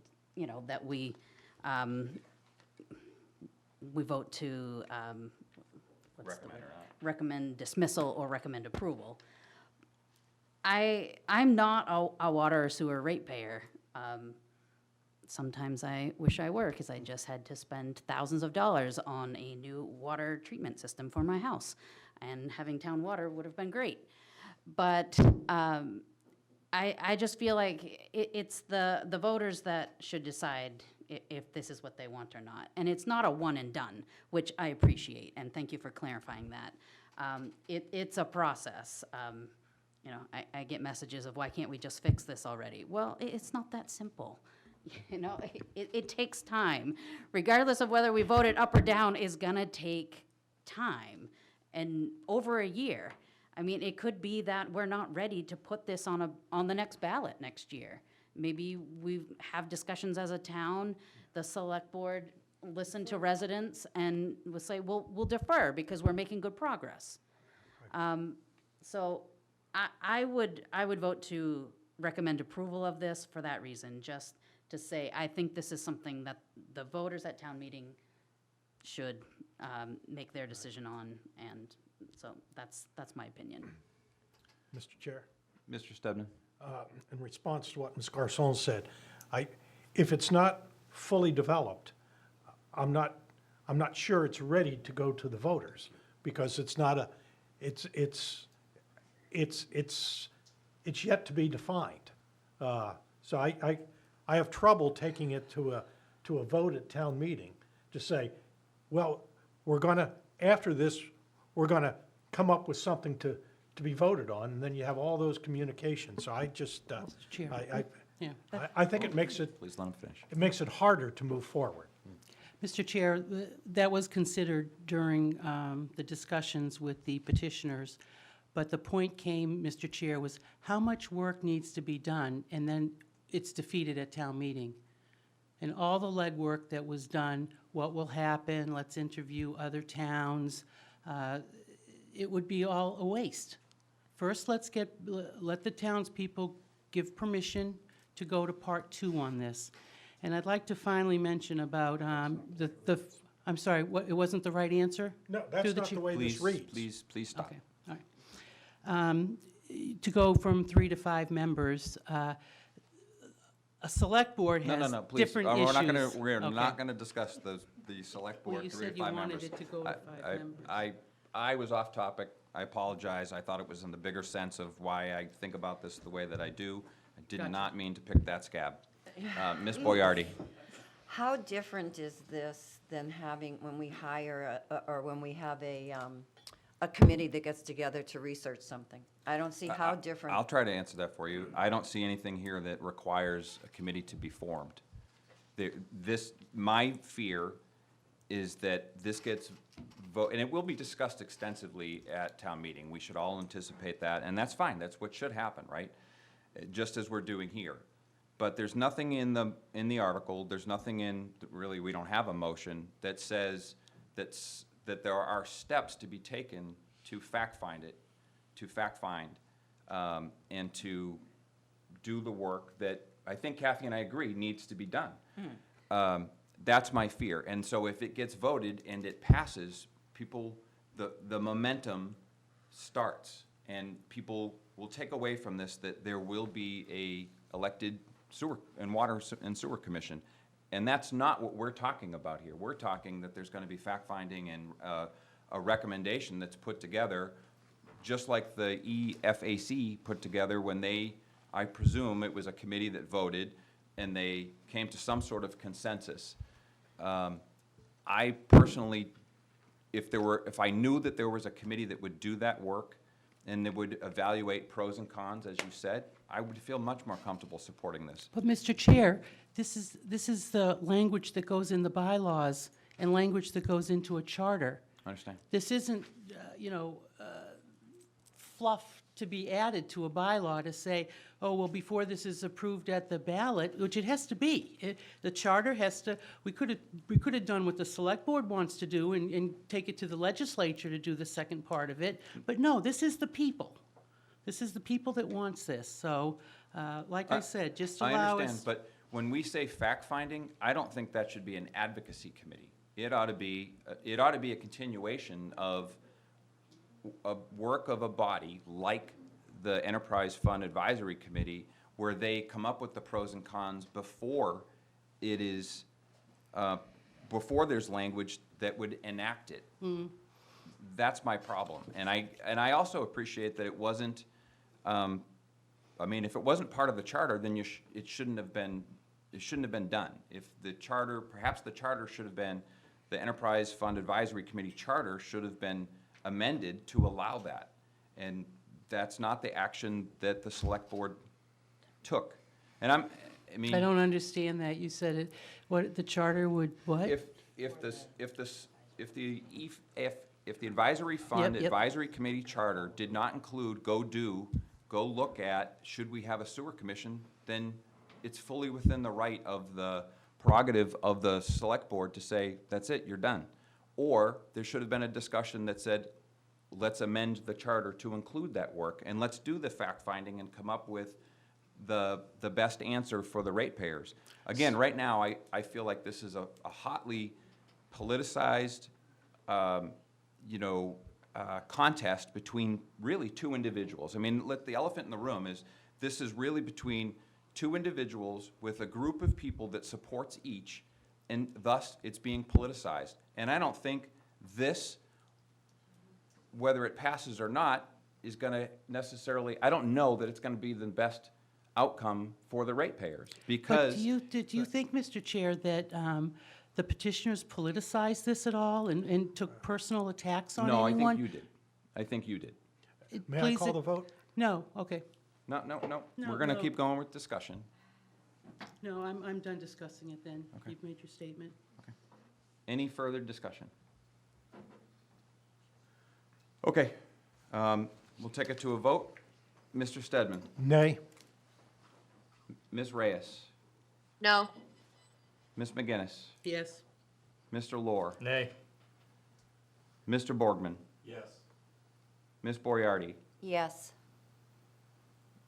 that we vote to, recommend dismissal or recommend approval. I'm not a water or sewer ratepayer. Sometimes I wish I were, because I just had to spend thousands of dollars on a new water treatment system for my house, and having town water would have been great. But I just feel like it's the voters that should decide if this is what they want or not. And it's not a one and done, which I appreciate, and thank you for clarifying that. It's a process. You know, I get messages of, why can't we just fix this already? Well, it's not that simple. You know, it takes time. Regardless of whether we vote it up or down is gonna take time, and over a year. I mean, it could be that we're not ready to put this on the next ballot next year. Maybe we have discussions as a town, the select board listen to residents and will say, we'll defer because we're making good progress. So I would vote to recommend approval of this for that reason, just to say, I think this is something that the voters at town meeting should make their decision on, and so that's my opinion. Mr. Chair, Mr. Stebnin? in response to what Ms. Garcon said, if it's not fully developed, I'm not sure it's ready to go to the voters, because it's not it's yet to be defined. So I have trouble taking it to a vote at town meeting to say, well, after this, we're gonna come up with something to be voted on, and then you have all those communications. So I just, Chair. Yeah. I think it makes it, Please let him finish. it makes it harder to move forward. Mr. Chair, that was considered during the discussions with the petitioners, but the point came, Mr. Chair, was how much work needs to be done, and then it's defeated at town meeting. And all the legwork that was done, what will happen, let's interview other towns, it would be all a waste. First, let the townspeople give permission to go to part 2 on this. And I'd like to finally mention about I'm sorry, it wasn't the right answer? No, that's not the way this reads. Please stop. Okay, all right. To go from 3 to 5 members, a select board No, has no, please. different We're issues. not Okay. gonna discuss the select Well, board, you 3 said to you 5 wanted members. it to go to 5 members. I was off topic. I apologize. I thought it was in the bigger sense of why I think about this the way that I do. I did Gotcha. not mean to pick that scab. Ms. Boyardi? How different is this than having, when we hire, or when we have a committee that gets together to research something? I don't see how different. I'll try to answer that for you. I don't see anything here that requires a committee to be formed. My fear is that this gets and it will be discussed extensively at town meeting. We should all anticipate that, and that's fine. That's what should happen, right? Just as we're doing here. But there's nothing in the article, there's nothing really, we don't have a motion that says that there are steps to be taken to fact-find, and to do the work that I think Kathy and I agree needs to be done. That's my fear. And so if it gets voted and it passes, the momentum starts, and people will take away from this that there will be a elected sewer and water and sewer commission. And that's not what we're talking about here. We're talking that there's going to be fact-finding and a recommendation that's put together, just like the EFAC put together when I presume it was a committee that voted, and they came to some sort of consensus. I personally, if I knew that there was a committee that would do that work and that would evaluate pros and cons, as you said, I would feel much more comfortable supporting this. But, Mr. Chair, this is the language that goes in the bylaws and language that goes into a charter. I understand. This isn't, fluff to be added to a bylaw to say, oh, well, before this is approved at the ballot, which it has to be. The charter has to, we could have done what the select board wants to do and take it to the legislature to do the second part of it. But no, this is the people. This is the people that wants this. So, like I said, just allow us. I understand, but when we say fact-finding, I don't think that should be an advocacy committee. It ought to be a continuation of a work of a body like the Enterprise Fund Advisory Committee, where they come up with the pros and cons before there's language that would enact it. That's my problem. And I also appreciate that it wasn't a I mean, if it wasn't part of the charter, then it shouldn't have been done. If the charter, perhaps the charter should have been, the Enterprise Fund Advisory Committee charter should have been amended to allow that. And that's not the action that the select board took. And I mean. I don't understand that. You said it, what, the charter would, what? If the advisory fund, Yep. advisory committee charter did not include go look at, should we have a sewer commission, then it's fully within the right of the prerogative of the select board to say, that's it, you're done. Or there should have been a discussion that said, let's amend the charter to include that work, and let's do the fact-finding and come up with the best answer for the ratepayers. Again, right now, I feel like this is a hotly politicized, contest between really two individuals. I mean, the elephant in the room is, this is really between two individuals with a group of people that supports each, and thus it's being politicized. And I don't think this, whether it passes or not, is gonna necessarily, I don't know that it's gonna be the best outcome for the ratepayers, because. But do you think, Mr. Chair, that the petitioners politicized this at all and took personal attacks on No, anyone? I think you did. I think you did. May I Please, call the vote? No, okay. No, No, we're gonna no. keep going with discussion. No, I'm done discussing it then. Okay. You've made your statement. Any further discussion? Okay, we'll take it to a vote. Mr. Stedman, Nay. Ms. Reyes, No. Ms. McGinnis, Yes. Mr. Lohr, Nay. Mr. Borgman, Yes. Ms. Moriarty, Yes.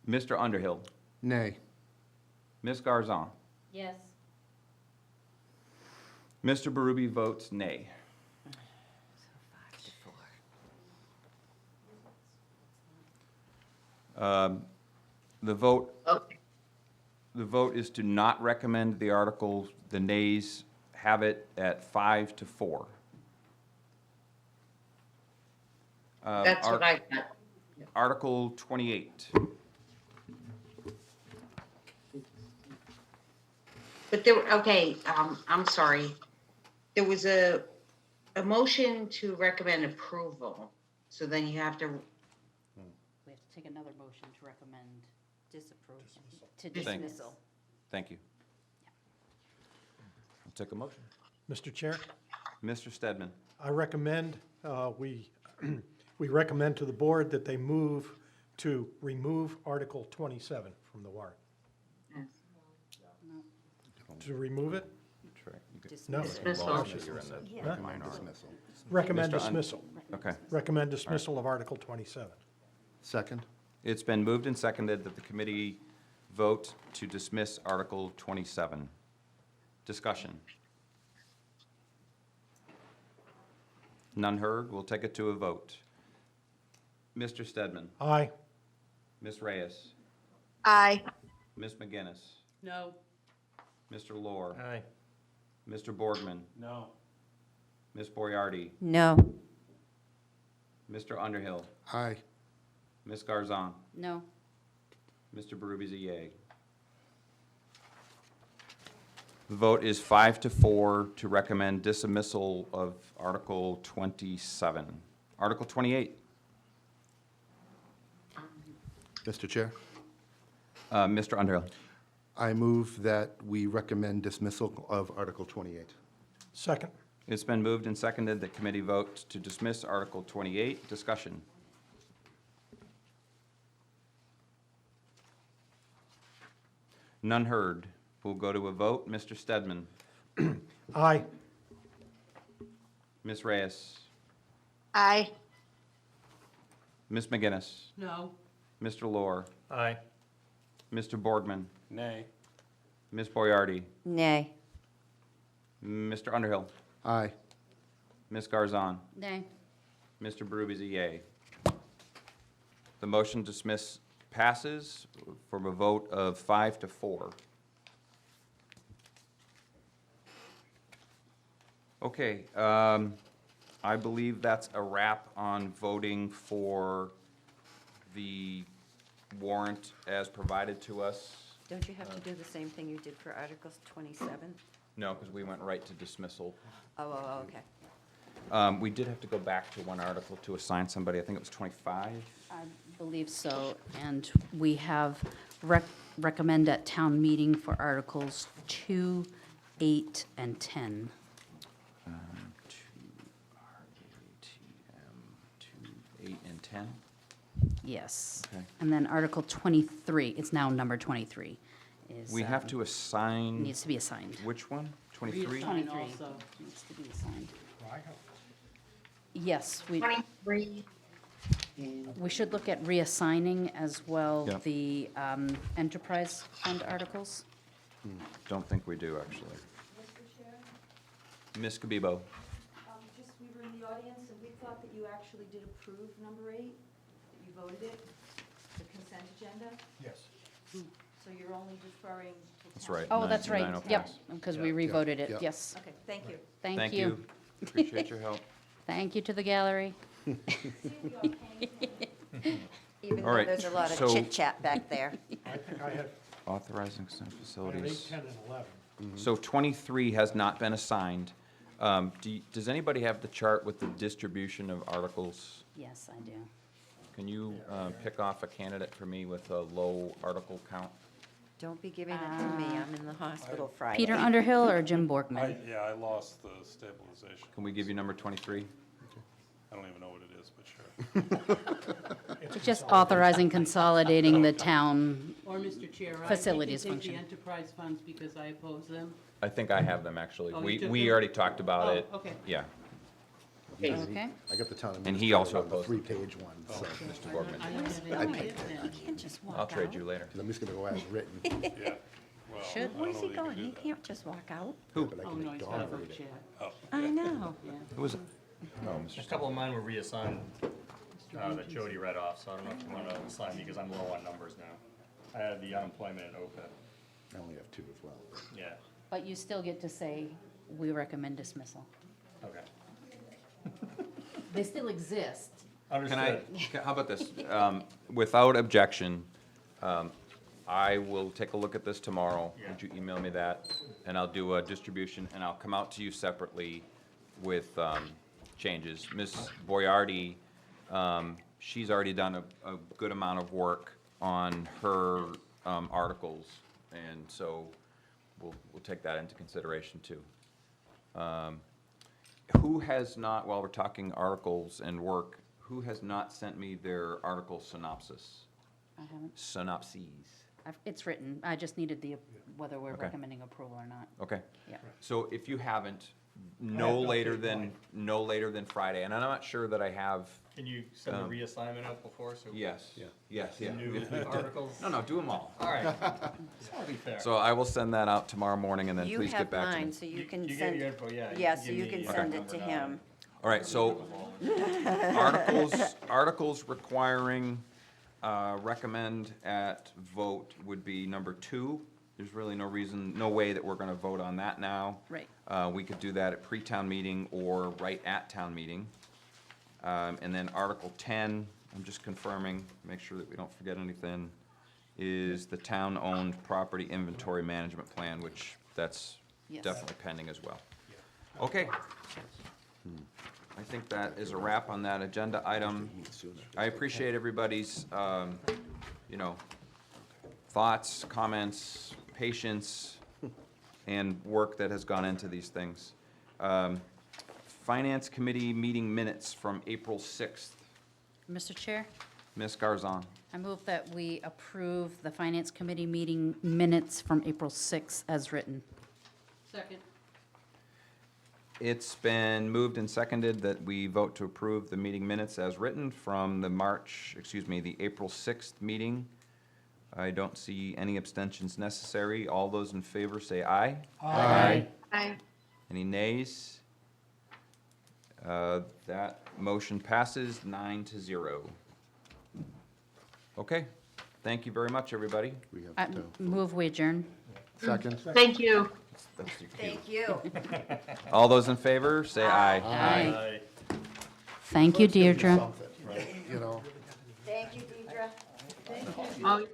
Mr. Underhill, Nay. Ms. Garzon, Yes. Mr. Berube votes nay. The vote Okay. The vote is to not recommend the article. The nays have it at 5-4. That's what I got. Article 28. But there, okay, I'm sorry. There was a motion to recommend approval, so then you have to, We have to take another motion to recommend Disapprove. to Thank you. dismissal. Thank you. I'll take a motion. Mr. Chair, Mr. Stedman, I recommend, we recommend to the board that they move to remove Article 27 from the warrant. To remove it? No. Dismissal. Minor dismissal. Recommend Mr. Un- dismissal. Okay. Recommend dismissal of Article 27. Second? It's been moved and seconded that the committee vote to dismiss Article 27. Discussion. None heard. We'll take it to a vote. Mr. Stedman, Aye. Ms. Reyes, Aye. Ms. McGinnis, No. Mr. Lohr, Aye. Mr. Borgman, No. Ms. Moriarty, No. Mr. Underhill, Aye. Ms. Garzon, No. Mr. Berube's a yay. The vote is 5-4 to recommend dismissal of Article 27. Article 28, Mr. Chair, Mr. Underhill. I move that we recommend dismissal of Article 28. Second. It's been moved and seconded that committee vote to dismiss Article 28. Discussion. None heard. We'll go to a vote. Mr. Stedman, Aye. Ms. Reyes, Aye. Ms. McGinnis, No. Mr. Lohr, Aye. Mr. Borgman, Nay. Ms. Moriarty, Nay. Mr. Underhill, Aye. Ms. Garzon, Nay. Mr. Berube's a yay. The motion to dismiss passes from a vote of 5-4. Okay, I believe that's a wrap on voting for the warrant as provided to us. Don't you have to do the same thing you did for Articles 27? No, because we went right to dismissal. Okay. We did have to go back to one article to assign somebody, I think it was 25. I believe so, and we have recommend at town meeting for Articles 2, 8, and 10. 2 8 and 10. Yes. Okay. And then Article 23, it's now number 23, is. We have to assign, Needs to be assigned. which one? 23? 23 needs to be assigned. Yes, we 23, should look at reassigning as well Yep. the enterprise fund articles. Don't think we do, actually. Ms. Kabibo. Just, we were in the audience, and we thought that you actually did approve number 8, that you voted it, the consent agenda, Yes. so you're only deferring to. That's town- right. Oh, that's right, 905. yep, because we revoted it, Yeah. yes. Okay, thank you. Thank you. Appreciate your help. Thank you to the gallery. Even All though right, there's a lot of so- chit-chat back there. I think I had Authorizing some 8, facilities. 10, and 11. So 23 has not been assigned. Does anybody have the chart with the distribution of articles? Yes, I do. Can you pick off a candidate for me with a low article count? Don't be giving it to me, I'm in the hospital Friday. Peter Underhill or Jim Borkman? I lost the stabilization. Can we give you number 23? I don't even know what it is, but sure. It's just authorizing consolidating the town. Or, Mr. Chair, I Facilities can take function. the enterprise funds because I oppose them. I think I have them, actually. Oh, you We took we them? already talked about Oh, it. okay. Yeah, Okay. I got the town And he also administrator on the opposed it. 3-page one, so, Mr. Borgman. I don't have any of You them. can't just walk out. I'll trade you later. 'cause I'm just gonna go as written. Yeah. Well, Should. I don't Where's know he that you can going? do He that. can't just walk out. Who? But I Oh, can no, make he's Dawn got a read vote it. chat. Oh, I know. Yeah. Who was it? Oh, A Mr. couple of mine were reassigned that Jody read off, so I don't know if you want to assign me because I'm low on numbers now. I had the unemployment and OPEB. I only have 2 as well. Yeah, But you still get to say, we recommend dismissal. okay. They still exist. Can I, Understood. how about this? Without objection, I will take a look at this tomorrow. Yeah. Would you email me that? And I'll do a distribution, and I'll come out to you separately with changes. Ms. Boyardi, she's already done a good amount of work on her articles, and so we'll take that into consideration, too. Who has not, while we're talking articles and work, who has not sent me their article synopsis? I haven't, Synopses. it's written, I just needed the, whether we're Okay. recommending approval or not. Okay. Yeah. So if you haven't, have no to later update than, mine. no later than Friday, and I'm not sure that I have, Can you send the Um, reassignment out before? So yes, Yeah. yes, The yeah. new articles? No, do them all. All right. Just want to be fair. So I will send that out tomorrow morning, and then You please get have back to me. mine, so you can You gave send. your info, yeah. Yeah, so give you me can your send it number to now. him. All right, so articles requiring recommend at vote would be number 2. There's really no reason, no way that we're gonna vote on that now. Right. We could do that at pre-town meeting or right at town meeting. And then Article 10, I'm just confirming, make sure that we don't forget anything, is the town-owned property inventory management plan, which that's Yes. definitely pending as well. Okay. I think that is a wrap on that agenda item. I appreciate everybody's, thoughts, comments, patience, and work that has gone into these things. Finance Committee meeting minutes from April 6th. Mr. Chair, Ms. Garzon. I move that we approve the Finance Committee meeting minutes from April 6th as written. Second. It's been moved and seconded that we vote to approve the meeting minutes as written from the April 6th meeting. I don't see any abstentions necessary. All those in favor say aye. Aye. Any nays? That motion passes 9-0. Okay, thank you very much, everybody. We have I to, move we adjourn. second? Thank you. That's your cue. Thank you. All those in favor, say aye. Aye. Aye. Thank you, Let's give you Deirdre. something, You know? Thank you, Deidre. Oh, you're